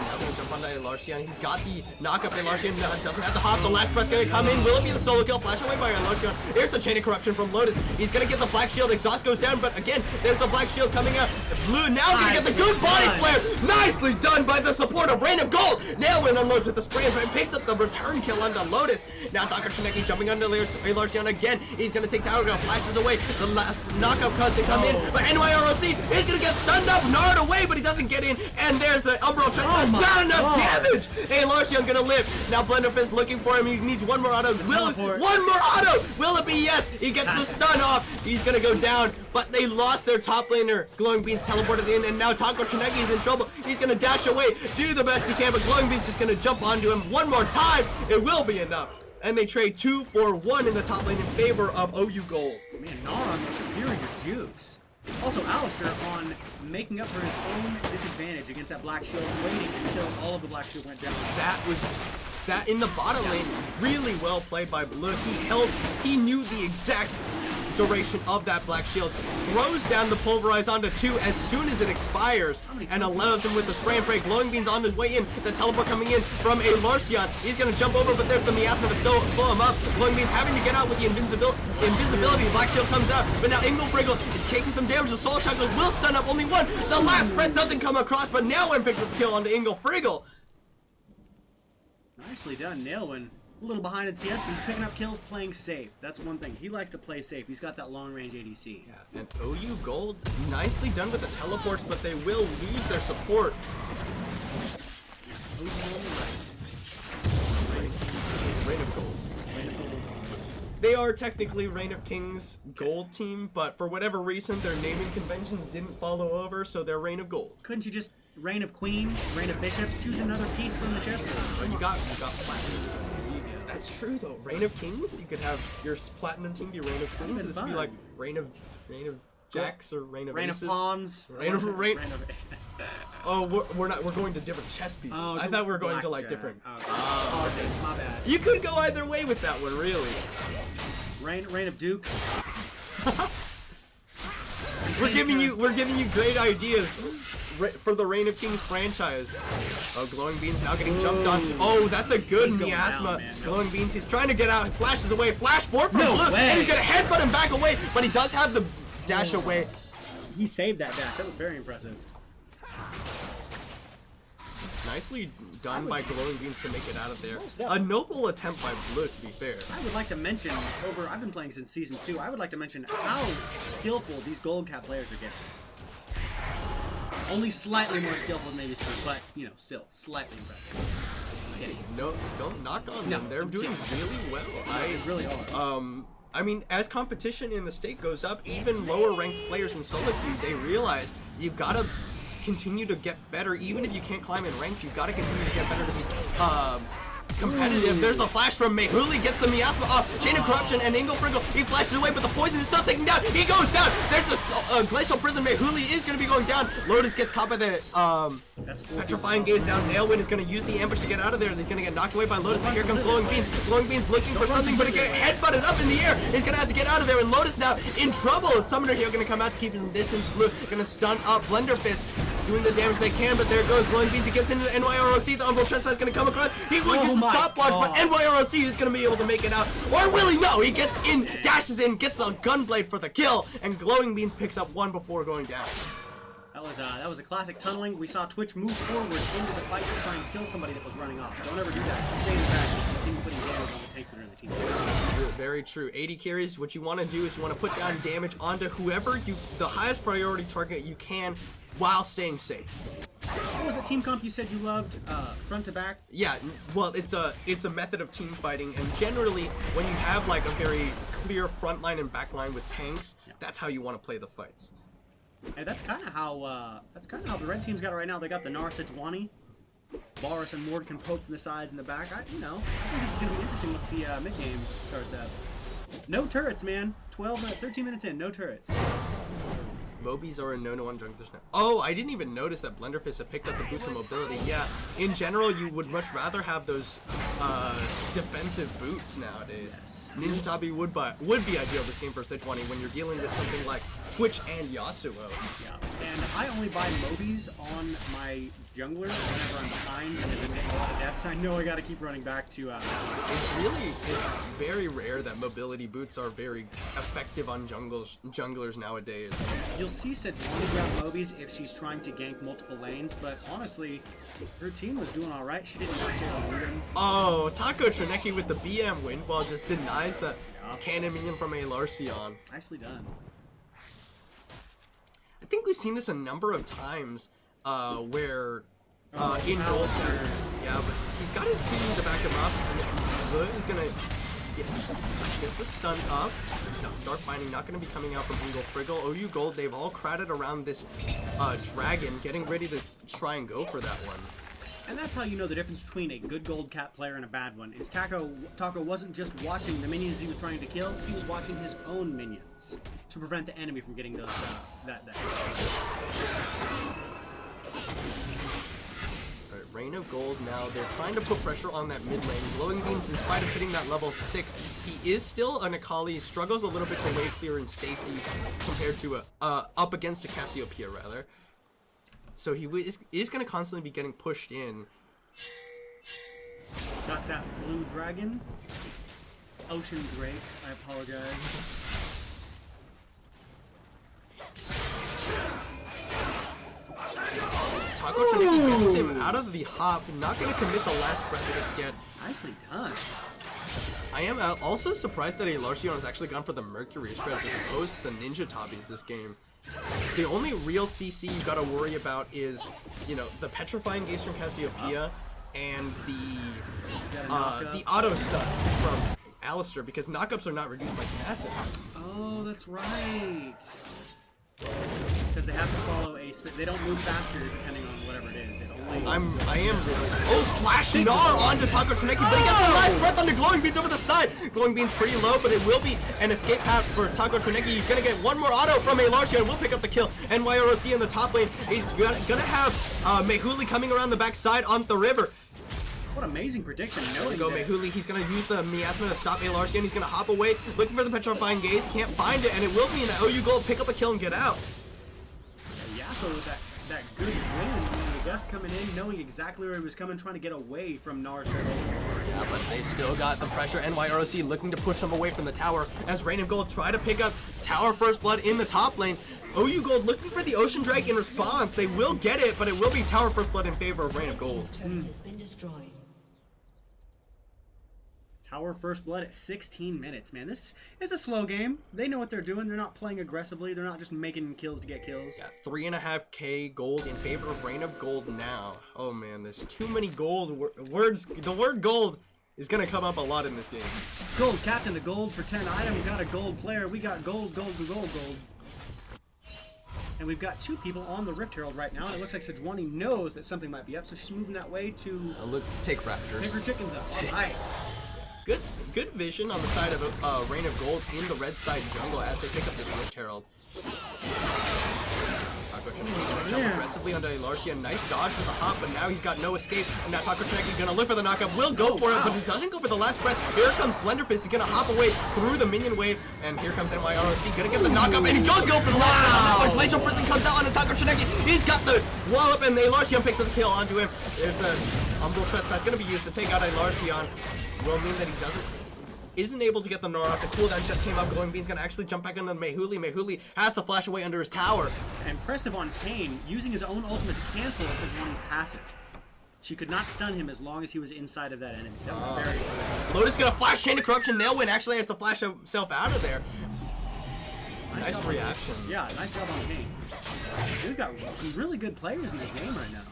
Now gonna jump onto Larcian. He's got the knockup. Larcian doesn't have the hop. The last breath gonna come in. Will it be the solo kill? Flash away by Larcian. Here's the chain of corruption from Lotus. He's gonna get the black shield. Exhaust goes down, but again, there's the black shield coming out. Blue now gonna get the good body slam. Nicely done by the support of Rain of Gold. Now when unloads with the spray and picks up the return kill onto Lotus. Now Dr. Shineki jumping onto Larcian again. He's gonna take tower, flashes away. The last knockup cuts to come in, but NYROC is gonna get stunned up. Nard away, but he doesn't get in, and there's the Umbral Trespass. Not enough damage! Hey, Larcian gonna live. Now Blunderfist looking for him. He needs one more auto. One more auto! Will it be? Yes! He gets the stun off. He's gonna go down, but they lost their top laner. Glowing Beans teleported in, and now Taco Shineki is in trouble. He's gonna dash away, do the best he can, but Glowing Beans just gonna jump onto him one more time. It will be enough. And they trade 2 for 1 in the top lane in favor of OU Gold. Man, Gnar on the superior jukes. Also, Alistair on making up for his own disadvantage against that black shield, waiting until all of the black shield went down. That in the bottom lane, really well played by Blue. He knew the exact duration of that black shield. Throws down the pulverize onto 2 as soon as it expires and allows him with the spray and pray. Glowing Beans on his way in. The teleport coming in from a Larcion. He's gonna jump over, but there's the miasma to slow him up. Glowing Beans having to get out with the invisibility. Black shield comes out, but now Inglefriggle is taking some damage. The Soul Shackles will stun up only one. The last breath doesn't come across, but Nailwin picks up the kill onto Inglefriggle. Nicely done, Nailwin. A little behind in CS, but he's picking up kills, playing safe. That's one thing. He likes to play safe. He's got that long-range ADC. Yeah, and OU Gold, nicely done with the teleports, but they will lose their support. Reign of Gold. They are technically Reign of Kings Gold team, but for whatever reason, their naming conventions didn't follow over, so they're Reign of Gold. Couldn't you just Reign of Queens, Reign of Bishops, choose another piece from the chessboard? But you got Platinum. That's true though. Reign of Kings, you could have your Platinum team be Reign of Queens. This would be like Reign of Jacks or Reign of Aces. Of Pawns. Reign of Oh, we're going to different chess pieces. Oh, I thought we were going to like different. Okay, my bad. You could go either way with that one, really. Reign of Dukes. We're giving you great ideas for the Reign of Kings franchise. Oh, Glowing Beans now getting jumped on. Oh, that's a good miasma. Glowing Beans, he's trying to get out. Flashes away. Flash forward from Blue, and he's gonna headbutt him back away. But he does have the dash away. He saved that dash. That was very impressive. Nicely done by Glowing Beans to make it out of there. A noble attempt by Blue, to be fair. I would like to mention, I've been playing since Season 2, I would like to mention how skillful these gold cap players are getting. Only slightly more skillful than they used to be, but, you know, still, slightly impressive. Hey, no, don't knock on them. They're doing really well. They really are. I mean, as competition in the state goes up, even lower ranked players in solo queue, they realize you've got to continue to get better. Even if you can't climb in rank, you've got to continue to get better to be competitive. There's the flash from Mehuli, gets the miasma off. Chain of Corruption and Inglefriggle, he flashes away, but the poison is still taken down. He goes down. There's the Glacial Prison. Mehuli is going to be going down. Lotus gets caught by the Petrifying Gaze down. Nailwin is going to use the ambush to get out of there. They're going to get knocked away by Lotus, but here comes Glowing Beans. Glowing Beans looking for something, but it gets headbutted up in the air. He's going to have to get out of there, and Lotus now in trouble. Summoner here going to come out to keep him distance. Blue going to stun up Blender Fist, doing the damage they can, but there goes Glowing Beans. He gets into the NYROC. The Umbral Trespass is going to come across. He will use the stopwatch, but NYROC is going to be able to make it out. Or will he? No, he gets in, dashes in, gets the Gunblade for the kill, and Glowing Beans picks up one before going down. That was a classic tunneling. We saw Twitch move forward into the fight to try and kill somebody that was running off. Don't ever do that. Stay in the back and continue putting damage on the tanks that are in the team. Very true. 80 carries, what you want to do is you want to put down damage onto whoever the highest priority target you can while staying safe. What was the team comp you said you loved? Front to back? Yeah, well, it's a method of team fighting, and generally when you have like a very clear front line and back line with tanks, that's how you want to play the fights. And that's kind of how the red team's got it right now. They got the Narset Wani. Boris and Ward can poke from the sides and the back. I think this is gonna be interesting once the mid game starts up. No turrets, man. 13 minutes in, no turrets. Mobies are a no-no on junglers now. Oh, I didn't even notice that Blenderfist had picked up the boots of mobility. Yeah, in general, you would much rather have those defensive boots nowadays. Yes. Ninja Tabi would be ideal this game for Sejuani when you're dealing with something like Twitch and Yasuo. Yeah, and I only buy Mobies on my jungler whenever I'm behind and if I'm getting a lot of deaths. I know I gotta keep running back to It's very rare that mobility boots are very effective on junglers nowadays. You'll see Sejuani grab Mobies if she's trying to gank multiple lanes, but honestly, her team was doing alright. She didn't necessarily win. Oh, Taco Trineki with the BM win while just denies the cannon minion from a Larcion. Nicely done. I think we've seen this a number of times where in gold center, yeah, but he's got his team to back him up, and Blue is gonna get the stun up. No, Dark Binding not gonna be coming out from Inglefriggle. OU Gold, they've all crowded around this dragon, getting ready to try and go for that one. And that's how you know the difference between a good gold cap player and a bad one. Is Taco wasn't just watching the minions he was trying to kill, he was watching his own minions to prevent the enemy from getting those Alright, Reign of Gold now. They're trying to put pressure on that mid lane. Glowing Beans, in spite of hitting that level 6, he is still an Akali. Struggles a little bit to wave clear in safety compared to up against a Cassiopeia rather. So he is going to constantly be getting pushed in. Got that blue dragon. Ocean Drake, I apologize. Taco Trinity gets him out of the hop, not going to commit the last breath just yet. Nicely done. I am also surprised that Alarcion has actually gone for the Mercury Express as opposed to the Ninja Tobbies this game. The only real CC you gotta worry about is, you know, the Petrifying Gaze from Cassiopeia and the auto stun from Alistair, because knockups are not reduced by tenacity. Oh, that's right. Because they have to follow a they don't move faster depending on whatever it is. It only I am really. Oh, Flash Gnar onto Taco Trineki, but he gets the last breath on the Glowing Beans over the side. Glowing Beans pretty low, but it will be an escape path for Taco Trineki. He's gonna get one more auto from Alarcion and will pick up the kill. NYROC in the top lane. He's gonna have Mehuli coming around the back side on the river. What amazing prediction. There we go, Mehuli. He's going to use the miasma to stop Alarcion. He's going to hop away, looking for the Petrifying Gaze. Can't find it, and it will mean that OU Gold pick up a kill and get out. Yasuo with that good win. The gust coming in, knowing exactly where he was coming, trying to get away from Gnar's turtle. Yeah, but they still got the pressure. NYROC looking to push them away from the tower as Rain of Gold try to pick up Tower First Blood in the top lane. OU Gold looking for the Ocean Drake in response. They will get it, but it will be Tower First Blood in favor of Rain of Gold. Has been destroyed. Tower First Blood at 16 minutes, man. This is a slow game. They know what they're doing. They're not playing aggressively. They're not just making kills to get kills. Yeah, 3.5k gold in favor of Rain of Gold now. Oh man, there's too many gold words. The word gold is gonna come up a lot in this game. Gold captain, the gold for 10 item. We got a gold player. We got gold. And we've got two people on the Rift Herald right now. And it looks like Sejuani knows that something might be up, so she's moving that way to Look, take Raptors. pick her chickens up. All right. Good vision on the side of Rain of Gold in the red side jungle as they pick up this Rift Herald. Taco Trineki jump aggressively onto Alarcion. Nice dodge with the hop, but now he's got no escape. And now Taco Trineki gonna look for the knockup. Will go for it, but he doesn't go for the last breath. Here comes Blenderfist. He's gonna hop away through the minion wave, and here comes NYROC. Gonna get the knockup, and he does go for the last breath on that one. Glacial Prison comes out onto Taco Trineki. He's got the wallop, and Alarcion picks up the kill onto him. There's the Umbral Trespass gonna be used to take out Alarcion. Will mean that he isn't able to get the Gnar off. The cooldown just came up. Glowing Bean's gonna actually jump back into Mehuli. Mehuli has to flash away under his tower. Impressive on Kane, using his own ultimate to cancel Sejuani's passive. She could not stun him as long as he was inside of that enemy. That was very good. Lotus gonna flash Chain of Corruption. Nailwind actually has to flash himself out of there. Nice reaction. Yeah, nice job on Kane. We've got some really good players in this game right now.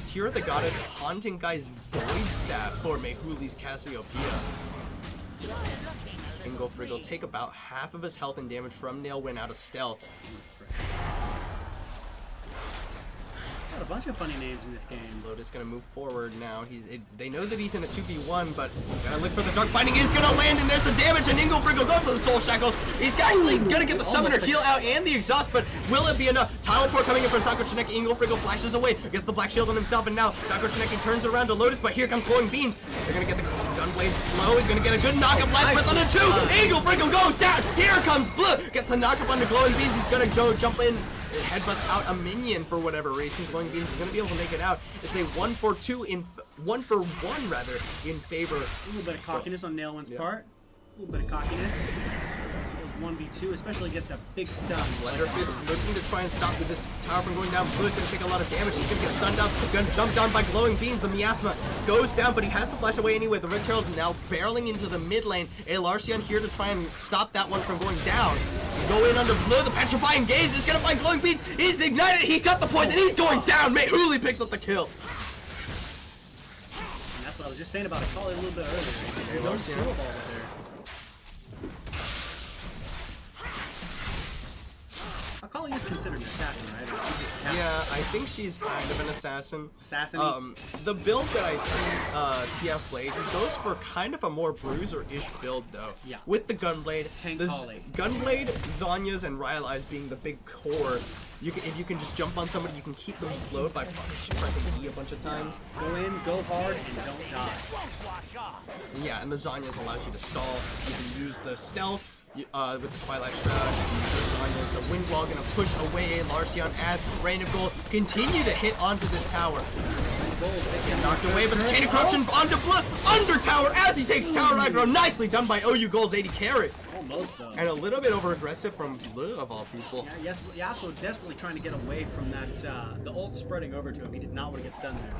Tear of the Goddess haunting guy's Void Staff for Mehuli's Cassiopeia. Ingolfrigg will take about half of his health and damage from Nailwind out of stealth. Got a bunch of funny names in this game. Lotus gonna move forward now. They know that he's in a 2v1, but gotta look for the Dark Binding. He's gonna land, and there's the damage, and Ingolfrigg will go for the Soul Shackles. He's actually gonna get the Summoner heal out and the Exhaust, but will it be enough? Teleport coming in from Taco Trineki. Ingolfrigg flashes away, gets the Black Shield on himself, and now Taco Trineki turns around to Lotus, but here comes Glowing Beans. They're gonna get the Gunblade slow. He's gonna get a good knockup. Last breath on the 2. Ingolfrigg goes down. Here comes Blue. Gets the knockup on the Glowing Beans. He's gonna jump in. Headbutts out a minion for whatever reason. Glowing Beans is going to be able to make it out. It's a 1-for-2 in 1-for-1 rather in favor. A little bit of cockiness on Nailwind's part. A little bit of cockiness. Goes 1v2, especially against a big stun. Blenderfist looking to try and stop this tower from going down. Blue is going to take a lot of damage. He's going to get stunned up. Going to jump down by Glowing Beans. The miasma goes down, but he has to flash away anyway. The Rift Herald now barreling into the mid lane. Alarcion here to try and stop that one from going down. Go in under Blue. The Petrifying Gaze is going to find Glowing Beans. He's ignited. He's got the poison. He's going down. Mehuli picks up the kill. And that's what I was just saying about Akali a little bit earlier. There's no snowball there. Akali is considered an assassin, right? Or she just Yeah, I think she's kind of an assassin. Assassin. The build that I see TF played, he goes for kind of a more bruiser-ish build though. Yeah. With the Gunblade, Tank the Holly. Gunblade, Zhonya's, and Rylai's being the big core. If you can just jump on somebody, you can keep them slowed by pressing E a bunch of times. Go in, go hard, and don't die. Yeah, and the Zhonya's allows you to stall. You can use the stealth. With the Twilight Shroud, Zhonya's the Wind Wall gonna push away Larcion as Rain of Gold continue to hit onto this tower. Knocked away, but the Chain of Corruption onto Blue under tower as he takes tower aggro. Nicely done by OU Gold's 80 carry. Almost though. And a little bit over aggressive from Blue of all people. Yeah, Yasuo desperately trying to get away from that, the ult spreading over to him. He did not want to get stunned there.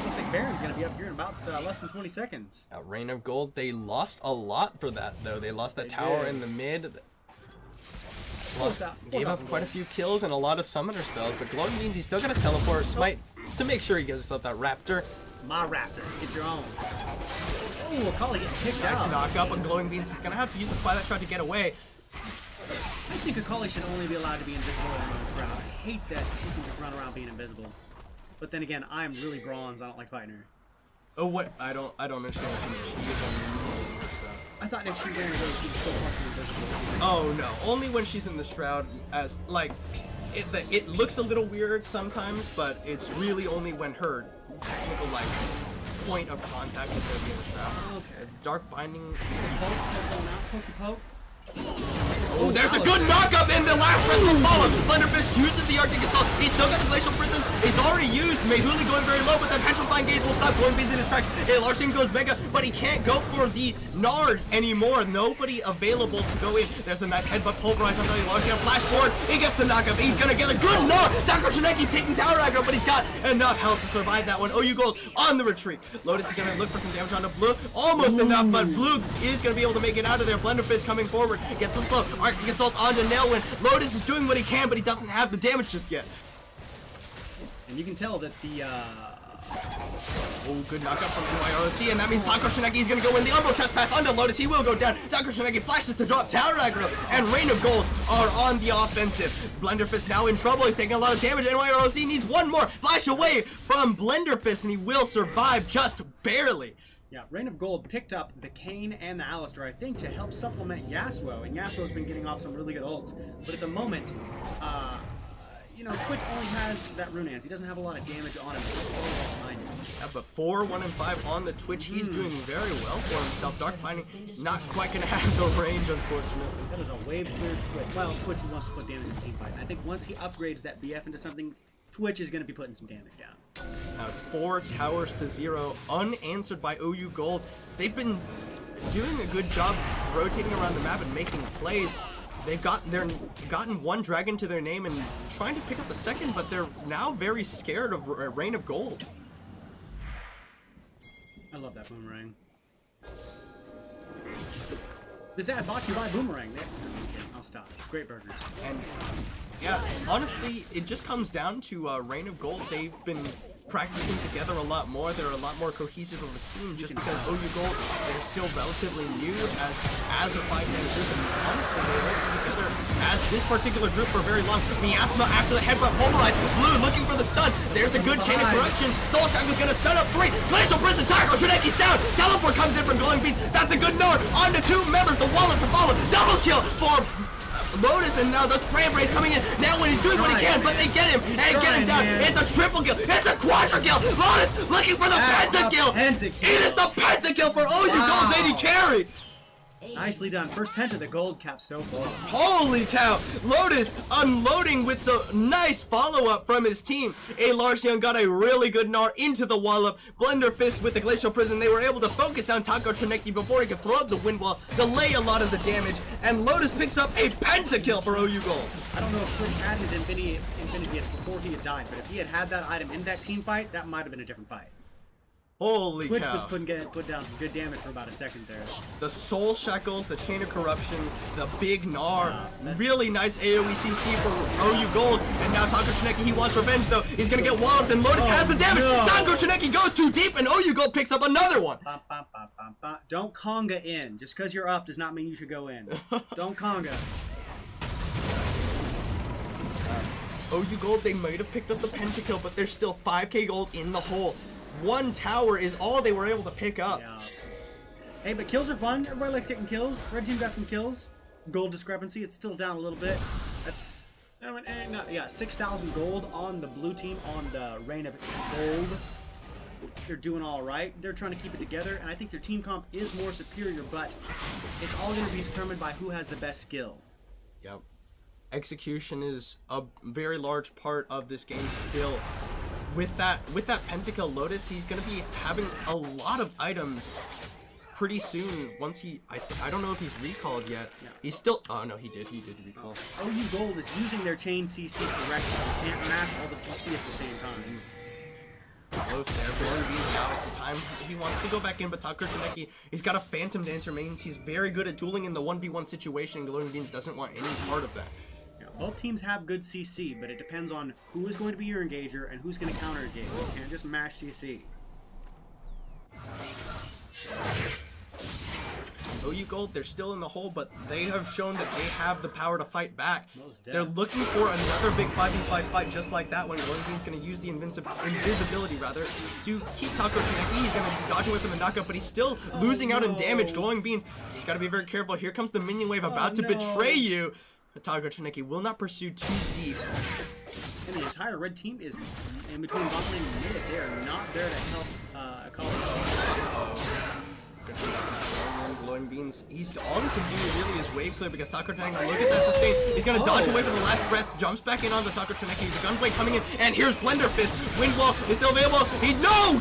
Looks like Baron's going to be up here in about less than 20 seconds. Rain of Gold, they lost a lot for that though. They lost that tower in the mid. Gave up quite a few kills and a lot of summoner spells, but Glowing Beans, he's still got his teleport smite to make sure he gives himself that Raptor. My Raptor, get your own. Oh, Akali getting kicked Nice out. knock up on Glowing Beans. He's gonna have to use the Twilight Shroud to get away. I think Akali should only be allowed to be invisible in the crowd. I hate that she can just run around being invisible. But then again, I'm really bronze. I don't like fighting her. Oh, what? I don't understand what you mean. She is only I thought if she ran away, she was still partially invisible. Oh no, only when she's in the shroud. As like, it looks a little weird sometimes, but it's really only when her technical like point of contact is going to be in the shroud. Okay. Dark Binding. Poke going out, pokey poke. Oh, there's a good knockup in the last prison will follow. Blunderfist uses the Arctic Assault. He's still got the Glacial Prison. He's already used. Mehuli going very low, but that Petrifying Gaze will stop Glowing Beans in his tracks. Hey, Larcion goes Mega, but he can't go for the Nard anymore. Nobody available to go in. There's a nice headbutt pulverize on Larcion. Flash forward. He gets the knockup. He's going to get a good Nard. Dr. Shineki taking tower aggro, but he's got enough health to survive that one. OU Gold on the retreat. Lotus is going to look for some damage onto Blue. Almost enough, but Blue is going to be able to make it out of there. Blunderfist coming forward. Gets the slow. Arctic Assault onto Nailwind. Lotus is doing what he can, but he doesn't have the damage just yet. And you can tell that the, Oh, good knockup from NYROC, and that means Dr. Shineki is going to go in. The Umbral Trespass onto Lotus. He will go down. Dr. Shineki flashes to drop tower aggro, and Rain of Gold are on the offensive. Blenderfist now in trouble. He's taking a lot of damage. NYROC needs one more flash away from Blenderfist, and he will survive just barely. yeah, Rain of Gold picked up the Kayn and the Alistar, I think, to help supplement Yasuo, and Yasuo's been getting off some really good ults. But at the moment, you know, Twitch only has that Runeance. He doesn't have a lot of damage on him. Yeah, but 4, 1, and 5 on the Twitch, he's doing very well for himself. Dark Binding not quite going to have the range, unfortunately. That is a wave clear Twitch. Well, Twitch wants to put damage in the team fight. I think once he upgrades that BF into something, Twitch is going to be putting some damage down. Now it's 4 towers to 0, unanswered by OU Gold. They've been doing a good job rotating around the map and making plays. They've gotten one dragon to their name and trying to pick up a second, but they're now very scared of Rain of Gold. I love that boomerang. This ad brought to you by Boomerang. I'll stop. Great burgers. And yeah, honestly, it just comes down to Rain of Gold. They've been practicing together a lot more. They're a lot more cohesive of a team just because OU Gold, they're still relatively new as a 5-man group. And honestly, they work together as this particular group for very long. Miasma after the headbutt pulverized. Blue looking for the stun. There's a good chain of corruption. Soul Shack was gonna stun up 3. Glacial Prison, Taco Shineki's down. Teleport comes in from Glowing Beats. That's a good Nord. On to 2 members. The Wallet to follow. Double kill for Lotus, and now the spray embrace coming in. Now when he's doing what he can, but they get him and get him down. It's a triple kill. It's a quadra kill. Lotus looking for the pentakill. It is the pentakill for OU Gold's 80 carry. Nicely done. First penta, the gold cap so far. Holy cow! Lotus unloading with some nice follow-up from his team. Larcion got a really good gnar into the wallop. Blenderfist with the Glacial Prison. They were able to focus down Taco Trineki before he could throw up the wind wall, delay a lot of the damage, and Lotus picks up a pentakill for OU Gold. I don't know if Twitch had his Infinity Hits before he had died, but if he had had that item in that team fight, that might have been a different fight. Holy Twitch cow. was put down some good damage for about a second there. The Soul Shackles, the Chain of Corruption, the Big Gnar. Really nice AoE CC for OU Gold. And now Taco Shineki, he wants revenge though. He's gonna get walloped and Lotus has the damage. No. Taco Shineki goes too deep and OU Gold picks up another one. Don't conga in. Just because you're up does not mean you should go in. Don't conga. OU Gold, they might have picked up the pentakill, but there's still 5k gold in the hole. One tower is all they were able to pick up. Yeah. Hey, but kills are fun. Everybody likes getting kills. Red team got some kills. Gold discrepancy, it's still down a little bit. That's, yeah, 6,000 gold on the blue team on the Reign of Gold. They're doing all right. They're trying to keep it together, and I think their team comp is more superior, but it's all going to be determined by who has the best skill. Yep. Execution is a very large part of this game's skill. With that pentakill Lotus, he's going to be having a lot of items pretty soon. Once he, I don't know if he's recalled yet. Yeah. He's still, oh no, he did recall. OU Gold is using their chain CC correctly. You can't mash all the CC at the same time. Close there. Glowing Beans now is the time he wants to go back in, but Taco Kaneki, he's got a Phantom Dancer means he's very good at dueling in the 1v1 situation. Glowing Beans doesn't want any part of that. Yeah, both teams have good CC, but it depends on who is going to be your engager and who's going to counter engage. You can't just mash CC. OU Gold, they're still in the hole, but they have shown that they have the power to fight back. Most They're looking for another big 5v5 fight just like that one. Glowing Bean's going to use the invisibility to keep Taco Kaneki. He's going to dodge with him and knock up, but he's still losing out in damage. Glowing Beans, he's got to be very careful. Here comes the minion wave about to betray you. But Taco Kaneki will not pursue too deep. And the entire red team is in between bot lane and mid. They are not there to help Glowing Beans, all he can do really is wave clear because Taco Kaneki, look at that sustain. He's gonna dodge away for the last breath, jumps back in onto Taco Kaneki. The gunplay coming in, and here's Blender Fist. Wind Wall is still available.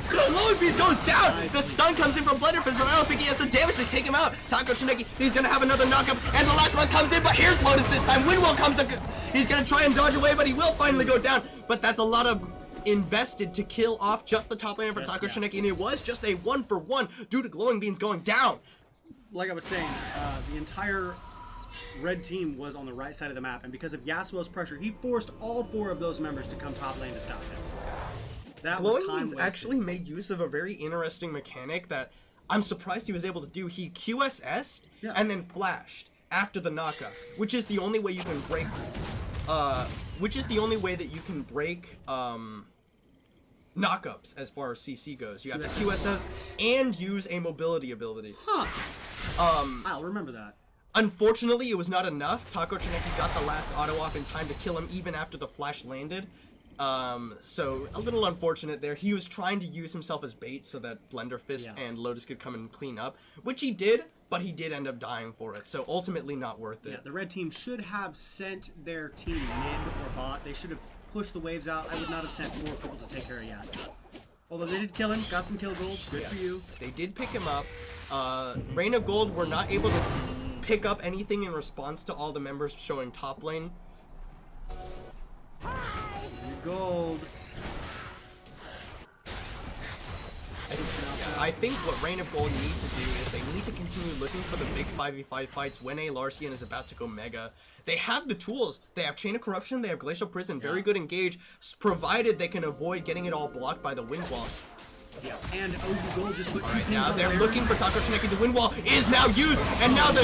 Glowing Beans goes down. The stun comes in from Blender Fist, but I don't think he has the damage to take him out. Taco Kaneki, he's gonna have another knockup, and the last one comes in, but here's Lotus this time. Wind Wall comes up. He's gonna try and dodge away, but he will finally go down. But that's a lot of invested to kill off just the top laner for Taco Kaneki, and it was just a 1-for-1 due to Glowing Beans going down. Like I was saying, the entire red team was on the right side of the map, and because of Yasuo's pressure, he forced all 4 of those members to come top lane to stop him. That was Glowing time Beans wasted. actually made use of a very interesting mechanic that I'm surprised he was able to do. He QSS'd and then flashed after the knockup, which is the only way you can break knockups as far as CC goes. You have to QSS and use a mobility ability. Huh. I'll remember that. Unfortunately, it was not enough. Taco Kaneki got the last auto off in time to kill him even after the flash landed. So a little unfortunate there. He was trying to use himself as bait so that Blender Fist and Lotus could come and clean up, which he did, but he did end up dying for it. So ultimately not worth it. Yeah, the red team should have sent their team mid or bot. They should have pushed the waves out. I would not have sent more people to take care of Yasuo. Although they did kill him, got some kill gold. Good for you. They did pick him up. Reign of Gold were not able to pick up anything in response to all the members showing top lane. Gold. I think what Reign of Gold need to do is they need to continue looking for the big 5v5 fights when a Larcian is about to go mega. They have the tools. They have Chain of Corruption, they have Glacial Prison, very good engage, provided they can avoid getting it all blocked by the Wind Wall. Yeah, and OU Gold just put 2 things Now on they're there. looking for Taco Kaneki. The Wind Wall is now used, and now the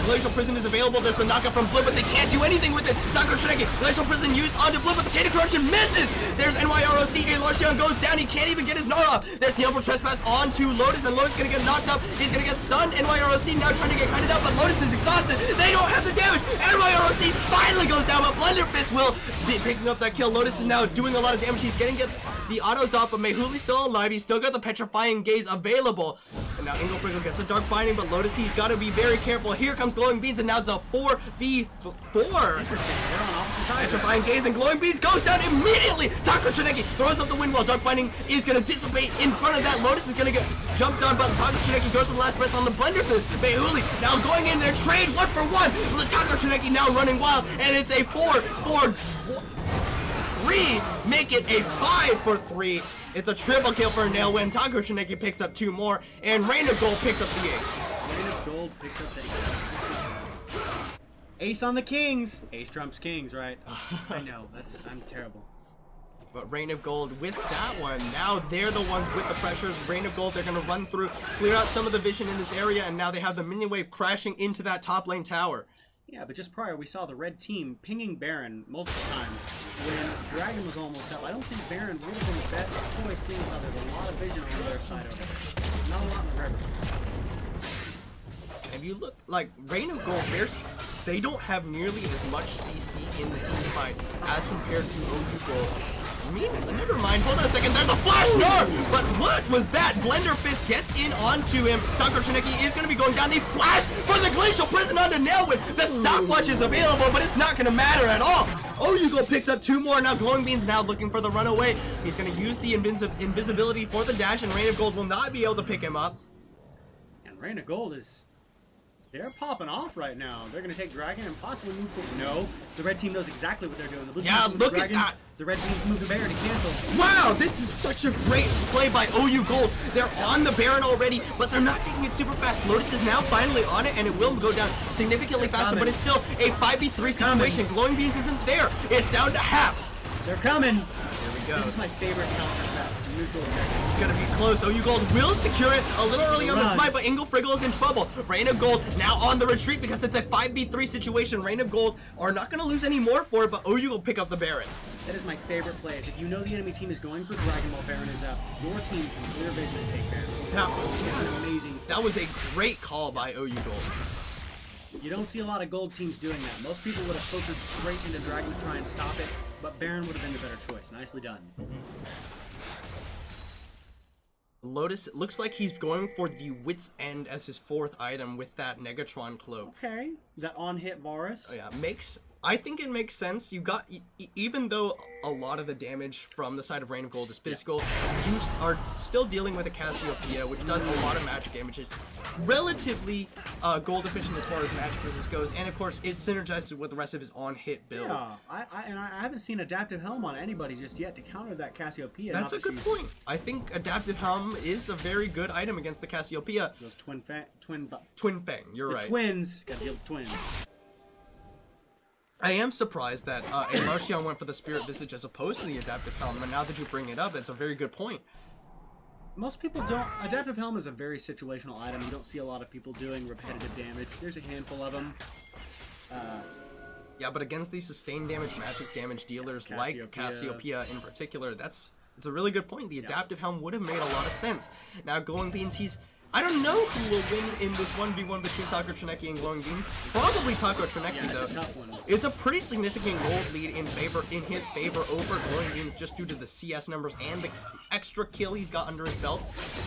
Glacial Prison is available. There's the knockup from Blue, but they can't do anything with it. Taco Kaneki, Glacial Prison used onto Blue, but the Chain of Corruption misses. There's NYROC, a Larcian goes down. He can't even get his Gnar off. There's the Uncle Trespass onto Lotus, and Lotus is gonna get knocked up. He's gonna get stunned. NYROC now trying to get kited out, but Lotus is exhausted. They don't have the damage. NYROC finally goes down, but Blender Fist will be picking up that kill. Lotus is now doing a lot of damage. He's getting the autos off, but Mehuli's still alive. He's still got the Petrifying Gaze available. And now Inglefriggle gets a Dark Binding, but Lotus, he's got to be very careful. Here comes Glowing Beans, and now it's a 4v4. They're on opposite sides. Petrifying Gaze, and Glowing Beans goes down immediately. Taco Kaneki throws up the Wind Wall. Dark Binding is going to dissipate in front of that. Lotus is going to get jumped on, but Taco Kaneki goes for the last breath on the Blender Fist. Mehuli now going in there, trade 1-for-1. Taco Kaneki now running wild, and it's a 4-4-3. Make it a 5-for-3. It's a triple kill for a nail win. Taco Kaneki picks up 2 more, and Reign of Gold picks up the ace. Reign of Gold picks up the ace. Ace on the Kings. Ace trumps Kings, right? I know. I'm terrible. But Reign of Gold with that one, now they're the ones with the pressures. Reign of Gold, they're going to run through, clear out some of the vision in this area, and now they have the minion wave crashing into that top lane tower. Yeah, but just prior, we saw the red team pinging Baron multiple times. when Dragon was almost up, I don't think Baron would have been the best choice, seeing as how there's a lot of vision on their side over there. Not a lot in the river. If you look, like, Reign of Gold, they don't have nearly as much CC in the team fight as compared to OU Gold. Never mind, hold on a second, there's a flash star! But what was that? Blender Fist gets in onto him. Taco Trineki is going to be going down. They flash for the Glacial Prison onto Nailwin. The stopwatch is available, but it's not going to matter at all. OU Gold picks up 2 more. Now Glowing Bean's now looking for the runaway. He's going to use the invisibility for the dash, and Reign of Gold will not be able to pick him up. And Reign of Gold is... they're popping off right now. They're going to take Dragon and possibly move forward. No, the red team knows exactly what they're doing. The blue team moves look Dragon, at that. The red team moves the Baron to cancel. Wow, this is such a great play by OU Gold. They're on the Baron already, but they're not taking it super fast. Lotus is now finally on it, and it will go down significantly faster, but it's still a 5v3 situation. Glowing Beans isn't there. It's down to half. They're coming. Here we go. This is my favorite counter attack. Neutral attack. This is gonna be close. OU Gold will secure it a little early on the smite, but Ingle Friggle is in trouble. Reign of Gold now on the retreat because it's a 5v3 situation. Reign of Gold are not gonna lose any more for it, but OU will pick up the Baron. That is my favorite play. If you know the enemy team is going for Dragon while Baron is up, your team can clear vision and take Baron. It's an amazing. That was a great call by OU Gold. You don't see a lot of gold teams doing that. Most people would have filtered straight into Dragon to try and stop it, but Baron would have been the better choice. Nicely done. Lotus, it looks like he's going for the Wit's End as his 4th item with that Negatron cloak. Okay, that on-hit Varus. Oh, yeah, I think it makes sense. You got, even though a lot of the damage from the side of Reign of Gold is physical, you are still dealing with a Cassiopeia, which does a lot of magic damage. It's relatively gold efficient as far as magic resist goes, and of course it synergizes with the rest of his on-hit build. Yeah, I haven't seen Adaptive Helm on anybody just yet to counter that Cassiopeia. That's a good point. I think Adaptive Helm is a very good item against the Cassiopeia. Those Twin Fang, you're right. Twins, gotta deal with twins. I am surprised that a Marcion went for the Spirit Visage as opposed to the Adaptive Helm, and now that you bring it up, it's a very good point. Most people don't. Adaptive Helm is a very situational item. You don't see a lot of people doing repetitive damage. There's a handful of them. Yeah, but against these sustained damage, magic damage dealers like Cassiopeia in particular, it's a really good point. The Adaptive Helm would have made a lot of sense. Now, Glowing Beans, I don't know who will win in this 1v1 between Taco Trineki and Glowing Beans. Probably Taco Trineki, though. It's a tough one. It's a pretty significant gold lead in his favor over Glowing Beans just due to the CS numbers and the extra kill he's got under his belt.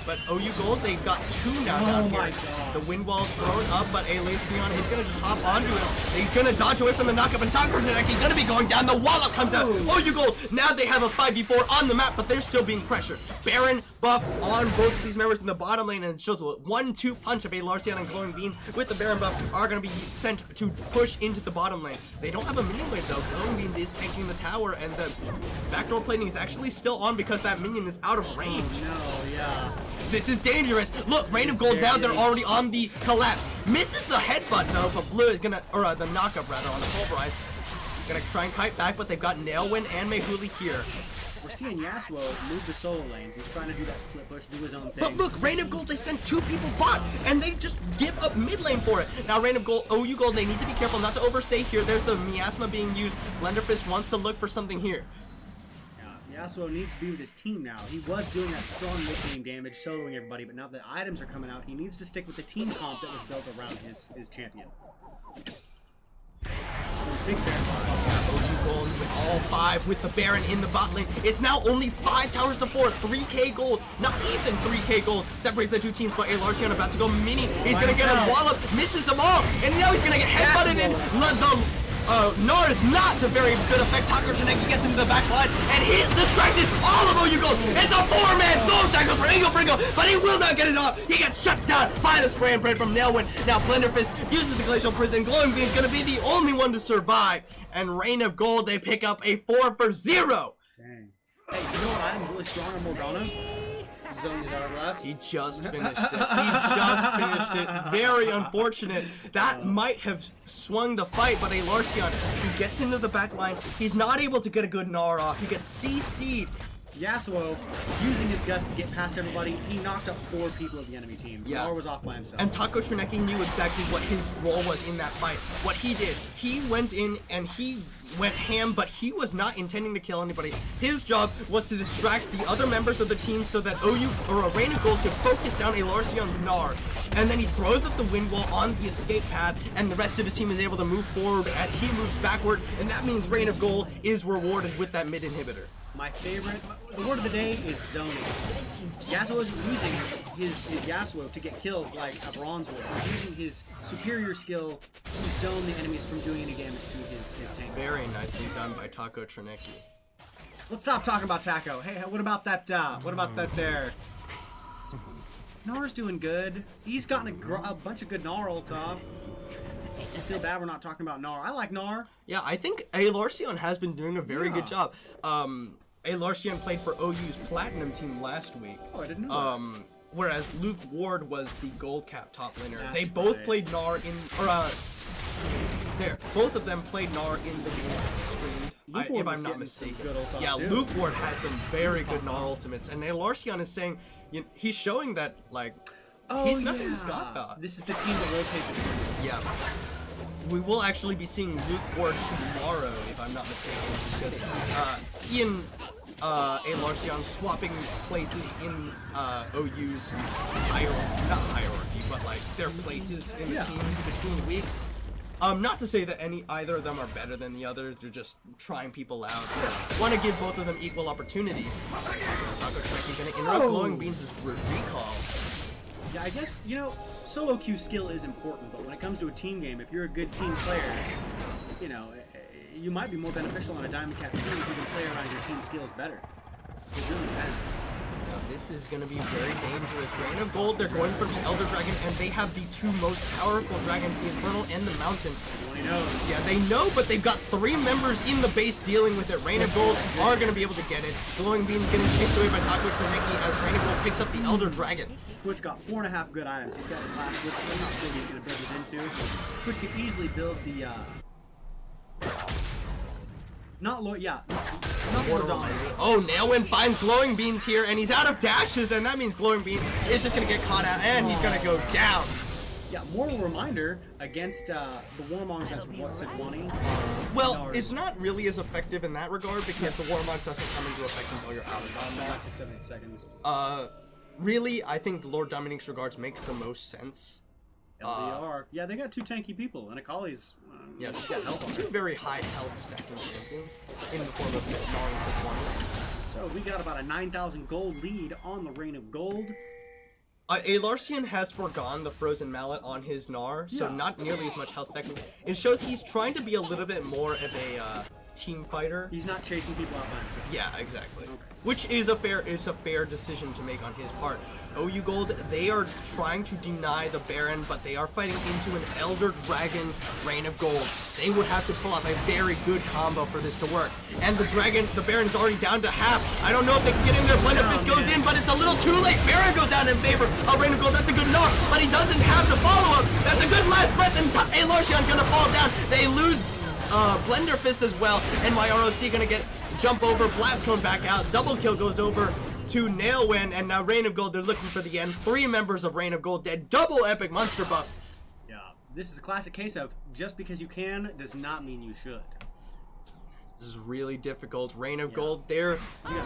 But OU Gold, they've got 2 now down here. God. The wind wall's thrown up, but Alexion is gonna just hop onto it. He's gonna dodge away from the knockup, and Taco Trineki gonna be going down. The wallop comes out. OU Gold, now they have a 5v4 on the map, but they're still being pressured. Baron buff on both of these members in the bottom lane, and so the 1-2 punch of a Larcian and Glowing Beans with the Baron buff are going to be sent to push into the bottom lane. They don't have a minion wave though. Glowing Beans is tanking the tower, and the backdoor plating is actually still on because that minion is out of range. No, yeah. This is dangerous. Look, Reign of Gold now, they're already on the collapse. Misses the headbutt though, but Blue is gonna, or the knockup rather, on the pulverize. Gonna try and kite back, but they've got Nailwind and Mehuli here. We're seeing Yasuo move the solo lanes. He's trying to do that split push, do his own thing. But look, Reign of Gold, they sent 2 people bot, and they just give up mid lane for it. Now, Reign of Gold, OU Gold, they need to be careful not to overstay here. There's the Miasma being used. Blenderfist wants to look for something here. Yeah, Yasuo needs to be with his team now. He was doing that strong mid-game damage, soloing everybody, but now that items are coming out, he needs to stick with the team comp that was built around his champion. Big Baron. OU Gold with all 5 with the Baron in the bot lane. It's now only 5 towers to 4, 3k gold, not even 3k gold separates the 2 teams, but Larcian about to go mini. He's gonna get a wallop, misses them all, and now he's gonna get headbutted in. Gnar is not to very good effect. Taco Trineki gets into the back line, and he's distracted all of OU Gold. It's a 4-man soul shackles for Ingo Fringo, but he will not get it off. He gets shut down by the spray and pray from Nailwind. Now Blenderfist uses the Glacial Prison. Glowing Bean is going to be the only one to survive, and Reign of Gold, they pick up a 4-0. Dang. Hey, you know what item's really strong on Morgana? Zone Hourglass. He just finished it. He just finished it. Very unfortunate. That might have swung the fight, but a Larcian, who gets into the back line, he's not able to get a good Gnar off. He gets CC'd. Yasuo, using his gust to get past everybody, he knocked up 4 people of the enemy team. Yeah. Gnar was off by himself. And Taco Trineki knew exactly what his role was in that fight. What he did, he went in and he went ham, but he was not intending to kill anybody. His job was to distract the other members of the team so that OU or Rain of Gold could focus down a Larsion's Gnar. And then he throws up the wind wall on the escape pad, and the rest of his team is able to move forward as he moves backward, and that means Rain of Gold is rewarded with that mid inhibitor. My favorite, the word of the day is zoning. Yasuo isn't using his Yasuo to get kills like a bronze would. He's using his superior skill to zone the enemies from doing any damage to his tank. Very nicely done by Taco Trineki. Let's stop talking about Taco. Hey, what about that there? Gnar's doing good. He's gotten a bunch of good Gnar ults off. I feel bad we're not talking about Gnar. I like Gnar. Yeah, I think Alarcion has been doing a very good job. Alarcion played for OU's Platinum team last week. Oh, I didn't know that. Whereas Luke Ward was the Gold Cap top laner. That's they both right. played Gnar in, both of them played Gnar in the game streamed, Luke Ward if was I'm not getting some mistaken. good ults off, Yeah, too. Luke Ward had some very good Gnar ultimates, and Alarcion is saying, he's showing that, like, he's nothing to scoff about. This is the team that rotates. Yeah. We will actually be seeing Luke Ward tomorrow, if I'm not mistaken, because he and Alarcion swapping places in OU's not hierarchy, but like their places in the team between weeks. Not to say that either of them are better than the other, they're just trying people out. So want to give both of them equal opportunity. Taco Trineki gonna interrupt Glowing Beans' recall. Yeah, I guess, solo queue skill is important, but when it comes to a team game, if you're a good team player, you might be more beneficial on a Diamond Cap team if you can play around your team skills better. It really depends. Now, this is going to be very dangerous. Rain of Gold, they're going for the Elder Dragon, and they have the 2 most powerful dragons, the Infernal and the Mountain. Everybody knows. Yeah, they know, but they've got 3 members in the base dealing with it. Rain of Gold are going to be able to get it. Glowing Beams getting chased away by Taco Trineki as Rain of Gold picks up the Elder Dragon. Twitch got 4.5 good items. He's got his last whistle. I'm not sure he's going to build it into. Twitch can easily build the, not Lord Dominator. Oh, Nailwind finds Glowing Beans here, and he's out of dashes, and that means Glowing Bean is just going to get caught out, and he's going to go down. Yeah, moral reminder against the Warmongs as Sejuani. Well, it's not really as effective in that regard, because the Warmog doesn't come into effect until you're out of combat. 6, 7, 8 seconds. Really, I think Lord Dominique's Regards makes the most sense. LDR. Yeah, they got 2 tanky people, and Akali's Yeah, just got health on two her. very high health stacking champions in the form of Gnar and Sejuani. So we got about a 9,000 gold lead on the Reign of Gold. Alarcion has forgone the Frozen Mallet on his Gnar, so not nearly as much health stacking. It shows he's trying to be a little bit more of a team fighter. He's not chasing people out by himself. Yeah, exactly. Okay. Which is a fair decision to make on his part. OU Gold, they are trying to deny the Baron, but they are fighting into an Elder Dragon Reign of Gold. They would have to pull off a very good combo for this to work. And the Baron is already down to half. I don't know if they can get in there. Blend of Fist goes in, but it's a little too late. Baron goes down in favor of Reign of Gold. That's a good knock, but he doesn't have the follow-up. That's a good last breath, and Alarcion gonna fall down. They lose Blender Fist as well, and my ROC gonna get jump over, Blast Cone back out, double kill goes over to Nailwind, and now Reign of Gold, they're looking for the end. 3 members of Reign of Gold dead, double epic monster buffs. Yeah, this is a classic case of just because you can does not mean you should. This is really difficult. Reign of Gold, they're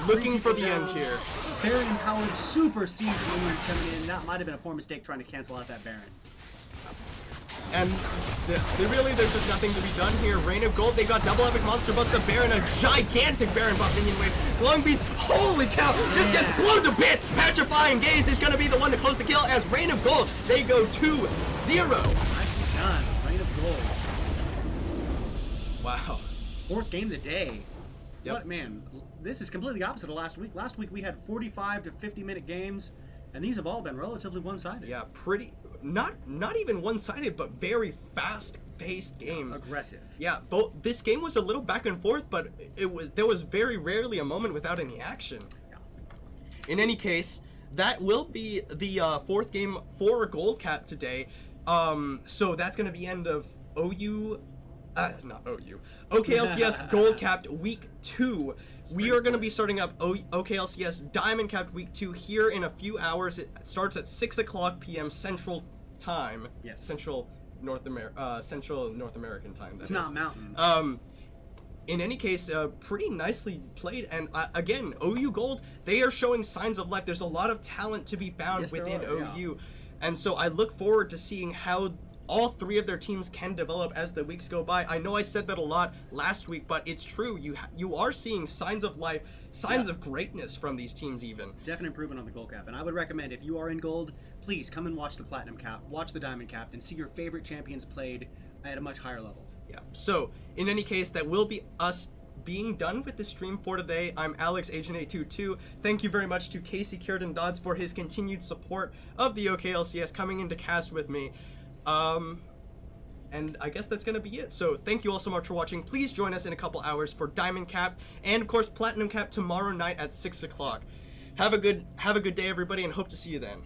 looking for the end here. Baron empowered super siege minions coming in. That might have been a poor mistake trying to cancel out that Baron. And there's just nothing to be done here. Reign of Gold, they got double epic monster buffs. The Baron, a gigantic Baron buff minion wave. Glowing Beats, holy cow, just gets blown to bits. Petrifying Gaze is going to be the one to close the kill as Reign of Gold, they go 2-0. Nicely done. Reign of Gold. Wow. 4th game of the day. Yep. What, man, this is completely opposite of last week. Last week we had 45 to 50-minute games, and these have all been relatively one-sided. Yeah, not even one-sided, but very fast-paced games. Aggressive. Yeah, this game was a little back and forth, but there was very rarely a moment without any action. Yeah. In any case, that will be the 4th game for Gold Cap today. So that's going to be end of OKLCS Gold Capped Week 2. we are going to be starting up OKLCS Diamond Capped Week 2 here in a few hours. It starts at 6 o'clock p.m. Central Time. Yes. Central North American time. It's not Mountain. In any case, pretty nicely played, and again, OU Gold, they are showing signs of life. There's a lot of talent to be found Yes, there within are, OU, and so I look forward to seeing how all three of their teams can develop as the weeks go by. I know I said that a lot last week, but it's true. You are seeing signs of life, signs of greatness from these teams even. Definite improvement on the gold cap, and I would recommend, if you are in gold, please come and watch the platinum cap, watch the diamond cap, and see your favorite champions played at a much higher level. Yeah, so in any case, that will be us being done with the stream for today. I'm Alex Agent 822. Thank you very much to Casey Kierden Dodds for his continued support of the OKLCS, coming into cast with me. And I guess that's gonna be it. So thank you all so much for watching. Please join us in a couple hours for Diamond Cap and of course Platinum Cap tomorrow night at 6 o'clock. Have a good day, everybody, and hope to see you then.